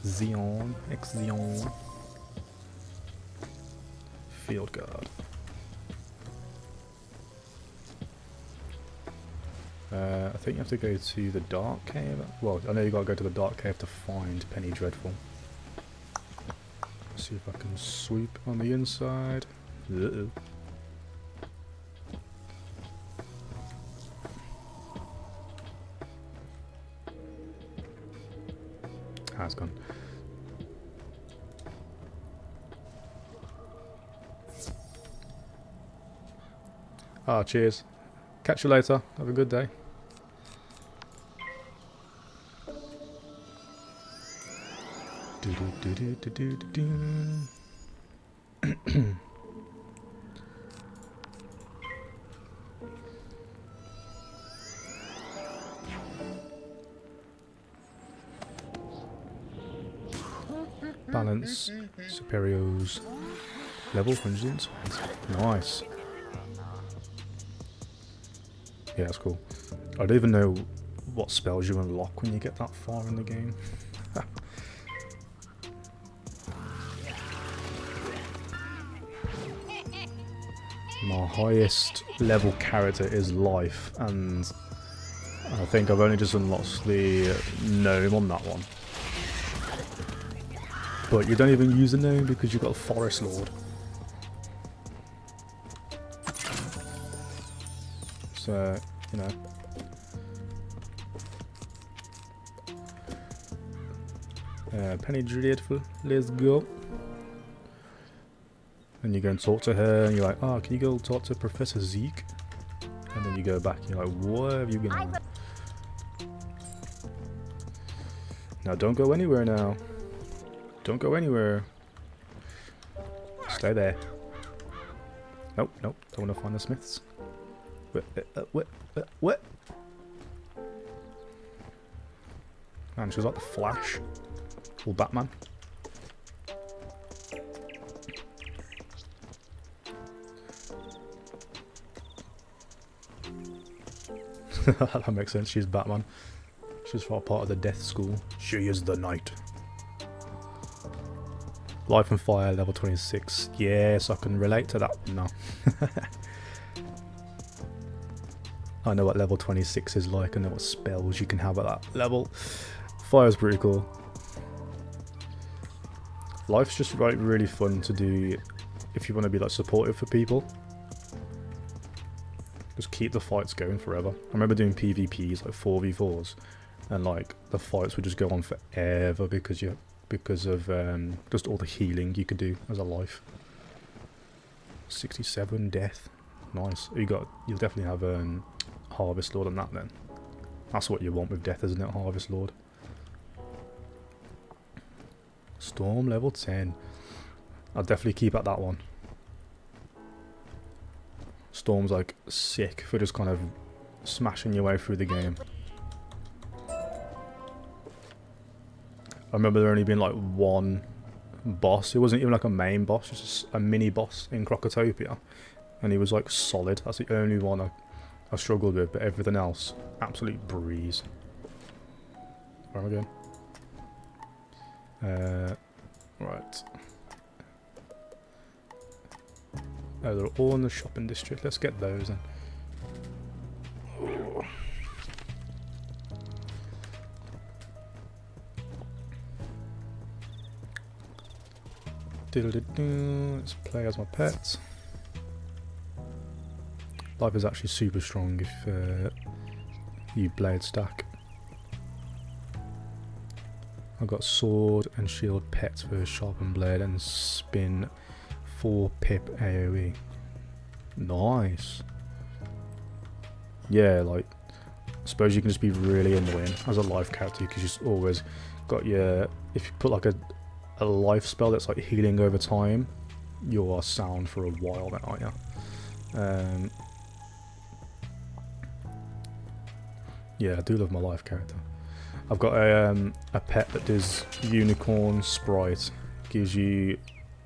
Zion, Ixion. Field guard. I think you have to go to the Dark Cave. Well, I know you gotta go to the Dark Cave to find Penny Dreadful. Let's see if I can sweep on the inside. Uh-oh. Ah, it's gone. Ah, cheers. Catch you later. Have a good day. Balance, superiors, level 100. Nice. Yeah, that's cool. I don't even know what spells you unlock when you get that far in the game. My highest level character is life, and I think I've only just unlocked the gnome on that one. But you don't even use a gnome because you've got a forest lord. So, you know. Penny Dreadful, let's go. And you go and talk to her, and you're like, oh, can you go talk to Professor Zeke? And then you go back, and you're like, what have you been on? Now, don't go anywhere now. Don't go anywhere. Stay there. Nope, nope, don't want to find the Smiths. What? Man, she was like the Flash. Or Batman. That makes sense, she's Batman. She's part of the Death School. She is the Knight. Life and Fire, level 26. Yes, I can relate to that one now. I know what level 26 is like. I know what spells you can have at that level. Fire's pretty cool. Life's just like really fun to do if you want to be like supportive for people. Just keep the fights going forever. I remember doing PvPs like 4v4s, and like the fights would just go on forever because of just all the healing you could do as a life. 67 death, nice. You'll definitely have Harvest Lord on that then. That's what you want with death, isn't it? Harvest Lord. Storm level 10. I'll definitely keep at that one. Storm's like sick for just kind of smashing your way through the game. I remember there only being like one boss. It wasn't even like a main boss, just a mini boss in Crocotopia, and he was like solid. That's the only one I struggled with, but everything else, absolute breeze. Where am I going? Right. Oh, they're all in the shopping district. Let's get those then. Oh. Let's play as my pets. Life is actually super strong if you blade stack. I've got sword and shield pets for sharpened blade and spin 4 pip AoE. Nice. Yeah, like I suppose you can just be really annoying as a life character because you just always got your, if you put like a life spell that's like healing over time, you are sound for a while then, aren't you? Yeah, I do love my life character. I've got a pet that does unicorn sprite, gives you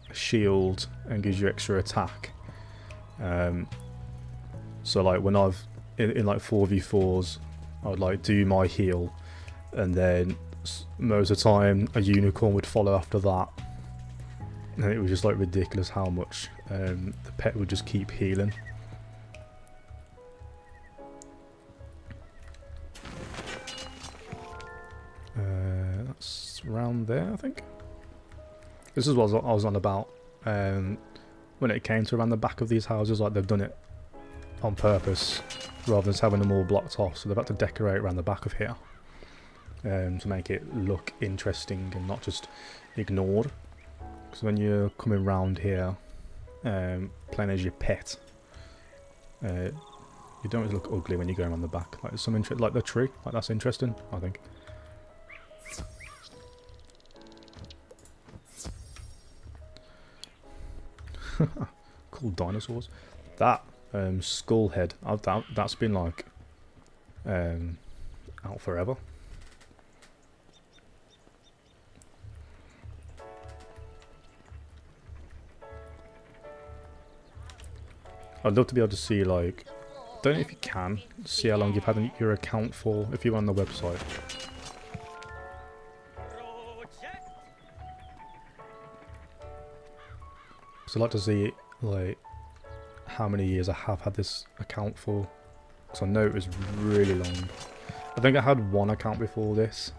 a shield and gives you extra attack. So like when I've in like 4v4s, I would like do my heal, and then most of the time a unicorn would follow after that, and it was just like ridiculous how much the pet would just keep healing. That's around there, I think. This is what I was on about when it came to around the back of these houses. Like they've done it on purpose rather than just having them all blocked off, so they've had to decorate around the back of here to make it look interesting and not just ignored. Because when you're coming round here playing as your pet, you don't always look ugly when you're going around the back. Like there's some like the tree, like that's interesting, I think. Cool dinosaurs. That skull head, that's been like out forever. I'd love to be able to see, like, don't know if you can see how long you've had your account for if you're on the website. So I'd like to see like how many years I have had this account for, because I know it was really long. I think I had one account before this.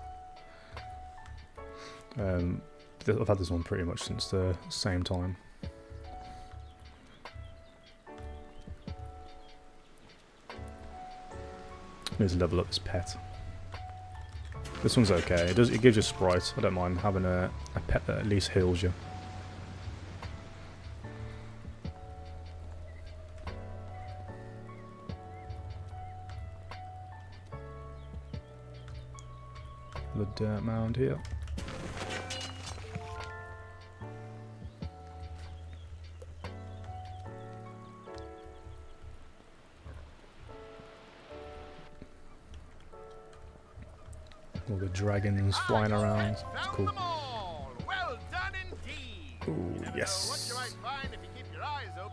I've had this one pretty much since the same time. Let's level up this pet. This one's okay. It gives you sprites. I don't mind having a pet that at least heals you. The dirt mound here. All the dragons flying around. It's cool. Ooh, yes.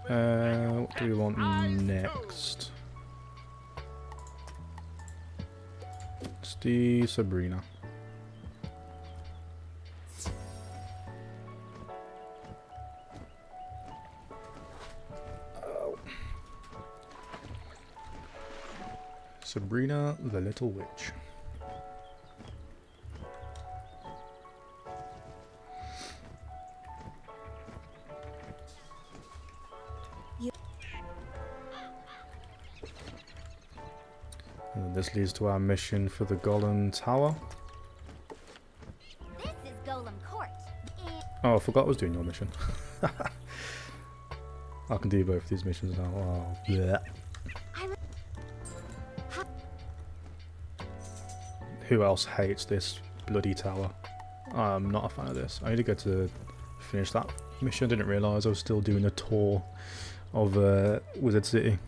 What do we want next? Let's do Sabrina. Sabrina the Little Witch. And this leads to our mission for the Golem Tower. This is Golem Court. Oh, I forgot I was doing your mission. I can do both of these missions now. Oh, yeah. Who else hates this bloody tower? I'm not a fan of this. I need to go to finish that mission. I didn't realise I was still doing a tour of Wizard City.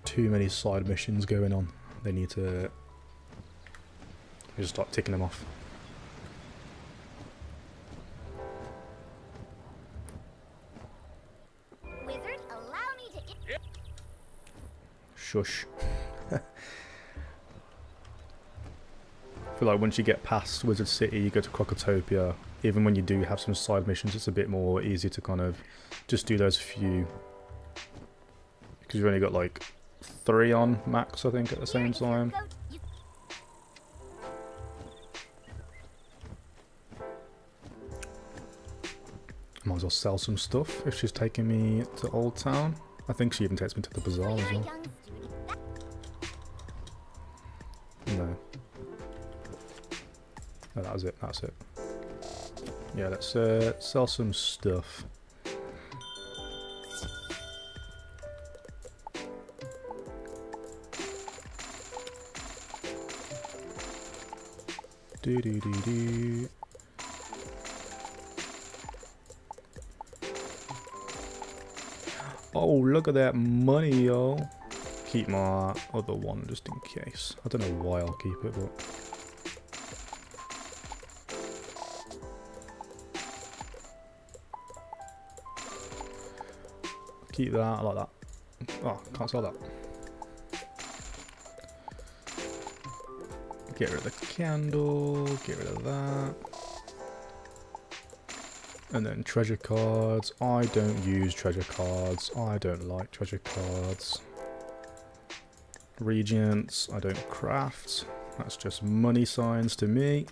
Too many side missions going on. They need to just start ticking them off. Wizard, allow me to. Shush. I feel like once you get past Wizard City, you go to Crocotopia. Even when you do have some side missions, it's a bit more easy to kind of just do those few. Because you've only got like 3 on max, I think, at the same time. Might as well sell some stuff if she's taking me to Old Town. I think she even takes me to the bazaar as well. No. No, that was it. That's it. Yeah, let's sell some stuff. Do do do do. Oh, look at that money, yo. Keep my other one just in case. I don't know why I'll keep it, but... keep that, I like that. Oh, can't sell that. Get rid of the candle, get rid of that. And then treasure cards. I don't use treasure cards. I don't like treasure cards. Regents. I don't craft. That's just money signs to me.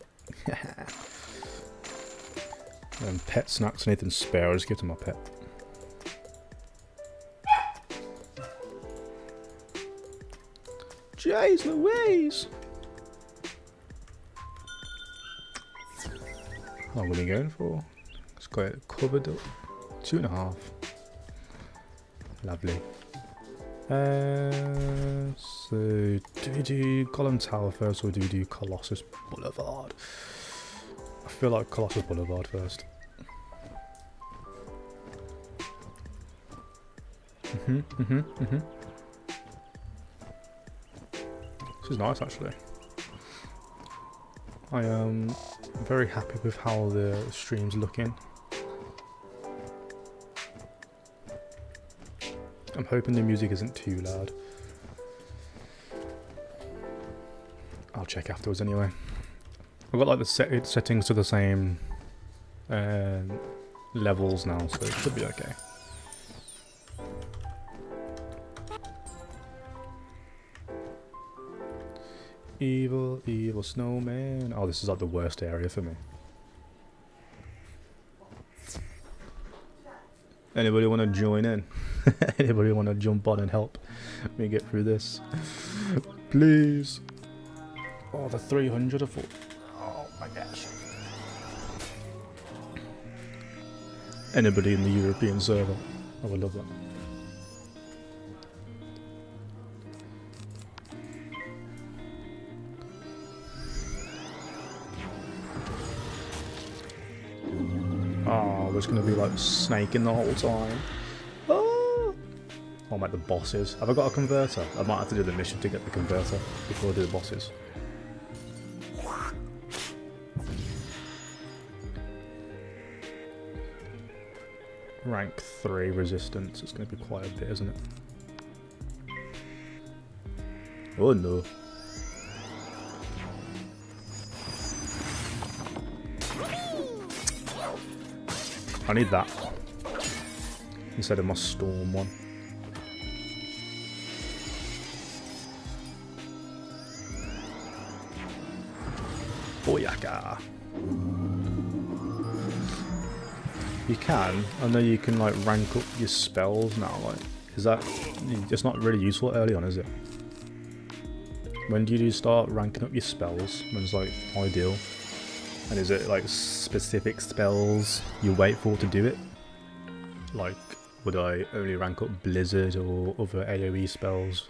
And pet snacks. Anything spare, I'll just give to my pet. Jeez Louise! How long are we going for? It's got it covered up. 2.5. Lovely. So do we do Golem Tower first, or do we do Colossus Boulevard? I feel like Colossus Boulevard first. This is nice, actually. I am very happy with how the stream's looking. I'm hoping the music isn't too loud. I'll check afterwards anyway. I've got like the settings to the same levels now, so it should be okay. Evil, evil snowman. Oh, this is like the worst area for me. Anybody want to join in? Anybody want to jump on and help me get through this? Please. Oh, the 300 of... oh my gosh. Anybody in the European server? I would love that. Oh, there's going to be like snaking the whole time. Oh! I'll make the bosses. Have I got a converter? I might have to do the mission to get the converter before I do the bosses. Rank 3 resistance. It's going to be quite a bit, isn't it? Oh no. I need that. instead of my storm one. Booyaka! You can. I know you can like rank up your spells now. Like, is that? It's not really useful early on, is it? When do you start ranking up your spells? When's like ideal? And is it like specific spells you wait for to do it? Like, would I only rank up Blizzard or other AoE spells?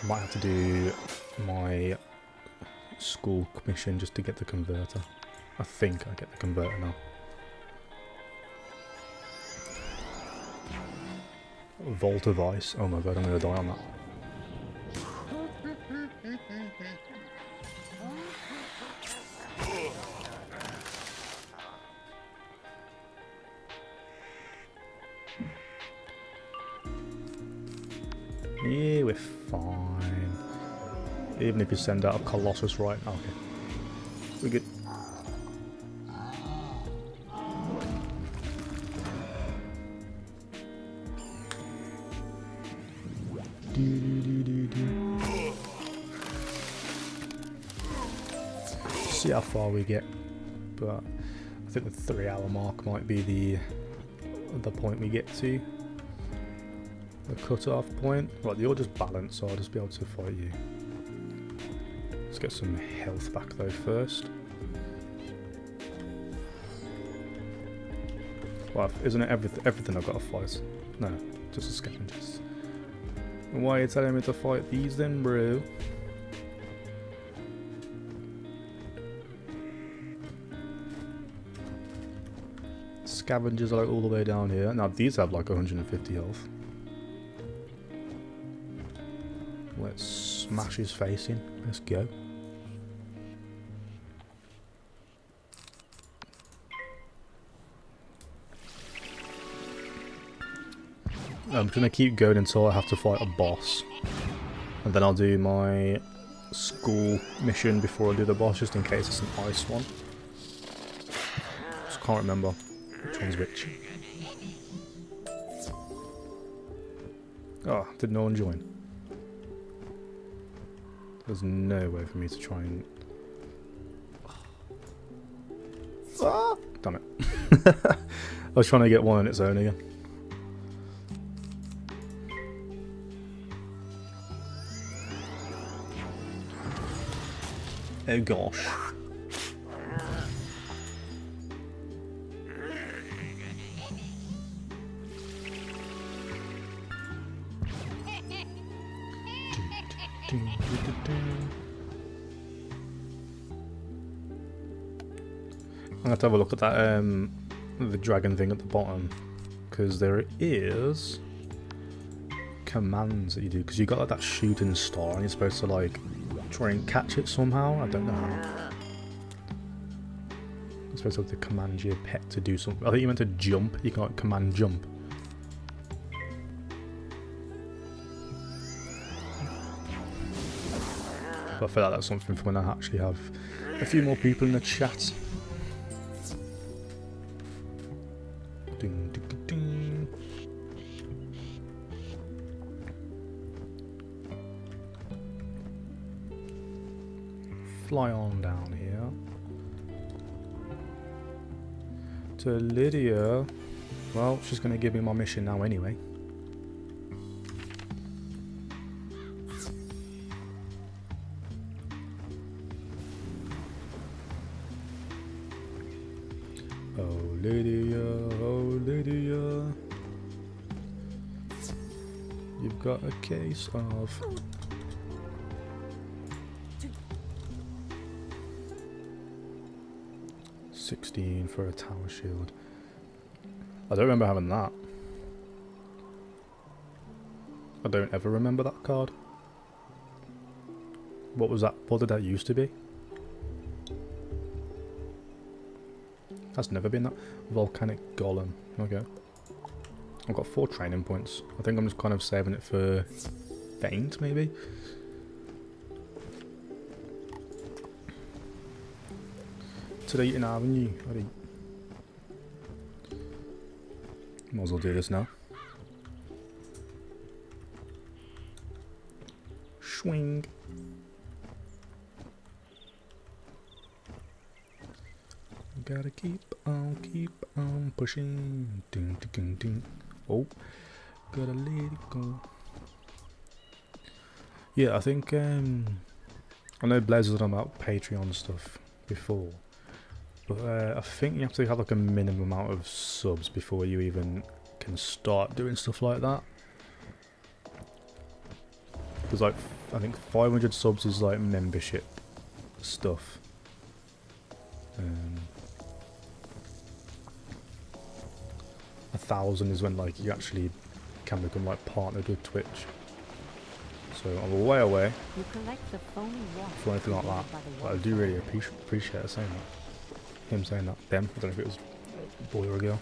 I might have to do my school commission just to get the converter. I think I get the converter now. Vault of Ice. Oh my god, I'm gonna die on that. Yeah, we're fine. Even if you send out a Colossus, right? Okay. We're good. See how far we get, but I think the 3-hour mark might be the point we get to. The cut-off point. Right, they all just balance, so I'll just be able to fight you. Let's get some health back though first. Well, isn't it everything I've got to fight? No, just the scavengers. Why are you telling me to fight these then, bro? Scavengers are like all the way down here. Now these have like 150 health. Let's smash his face in. Let's go. I'm gonna keep going until I have to fight a boss, and then I'll do my school mission before I do the boss, just in case it's an ice one. Just can't remember which one's which. Oh, did no one join? There's no way for me to try and... Ah! Damn it. I was trying to get one on its own again. Oh gosh. I'm gonna have to have a look at that the dragon thing at the bottom, because there is commands that you do, because you got like that shooting star and you're supposed to like try and catch it somehow. I don't know how. You're supposed to have to command your pet to do something. I think you meant to jump. You can like command jump. But I feel like that's something for when I actually have a few more people in the chat. Ding, ding, ding, ding. Fly on down here to Lydia. Well, she's going to give me my mission now anyway. Oh Lydia, oh Lydia, you've got a case of... $16 for a tower shield. I don't remember having that. I don't ever remember that card. What was that? What did that used to be? That's never been that. Volcanic Golem. Okay. I've got 4 training points. I think I'm just kind of saving it for Feint, maybe? Today in Avenue. Might as well do this now. Swing. Gotta keep on pushing. Ding, ding, ding, ding. Oh, gotta let it go. Yeah, I think I know Blaze was talking about Patreon stuff before, but I think you have to have like a minimum amount of subs before you even can start doing stuff like that. Because like I think 500 subs is like membership stuff. 1,000 is when like you actually can become like partnered with Twitch. So I'm way away for anything like that. But I do really appreciate saying that. Him saying that. Them. I don't know if it was a boy or a girl.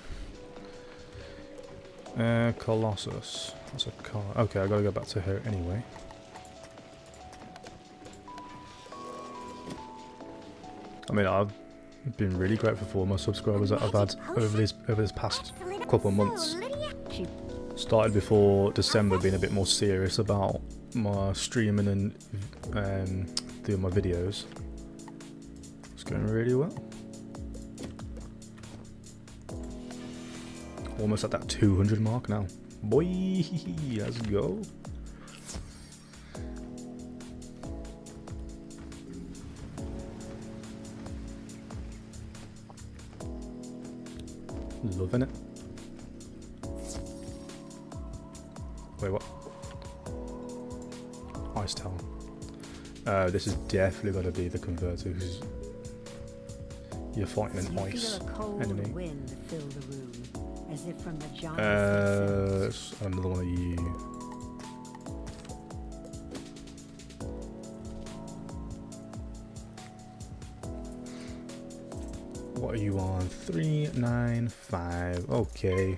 Colossus. That's a car. Okay, I gotta go back to her anyway. I mean, I've been really grateful for my subscribers that I've had over this past couple of months. Started before December being a bit more serious about my streaming and doing my videos. It's going really well. Almost at that 200 mark now. Boy, let's go. Loving it. Wait, what? Ice Tower. This is definitely got to be the converter because you're fighting an ice enemy. Wind fill the room, as if from the another one of you. What are you on? 395. Okay.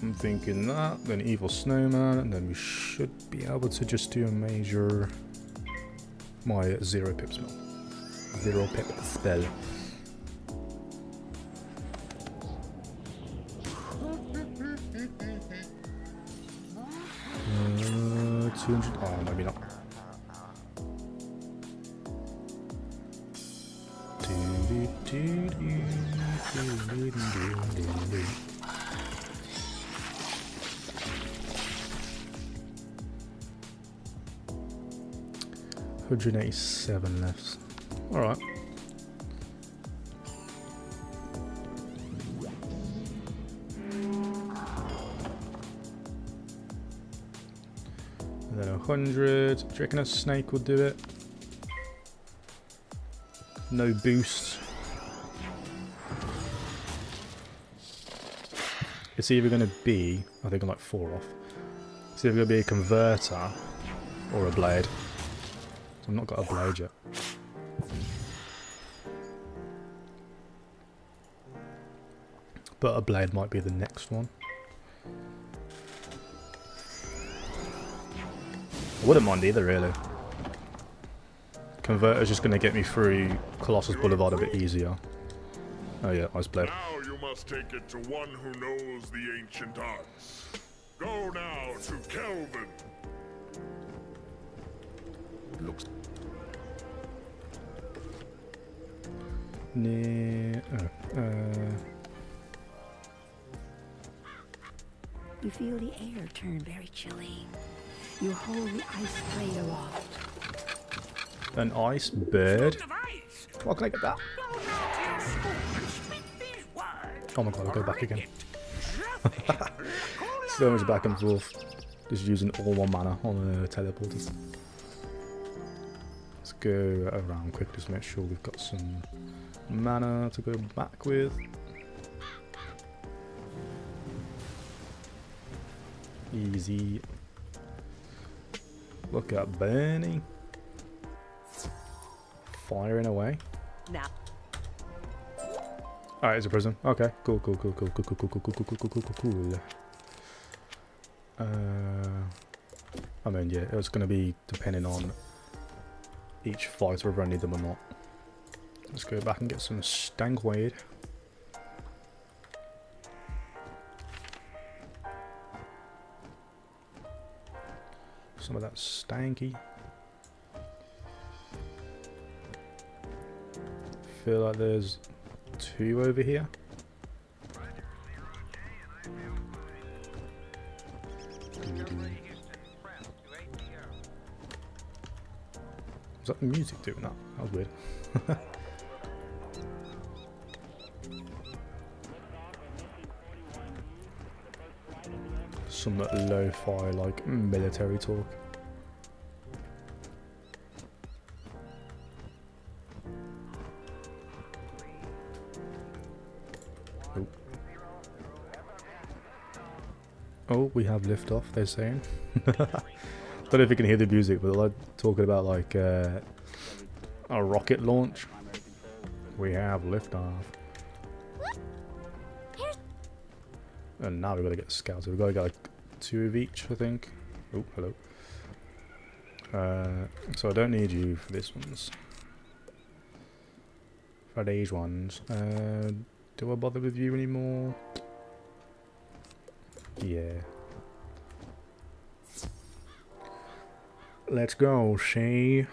I'm thinking that, then Evil Snowman, and then we should be able to just do a major. My 0 pip spell. 0 pip spell. 200. Oh, maybe not. $187 left. Alright. And then 100. Do you reckon a snake will do it? No boost. It's either going to be, I think I'm like 4 off. It's either going to be a converter or a blade. I've not got a blade yet. But a blade might be the next one. I wouldn't mind either, really. Converter's just going to get me through Colossus Boulevard a bit easier. Oh yeah, Ice Blade. Now you must take it to one who knows the ancient arts. Go now to Kelvin. Looks near. You feel the air turn very chilly. You hold the ice blade aloft. An ice bird. What can I get that? Oh my god, I'll go back again. So much back and forth. Just using all my mana on the teleporters. Let's go around quick, just make sure we've got some mana to go back with. Easy. Look at Bernie. firing away. Now. Alright, it's a prison. Okay, cool. I mean, yeah, it's going to be depending on each fighter whether I need them or not. Let's go back and get some stankweed. Some of that stanky. Feel like there's 2 over here. Was that the music doing that? That was weird. Some lo-fi like military talk. Oh, we have liftoff, they're saying. Don't know if you can hear the music, but they're like talking about like a rocket launch. We have liftoff. And now we've got to get scouts. We've got to get like 2 of each, I think. Oh, hello. So I don't need you for this ones. For these ones. Do I bother with you anymore? Yeah. Let's go, Shay.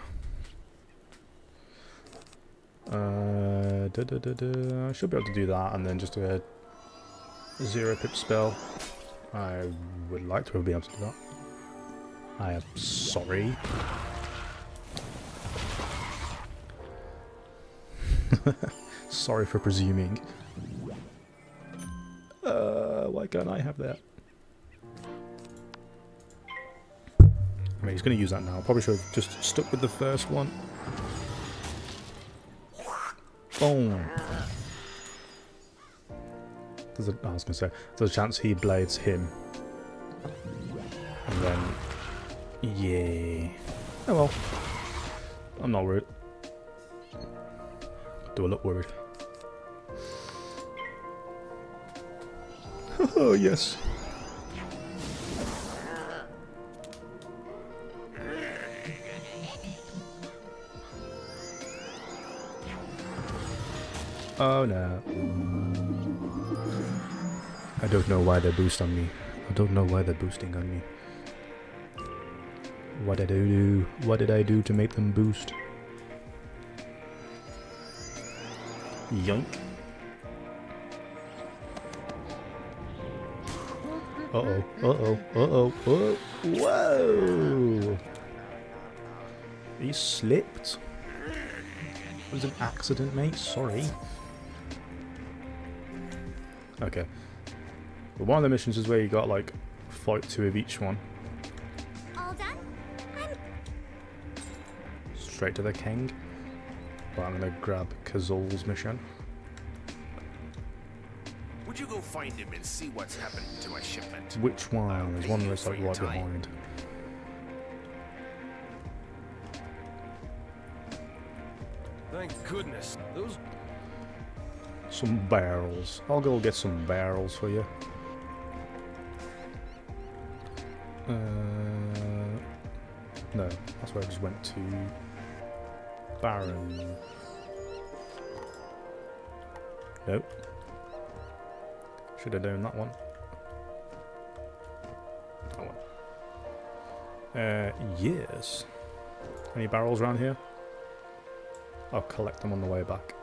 I should be able to do that and then just do a 0-pip spell. I would like to be able to do that. I am sorry. Sorry for presuming. Why can't I have that? I mean, he's going to use that now. Probably should have just stuck with the first one. Boom. I was going to say, there's a chance he blades him. And then, yeah. Oh well. I'm not worried. Do I look worried? Oh, yes. Oh no. I don't know why they boost on me. I don't know why they're boosting on me. What did I do? What did I do to make them boost? Yoink. Uh-oh, uh-oh, uh-oh, uh-oh. Whoa! He slipped. It was an accident, mate. Sorry. Okay. But one of the missions is where you got, like, fight 2 of each one. All done? Straight to the king. But I'm gonna grab Kazol's mission. Would you go find him and see what's happened to my shipment? Which one? There's one that's like right behind. Thank goodness. Those Some barrels. I'll go get some barrels for you. No, that's where I just went to. Baron. Nope. Should have done that one. That one. Yes. Any barrels around here? I'll collect them on the way back.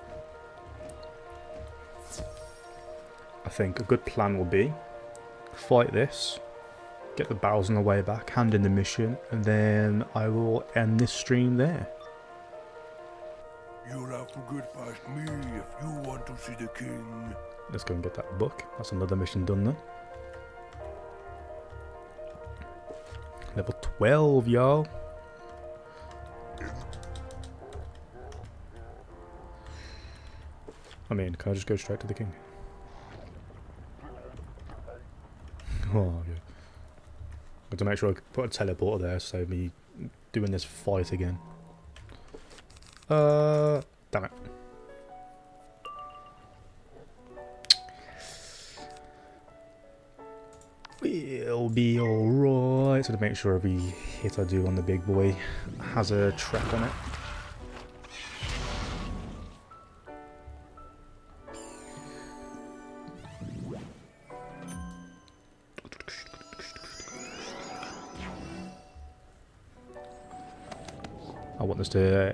I think a good plan will be fight this, get the barrels on the way back, hand in the mission, and then I will end this stream there. You'll have to get past me if you want to see the king. Let's go and get that book. That's another mission done then. Level 12, y'all. I mean, can I just go straight to the king? Oh, yeah. Got to make sure I put a teleporter there, save me doing this fight again. Damn it. We'll be alright. So to make sure every hit I do on the big boy has a trap on it. I want this to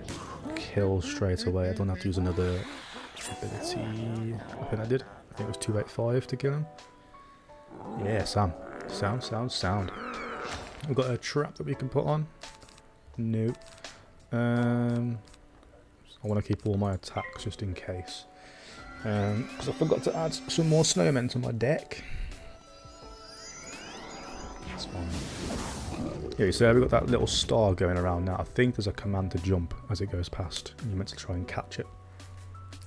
kill straight away. I don't have to use another ability. I think I did. I think it was 285 to kill him. Yeah, Sound. We've got a trap that we can put on. No. I want to keep all my attacks just in case. Because I forgot to add some more snowmen to my deck. That's fine. Yeah, so we've got that little star going around now. I think there's a command to jump as it goes past, and you're meant to try and catch it.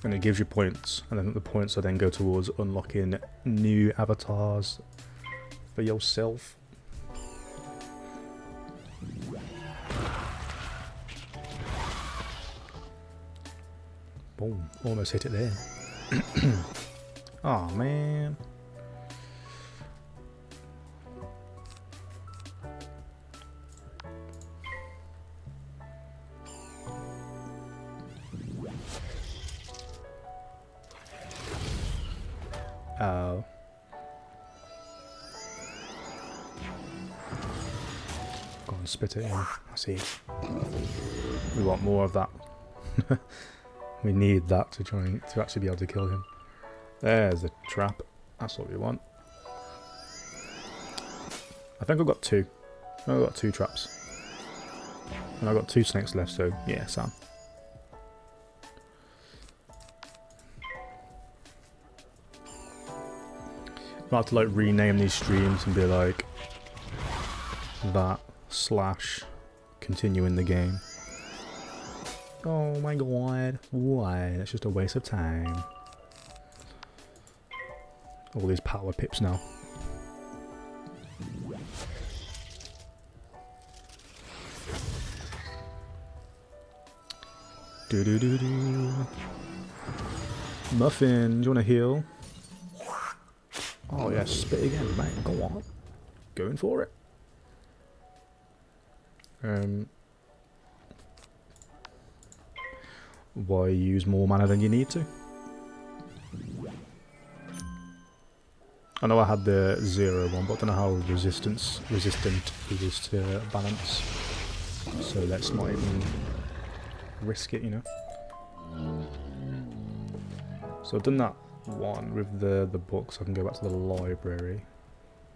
And it gives you points, and then the points will then go towards unlocking new avatars for yourself. Boom, almost hit it there. Oh man. Oh. Go on, spit it in. I see. We want more of that. We need that to actually be able to kill him. There's the trap. That's what we want. I think I've got two. I've got two traps. And I've got 2 snakes left, so yeah, Sam. I have to like rename these streams and be like that / continuing the game. Oh my god, why? That's just a waste of time. All these power pips now. Do do do do. Muffin, do you want to heal? Oh yeah, spit again, mate. Go on. Going for it. Why use more mana than you need to? I know I had the 0 one, but I don't know how resistant it is to balance. So let's not even risk it, you know. So I've done that one with the books. I can go back to the library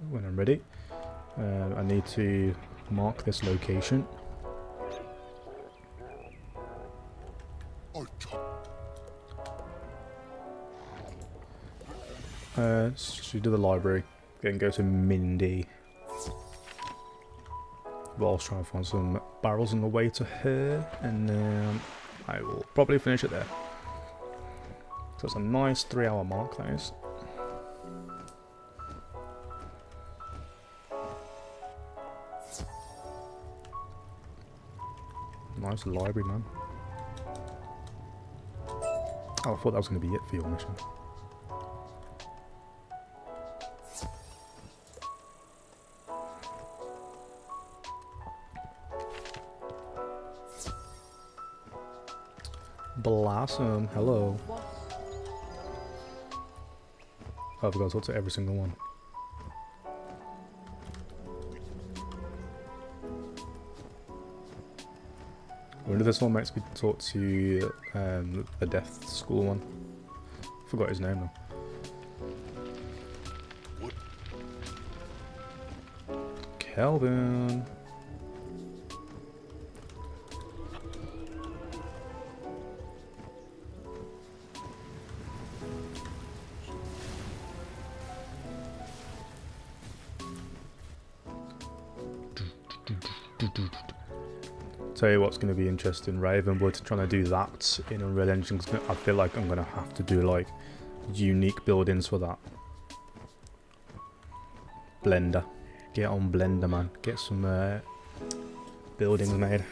when I'm ready. I need to mark this location. Should do the library, then go to Mindy. Whilst trying to find some barrels on the way to her, and then I will probably finish it there. So it's a nice 3-hour mark, that is. Nice library, man. Oh, I thought that was going to be it for your mission. Blossom, hello. Oh, I forgot to talk to every single one. I wonder if this one makes me talk to the death school one. Forgot his name now. Kelvin. Tell you what's going to be interesting, Ravenwood, trying to do that in Unreal Engine. I feel like I'm going to have to do like unique buildings for that. Blender. Get on Blender, man. Get some buildings made.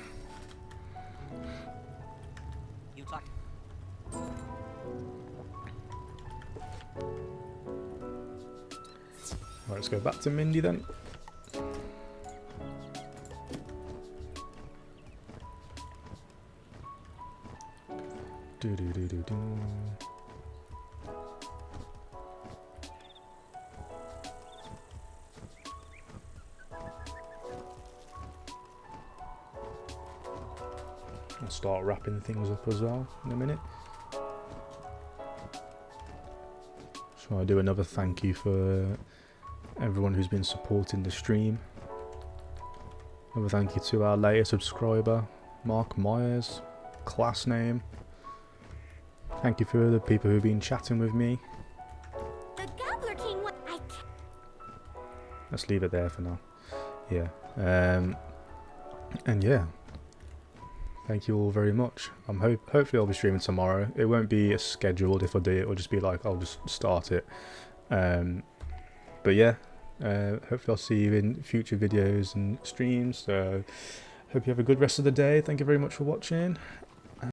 go back to Mindy then. Do do do do do. I'll start wrapping things up as well in a minute. So I do another thank you for everyone who's been supporting the stream. Another thank you to our latest subscriber, Mark Myers, class name. Thank you for the people who've been chatting with me. The Gobbler King. Let's leave it there for now. Yeah. And yeah. Thank you all very much. Hopefully I'll be streaming tomorrow. It won't be as scheduled. If I do, it will just be like I'll just start it. But yeah, hopefully I'll see you in future videos and streams. So hope you have a good rest of the day. Thank you very much for watching,